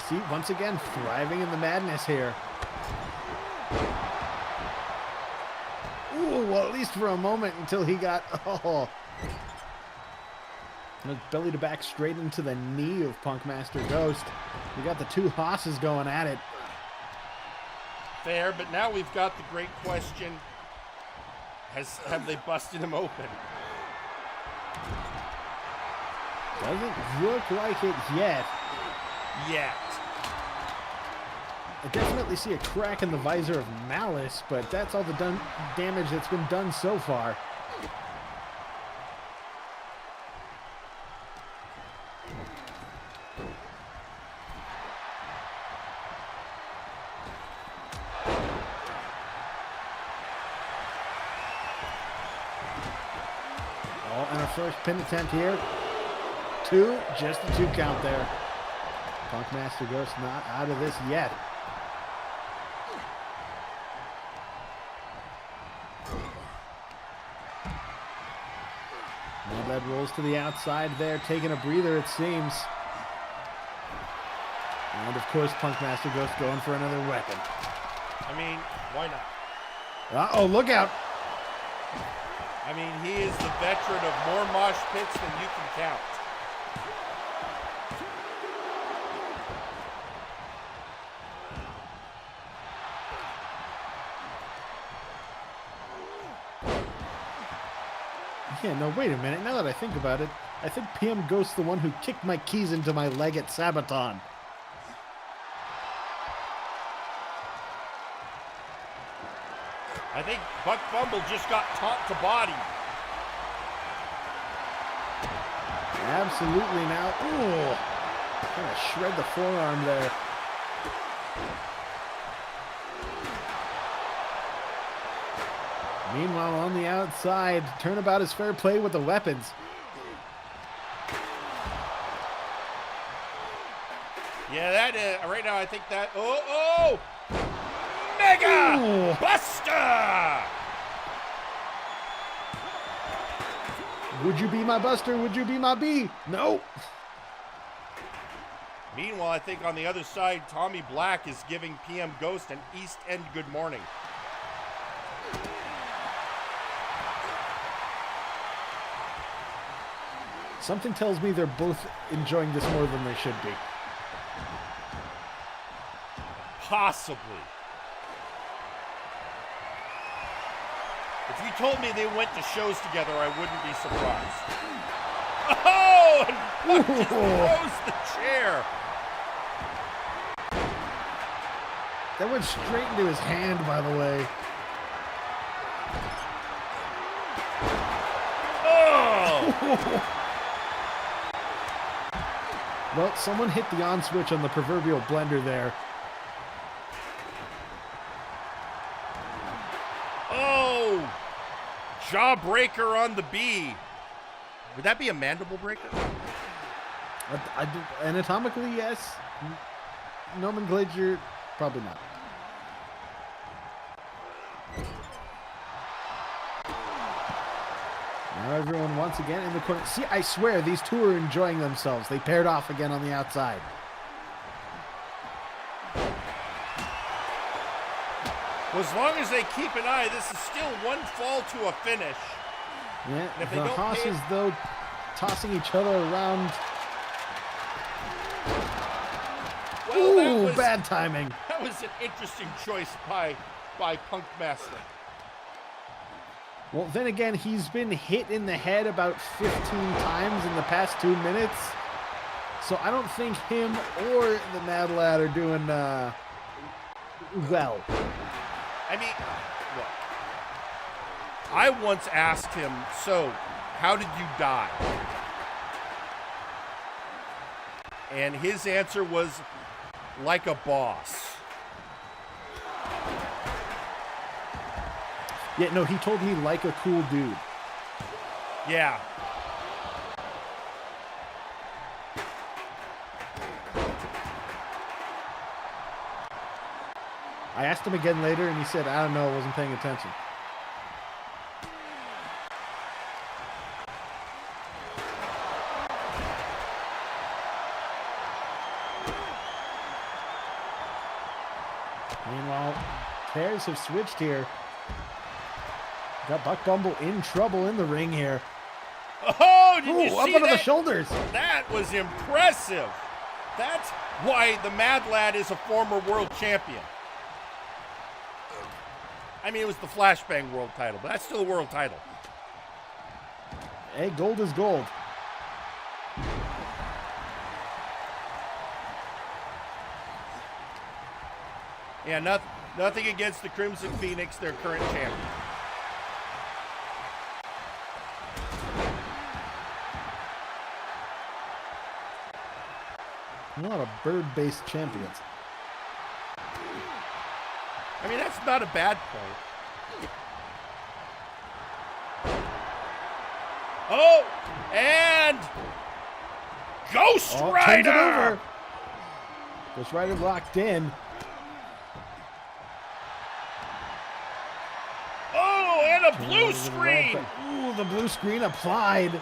See, once again, thriving in the madness here. Ooh, well, at least for a moment until he got, belly to back straight into the knee of Punkmaster Ghost. We got the two hosses going at it. Fair, but now we've got the great question. Have they busted him open? Doesn't look like it yet. Yet. I definitely see a crack in the visor of Malice, but that's all the damage that's been done so far. Oh, and our first pin attempt here. Two, just a 2 count there. Punkmaster Ghost not out of this yet. Now that rolls to the outside there, taking a breather, it seems. And of course, Punkmaster Ghost going for another weapon. I mean, why not? Uh-oh, look out. I mean, he is the veteran of more mosh pits than you can count. Yeah, no, wait a minute. Now that I think about it, I think PM Ghost's the one who kicked my keys into my leg at Sabaton. I think Buck Bumble just got top to body. Absolutely now. Ooh. Kind of shred the forearm there. Meanwhile, on the outside, turnabout is fair play with the weapons. Yeah, that right now I think that. Oh! Mega Ooh. Buster! Would you be my Buster? Would you be my B? No. Meanwhile, I think on the other side, Tommy Black is giving PM Ghost an East End good morning. Something tells me they're both enjoying this more than they should be. Possibly. If you told me they went to shows together, I wouldn't be surprised. Oh! And Buck just throws the chair. That went straight into his hand, by the way. Oh! Well, someone hit the on switch on the proverbial blender there. Oh! Jawbreaker on the B. Would that be a mandible breaker? Anatomically, yes. Nomenclature, probably not. Now everyone once again in the corner. See, I swear these two are enjoying themselves. They paired off again on the outside. Well, as long as they keep an eye, this is still one fall to a finish. Yeah, And if they the don't Hosses, pay- though, tossing each other around. Well, that Ooh, was, bad timing. that was an interesting choice by Punk Master. Well, then again, he's been hit in the head about 15 times in the past 2 minutes. So I don't think him or the Mad Lad are doing well. I mean, look. I once asked him, so, how did you die? And his answer was, like a boss. Yeah, no, he told me like a cool dude. Yeah. I asked him again later, and he said, I don't know, I wasn't paying attention. Meanwhile, pairs have switched here. Got Buck Bumble in trouble in the ring here. Oh, did you Ooh, see up under that? the shoulders. That was impressive. That's why the Mad Lad is a former world champion. I mean, it was the Flashbang world title, but that's still a world title. Hey, gold is gold. Yeah, nothing against the Crimson Phoenix, their current champion. A lot of bird-based champions. I mean, that's not a bad point. Oh, and Ghost Oh, turns it Rider! over. Ghost Rider locked in. Oh, and a blue Turns it screen! right back. Ooh, the blue screen applied.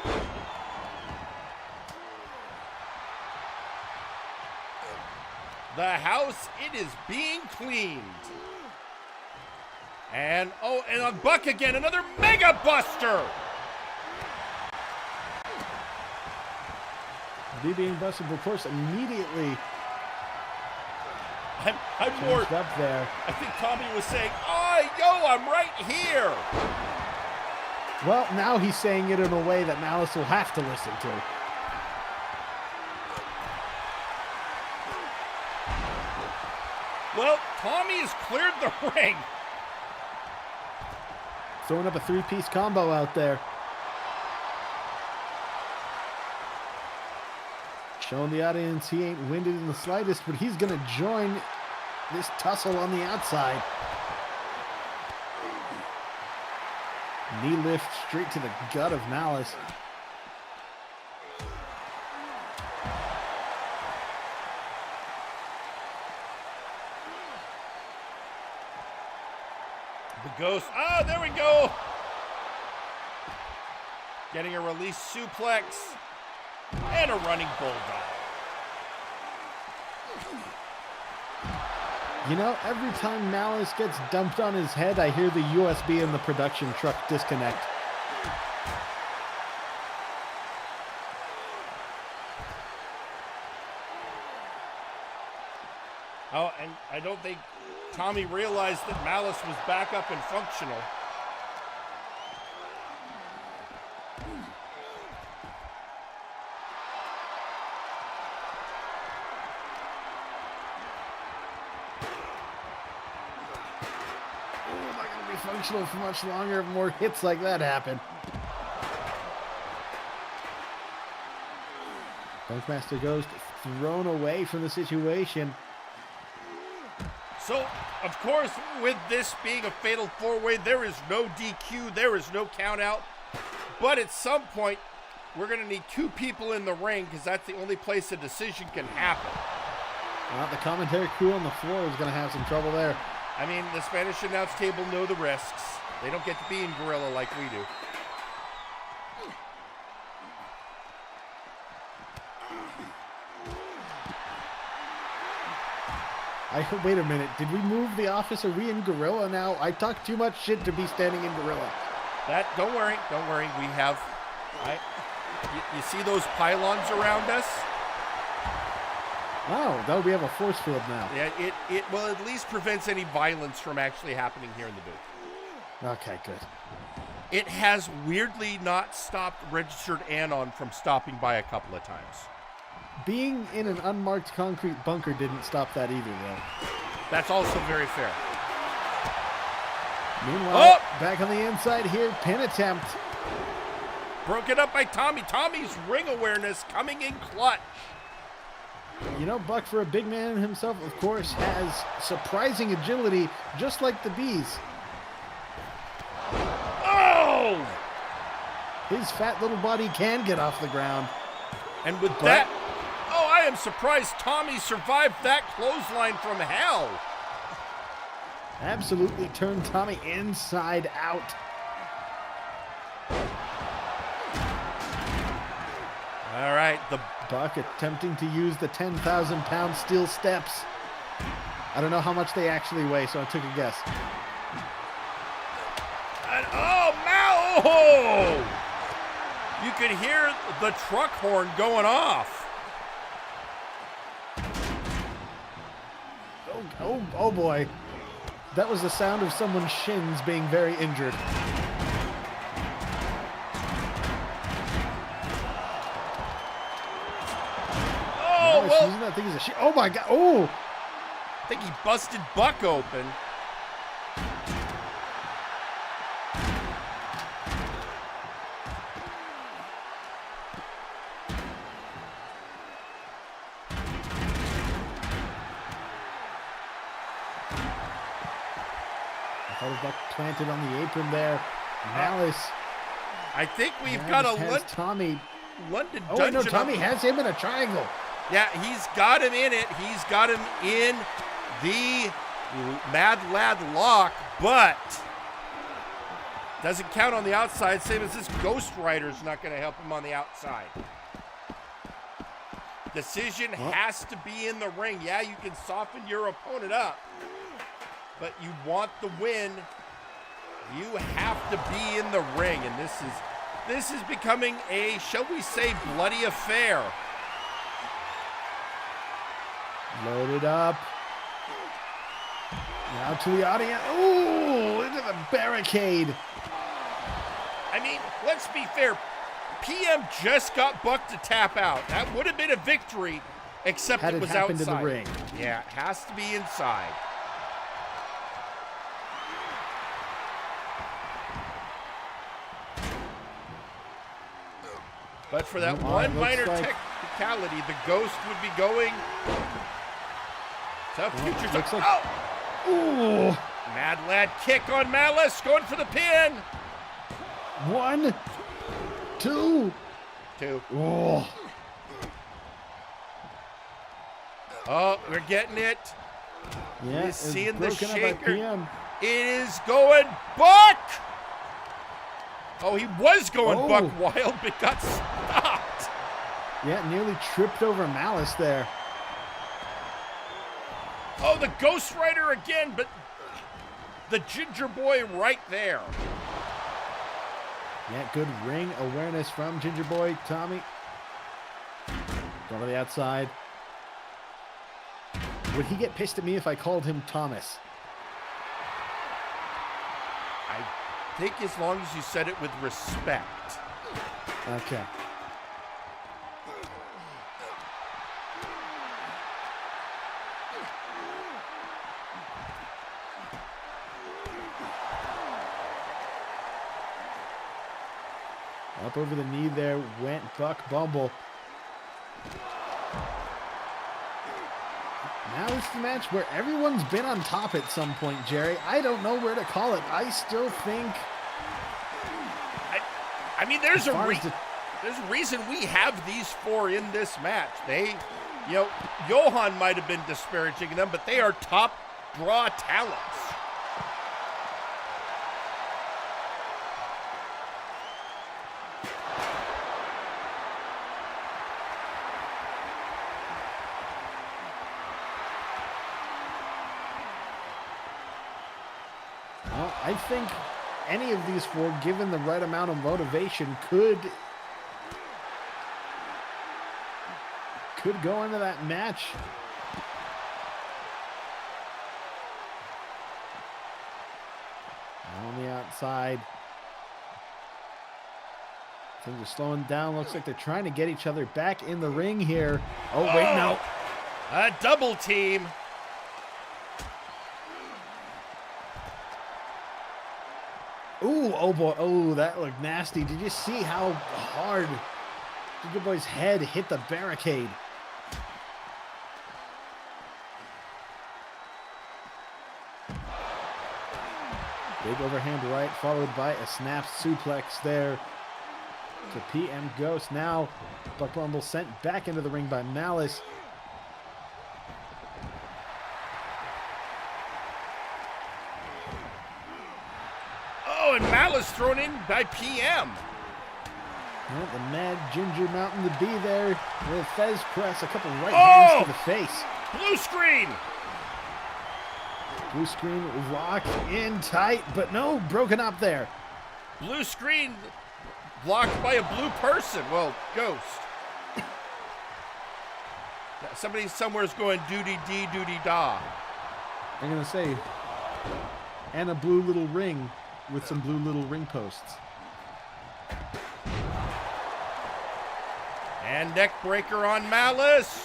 The house, it is being cleaned. And, oh, and on Buck again, another Mega Buster! B being busted, of course, immediately I'm more, changed up there. I think Tommy was saying, oh, yo, I'm right here. Well, now he's saying it in a way that Malice will have to listen to. Well, Tommy has cleared the ring. Throwing up a three-piece combo out there. Showing the audience he ain't winded in the slightest, but he's going to join this tussle on the outside. Knee lift straight to the gut of Malice. The Ghost. Oh, there we go. Getting a release suplex and a running bulldog. You know, every time Malice gets dumped on his head, I hear the USB in the production truck disconnect. Oh, and I don't think Tommy realized that Malice was back up and functional. Oh, am I going to be functional for much longer if more hits like that happen? Funkmaster Ghost thrown away from the situation. So, of course, with this being a fatal four-way, there is no DQ, there is no count-out. But at some point, we're going to need two people in the ring because that's the only place a decision can happen. Well, the commentary crew on the floor is going to have some trouble there. I mean, the Spanish announce table know the risks. They don't get to be in Gorilla like we do. Wait a minute. Did we move the office? Are we in Gorilla now? I talk too much shit to be standing in Gorilla. Don't worry. We have, you see those pylons around us? Oh, no, we have a force field now. Yeah, it will at least prevents any violence from actually happening here in the booth. Okay, good. It has weirdly not stopped Registered Anon from stopping by a couple of times. Being in an unmarked concrete bunker didn't stop that either, though. That's also very fair. Meanwhile, back on the inside here, pin attempt. Broken up by Tommy. Tommy's ring awareness coming in clutch. You know, Buck, for a big man himself, of course, has surprising agility, just like the Bees. Oh! His fat little body can get off the ground. And with that, I am surprised Tommy survived that clothesline from hell. Absolutely turned Tommy inside out. All right, the Buck attempting to use the 10,000-pound steel steps. I don't know how much they actually weigh, so I took a guess. And oh, you could hear the truck horn going off. Oh boy. That was the sound of someone's shins being very injured. Oh, well. That thing is oh my God. Oh. I think he busted Buck open. Buck planted on the apron there. Malice. I think we've got a Tommy. London Dungeon. Dungeon. No, Tommy has him in a triangle. Yeah, he's got him in it. He's got him in the Mad Lad lock, but doesn't count on the outside. Same as this Ghost Rider's not going to help him on the outside. Decision has to be in the ring. Yeah, you can soften your opponent up, but you want the win, you have to be in the ring, and this is becoming a, shall we say, bloody affair. Loaded up. Now to the audience. Ooh, into the barricade. I mean, let's be fair. PM just got Buck to tap out. That would have been a victory, except Had it it was happened outside. in the ring. Yeah, it has to be inside. But for that one minor technicality, the Ghost would be going to Future. Looks like, oh! ooh, Mad Lad kick on Malice, going for the pin. 1, 2. 2. Oh, Oh, we're getting it. yeah, He's seeing the broken up by shaker. PM. It is going Buck. Oh, he was going Oh. Buck Wild, but got stopped. Yeah, nearly tripped over Malice there. Oh, the Ghost Rider again, but the Ginger Boy right there. Yeah, good ring awareness from Ginger Boy. Tommy. Go to the outside. Would he get pissed at me if I called him Thomas? I think as long as you said it with respect. Okay. Up over the knee there went Buck Bumble. Now it's the match where everyone's been on top at some point, Jerry. I don't know where to call it. I still think... I mean, there's as far a as the- there's a reason we have these four in this match. They, you know, Johan might have been disparaging them, but they are top draw talents. Well, I think any of these four, given the right amount of motivation, could go into that match. On the outside. Things are slowing down. Looks like they're trying to get each other back in the ring here. Oh, wait, no. A double team. Ooh, oh boy. Oh, that looked nasty. Did you see how hard Ginger Boy's head hit the barricade? Big overhand right, followed by a snap suplex there to PM Ghost. Now, Buck Bumble sent back into the ring by Malice. Oh, and Malice thrown in by PM. Well, the Mad Ginger Mountain to be there with Fez press, a couple right hands to the face. Blue screen. Blue screen locked in tight, but no, broken up there. Blue screen blocked by a blue person. Well, Ghost. Somebody somewhere's going doody-dee, doody-da. I'm going to say, and a blue little ring with some blue little ring posts. And neck breaker on Malice.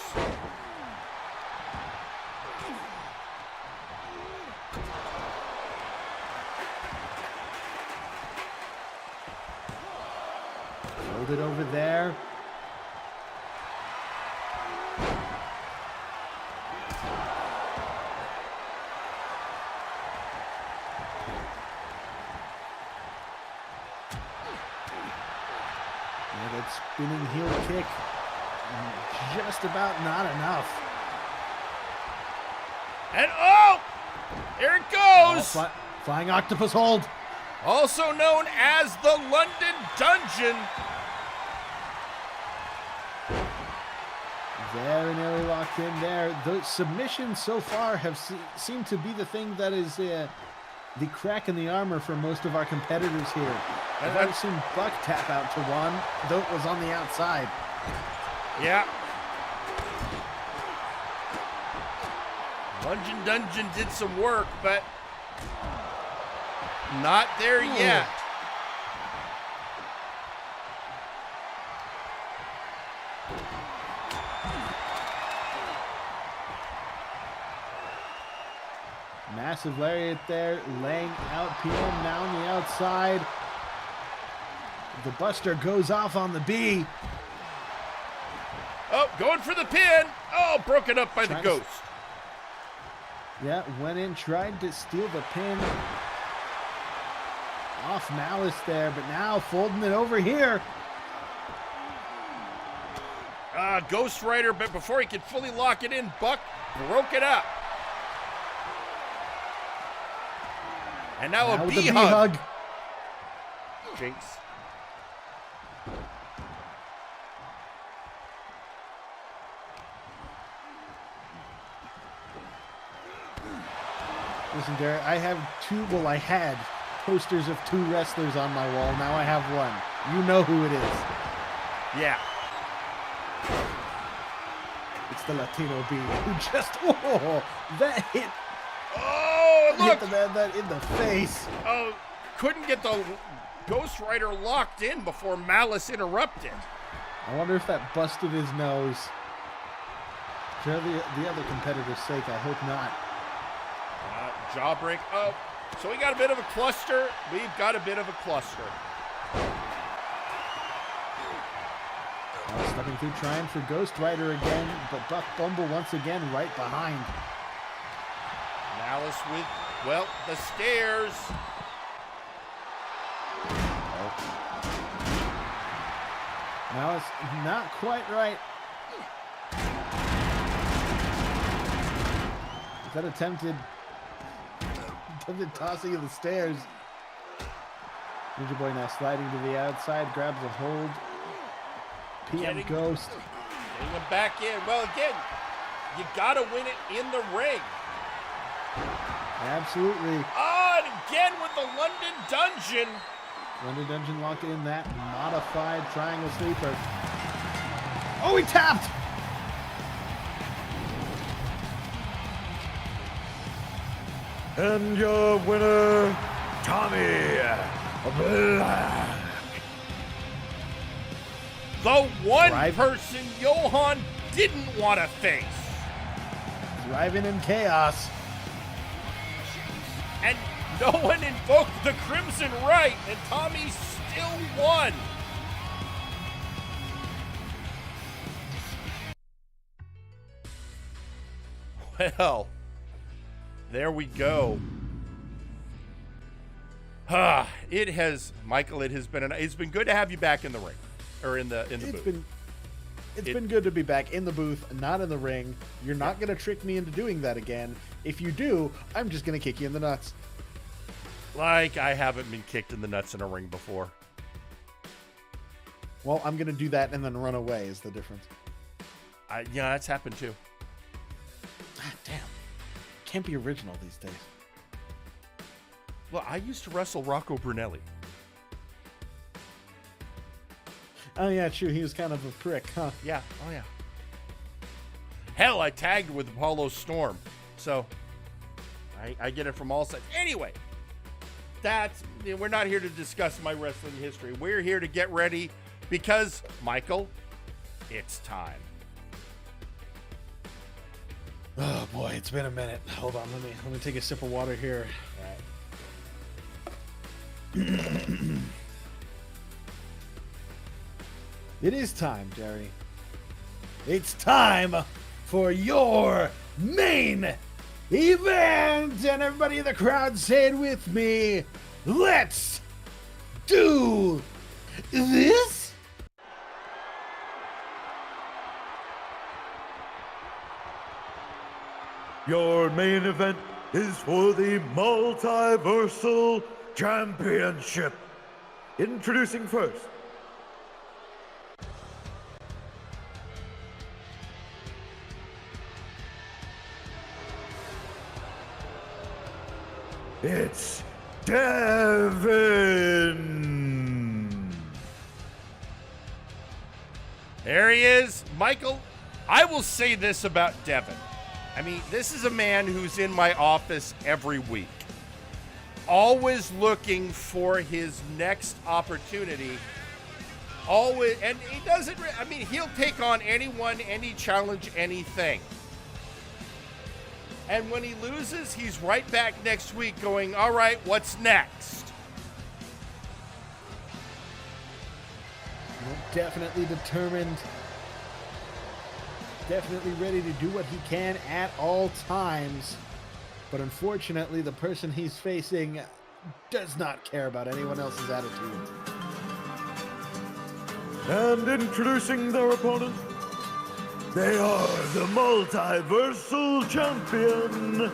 Hold it over there. Now that spinning heel kick, just about not enough. And oh! Here it Oh, goes! flying octopus hold. Also known as the London Dungeon. Very nearly locked in there. The submissions so far have seemed to be the thing that is the crack in the armor for most of our competitors here. I've already seen Buck tap out to one, though it was on the outside. Yeah. London Dungeon did some work, but not there yet. Massive lariat there, laying out PM now on the outside. The Buster goes off on the B. Oh, going for the pin. Oh, broken up by the Ghost. Yeah, went in, tried to steal the pin off Malice there, but now folding it over here. Ghost Rider, but before he could fully lock it in, Buck broke it up. And now a with the B-hug. Jinx. Listen, Derek, I have I had posters of 2 wrestlers on my wall. Now I have 1. You know who it is. Yeah. It's the Latino B who just, that hit. Oh, look. Hit the man that in the face. Oh, couldn't get the Ghost Rider locked in before Malice interrupted. I wonder if that busted his nose. For the other competitor's sake, I hope not. Jawbreak. Oh, so we got a bit of a cluster. We've got a bit of a cluster. Stepping through, trying for Ghost Rider again, but Buck Bumble once again right behind. Malice with, well, the stairs. Malice not quite right. Is that attempted tossing of the stairs? Ninja Boy now sliding to the outside, grabs a hold. PM Ghost. Getting him back in. Well, again, you got to win it in the ring. Absolutely. Oh, and again with the London Dungeon. London Dungeon locked in that modified triangle sleeper. Oh, he tapped! And your winner, Tommy Black. The one person Johan didn't want to face. Thriving in chaos. And no one invoked the Crimson Right, and Tommy still won. Well, there we go. It has, Michael. It's been good to have you back in the ring, or in the booth. It's been good to be back in the booth, not in the ring. You're not going to trick me into doing that again. If you do, I'm just going to kick you in the nuts. Like I haven't been kicked in the nuts in a ring before. Well, I'm going to do that and then run away is the difference. Yeah, that's happened too. God damn. Can't be original these days. Well, I used to wrestle Rocco Brunelli. Oh, yeah, true. He was kind of a prick, huh? Yeah. Oh, yeah. Hell, I tagged with Apollo Storm. So, I get it from all sides. Anyway, we're not here to discuss my wrestling history. We're here to get ready because, Michael, it's time. Oh, boy, it's been a minute. Hold on. Let me take a sip of water here. All right. It is time, Jerry. It's time for your main event! And everybody in the crowd, say it with me. Let's do this! Your main event is for the Multiversal Championship. Introducing first, it's Devin. There he is. Michael, I will say this about Devin. I mean, this is a man who's in my office every week, always looking for his next opportunity Always, and he doesn't, I mean, he'll take on anyone, any challenge, anything. And when he loses, he's right back next week going, all right, what's next? Definitely determined. Definitely ready to do what he can at all times. But unfortunately, the person he's facing does not care about anyone else's attitude. And introducing their opponent, they are the Multiversal Champion,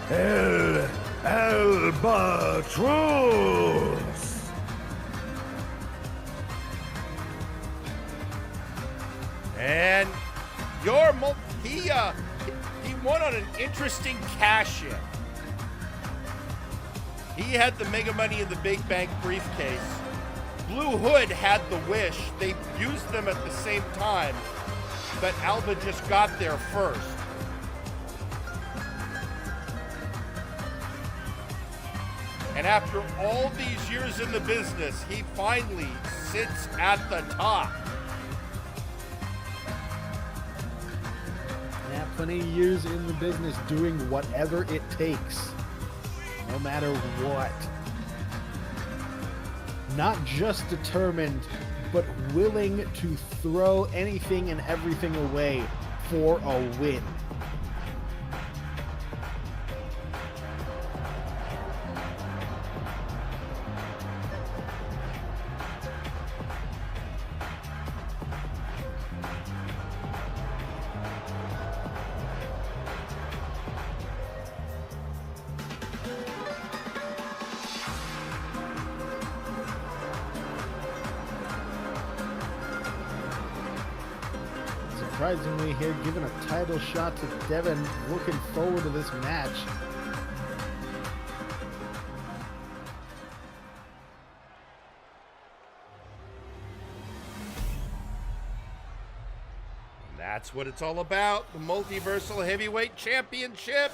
El Albatross. And he won on an interesting cash-in. He had the Mega Money in the Big Bank briefcase. Blue Hood had the Wish. They used them at the same time, but Alba just got there first. And after all these years in the business, he finally sits at the top. Yeah, plenty of years in the business doing whatever it takes. No matter what. Not just determined, but willing to throw anything and everything away for a win. Surprisingly here, giving a title shot to Devin, looking forward to this match. That's what it's all about, the Multiversal Heavyweight Championship.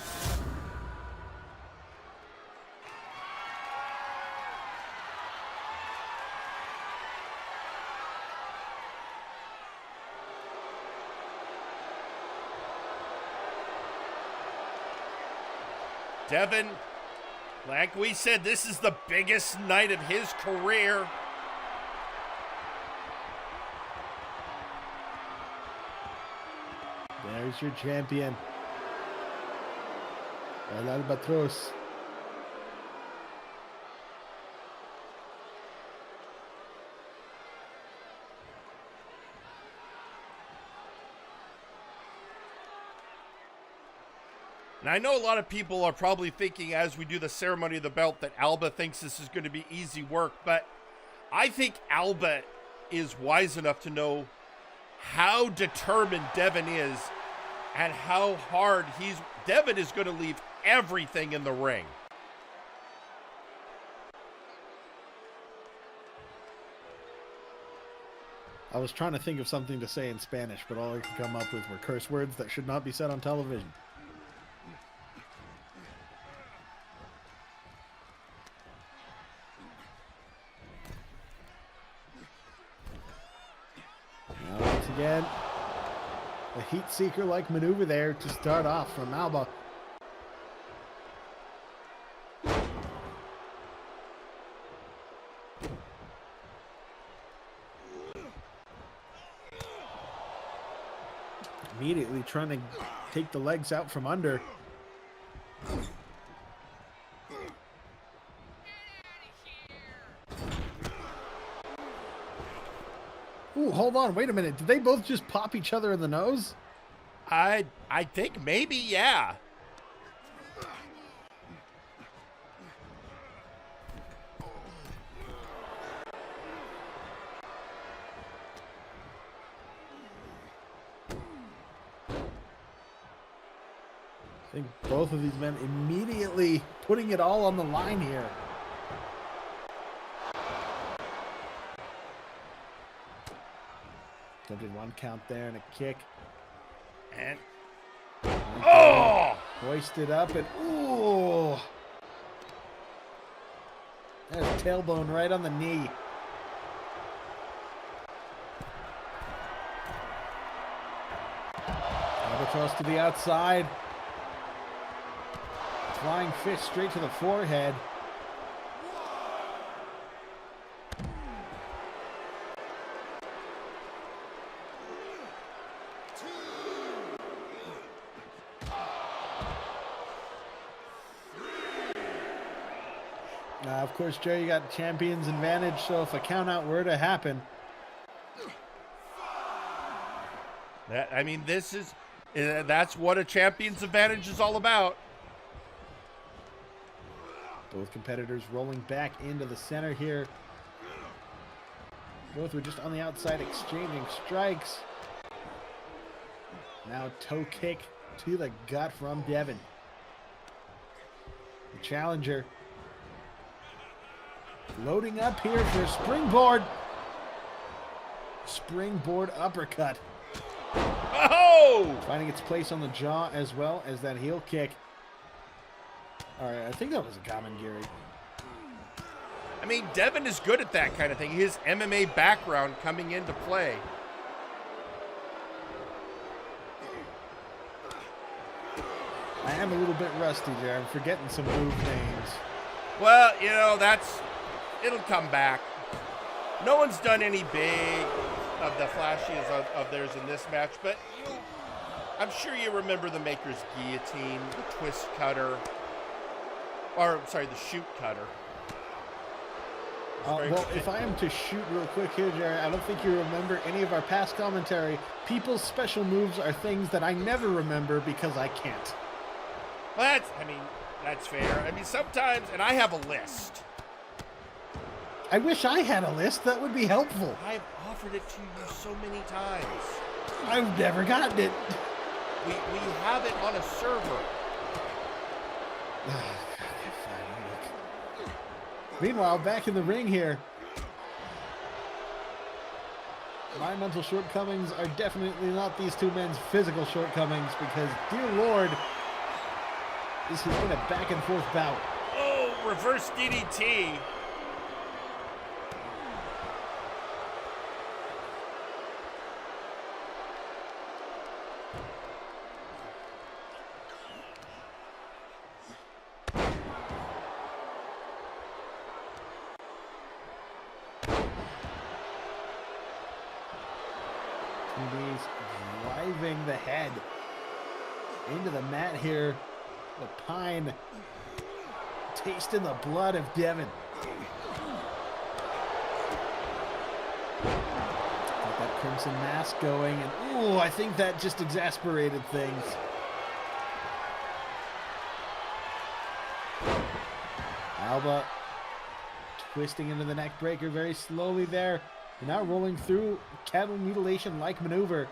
Devin, like we said, this is the biggest night of his career. There's your champion, El Albatross. And I know a lot of people are probably thinking as we do the ceremony of the belt that Alba thinks this is going to be easy work, but I think Alba is wise enough to know how determined Devin is and how hard Devin is going to leave everything in the ring. I was trying to think of something to say in Spanish, but all I could come up with were curse words that should not be said on television. Now once again, a heat seeker-like maneuver there to start off from Alba. Immediately trying to take the legs out from under. Ooh, hold on, wait a minute. Did they both just pop each other in the nose? I think maybe, yeah. I think both of these men immediately putting it all on the line here. Did one count there and a kick. And Oh! Hoisted up and ooh. There's tailbone right on the knee. Albatross to the outside. Flying fist straight to the forehead. Of course, Joe, you got champion's advantage, so if a count out were to happen. I mean, this is, that's what a champion's advantage is all about. Both competitors rolling back into the center here. Both were just on the outside exchanging strikes. Now toe kick to the gut from Devin. The challenger loading up here for a springboard. Springboard uppercut. Oh! Finding its place on the jaw as well as that heel kick. All right, I think that was a common, Gary. I mean, Devin is good at that kind of thing. His MMA background coming into play. I am a little bit rusty there. I'm forgetting some move names. Well, you know, it'll come back. No one's done any big of the flashiest of theirs in this match, but I'm sure you remember the Maker's Guillotine, the Twist Cutter, or sorry, the Shoot Cutter. Well, if I am to shoot real quick here, Jerry, I don't think you remember any of our past commentary. People's special moves are things that I never remember because I can't. Well, that's fair. I mean, sometimes, and I have a list. I wish I had a list. That would be helpful. I've offered it to you so many times. I've never gotten it. We have it on a server. Meanwhile, back in the ring here. My mental shortcomings are definitely not these two men's physical shortcomings because, dear Lord, this has been a back and forth bout. Oh, reverse DDT. Driving the head into the mat here. The Pine tasting the blood of Devin. Got that Crimson Mask going, and ooh, I think that just exasperated things. Alba twisting into the neck breaker very slowly there. And now rolling through cattle mutilation-like maneuver.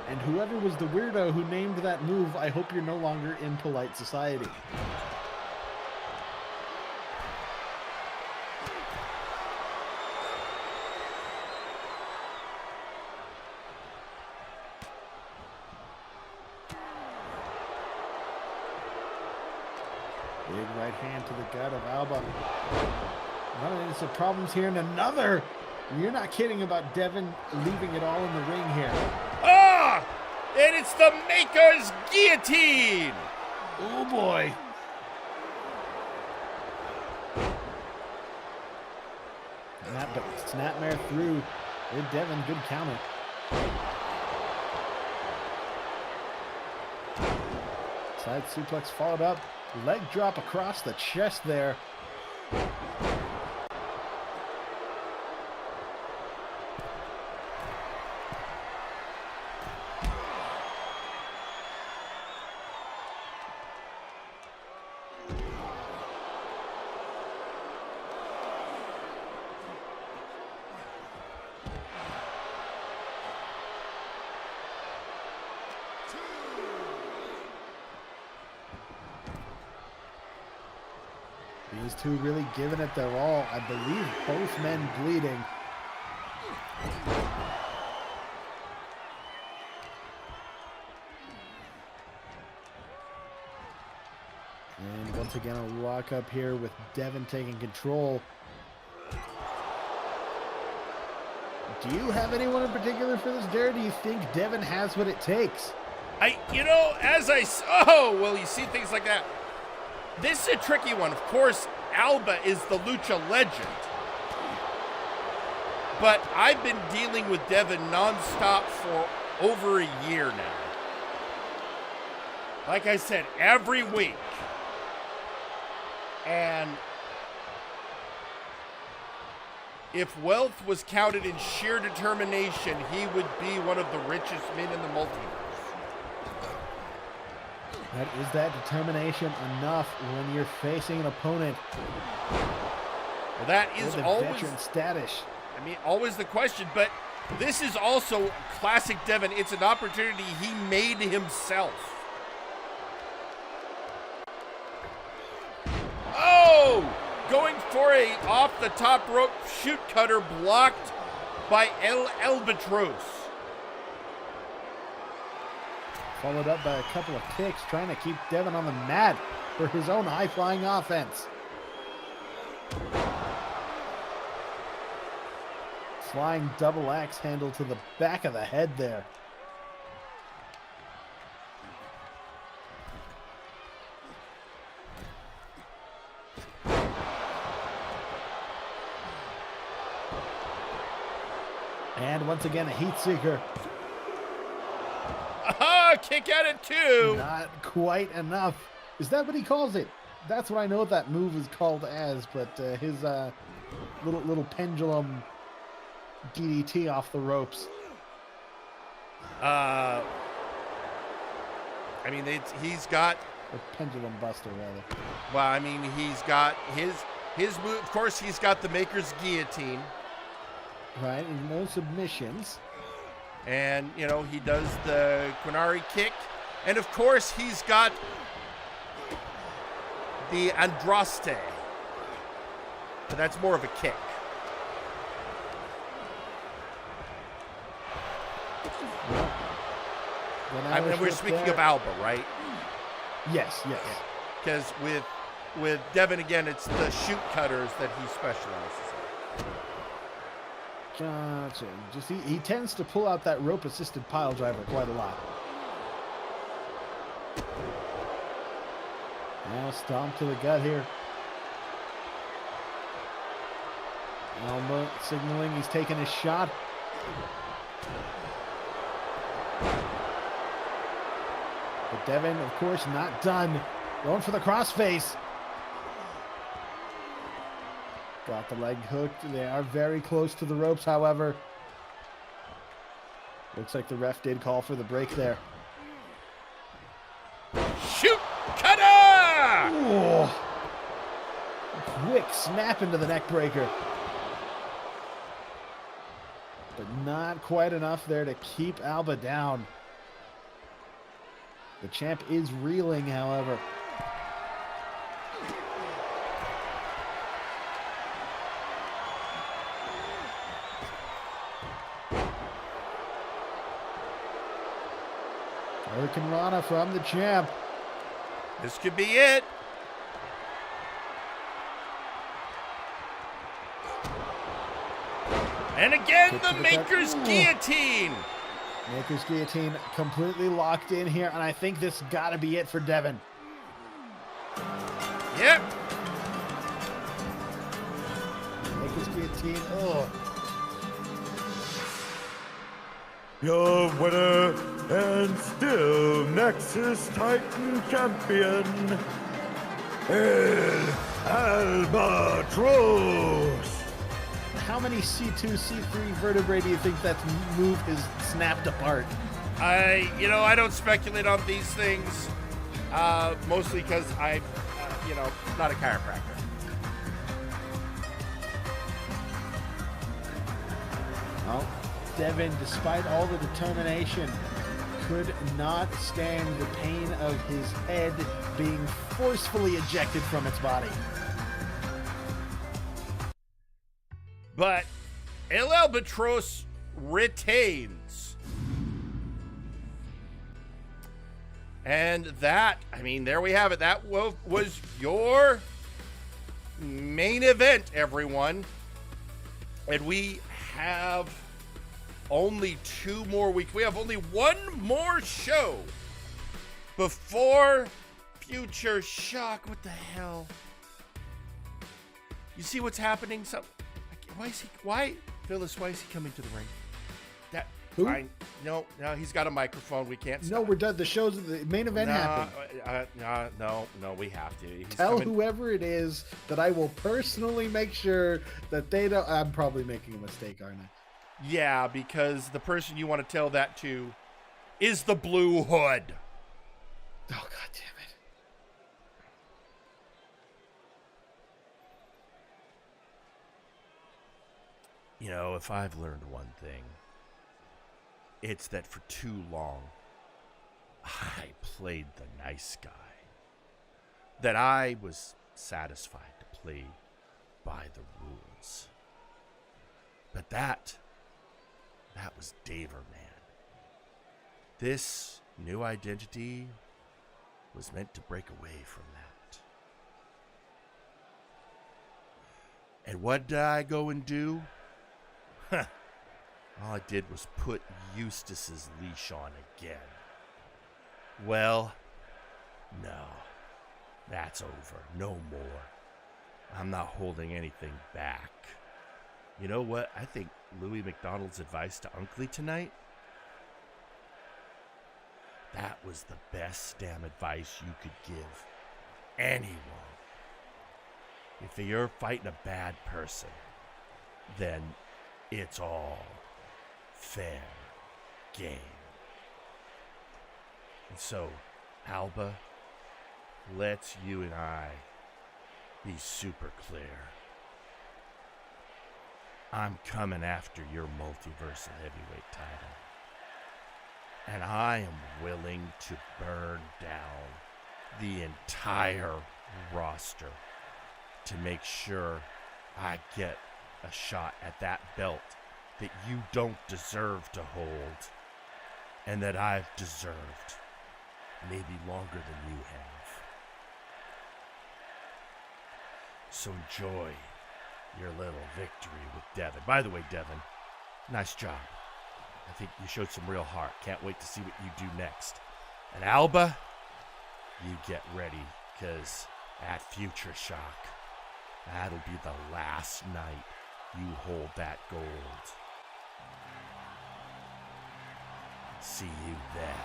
And whoever was the weirdo who named that move, I hope you're no longer in polite society. Big right hand to the gut of Alba. Running into problems here, and another. You're not kidding about Devin leaving it all in the ring here. Ah! And it's the Maker's Guillotine! Oh boy. Snapmare through. Good Devin, good counter. Side suplex followed up. Leg drop across the chest there. These two really giving it their all. I believe both men bleeding. And once again, a lock up here with Devin taking control. Do you have anyone in particular for this, Jared? Do you think Devin has what it takes? You see things like that. This is a tricky one. Of course, Alba is the lucha legend. But I've been dealing with Devin nonstop for over a year now. Like I said, every week. And if wealth was counted in sheer determination, he would be one of the richest men in the multiverse. Is that determination enough when you're facing an opponent? Well, that is always veteran status. I mean, always the question, but this is also classic Devin. It's an opportunity he made himself. Oh! Going for a off-the-top rope shoot cutter blocked by El Albatros. Followed up by a couple of kicks, trying to keep Devin on the mat for his own high-flying offense. Flying double axe handle to the back of the head there. And once again, a heat seeker. Aha! Kick at it too! Not quite enough. Is that what he calls it? That's what I know that move is called as, but his little pendulum DDT off the ropes. I mean, he's got a pendulum buster, rather. Well, I mean, he's got his move. Of course, he's got the Maker's Guillotine. Right, and no submissions. And, you know, he does the Quinari kick. And, of course, he's got the Andraste. But that's more of a kick. And we're speaking of Alba, right? Yes. Because with Devin, again, it's the shoot cutters that he specializes in. Gotcha. Just he tends to pull out that rope-assisted pile driver quite a lot. Now stomp to the gut here. Alba signaling he's taking his shot. But Devin, of course, not done. Going for the crossface. Got the leg hooked. They are very close to the ropes, however. Looks like the ref did call for the break there. Shoot! Cutter! Oh. Quick snap into the neck breaker. But not quite enough there to keep Alba down. The champ is reeling, however. Hurricane Rana from the champ. This could be it. And again, the Maker's Guillotine. Maker's Guillotine completely locked in here, and I think this got to be it for Devin. Yep. Maker's Guillotine. Oh. Your winner and still Nexus Titan champion, El Albatros. How many C2, C3 vertebrae do you think that move is snapped apart? I don't speculate on these things, mostly because I'm, not a chiropractor. Well, Devin, despite all the determination, could not stand the pain of his head being forcefully ejected from its body. But El Albatros retains. And that, I mean, there we have it. That was your main event, everyone. And we have only 2 more weeks. We have only 1 more show before Future Shock. What the hell? You see what's happening? Why, Phyllis, why is he coming to the ring? Who? No, he's got a microphone. We can't No, stop. we're done. The main event happened. No, we have to. He's Tell coming. whoever it is that I will personally make sure that they don't. I'm probably making a mistake, aren't I? Yeah, because the person you want to tell that to is the Blue Hood. Oh, God damn it. You know, if I've learned one thing, it's that for too long, I played the nice guy. That I was satisfied to play by the rules. But that was Daver, man. This new identity was meant to break away from that. And what did I go and do? All I did was put Eustace's leash on again. Well, no. That's over. No more. I'm not holding anything back. You know what? I think Louis McDonald's advice to Unkley tonight, that was the best damn advice you could give anyone. If you're fighting a bad person, then it's all fair game. And so, Alba, let's you and I be super clear. I'm coming after your Multiverse heavyweight title. And I am willing to burn down the entire roster to make sure I get a shot at that belt that you don't deserve to hold and that I've deserved maybe longer than you have. So enjoy your little victory with Devin. By the way, Devin, nice job. I think you showed some real heart. Can't wait to see what you do next. And Alba, you get ready, because at Future Shock, that'll be the last night you hold that gold. See you then.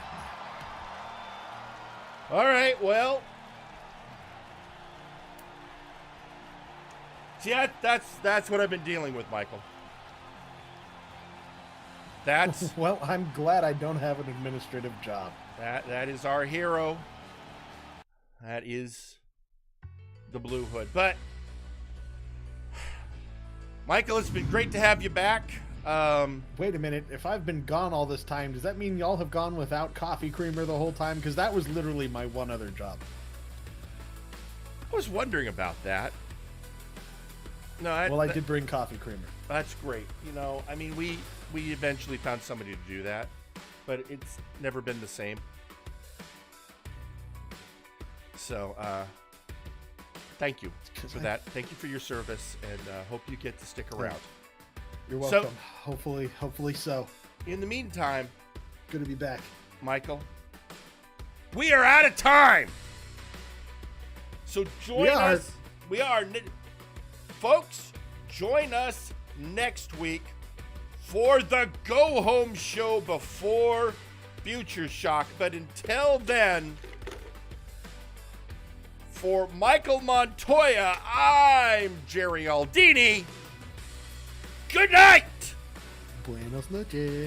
All right, well. See, that's what I've been dealing with, Michael. That's Well, I'm glad I don't have an administrative job. that is our hero. That is the Blue Hood. But Michael, it's been great to have you back. Wait a minute. If I've been gone all this time, does that mean y'all have gone without coffee creamer the whole time? Because that was literally my one other job. I was wondering about that. No, I did bring coffee creamer. That's great. You know, I mean, we eventually found somebody to do that, but it's never been the same. So, thank you for that. Thank you for your service, and hope you get to stick around. You're welcome. Hopefully so. In the meantime, Good to be back. Michael, we are out of time. So join us. We are. Folks, join us next week for the Go Home show before Future Shock. But until then, for Michael Montoya, I'm Jerry Aldini. Good night! Buenos noches.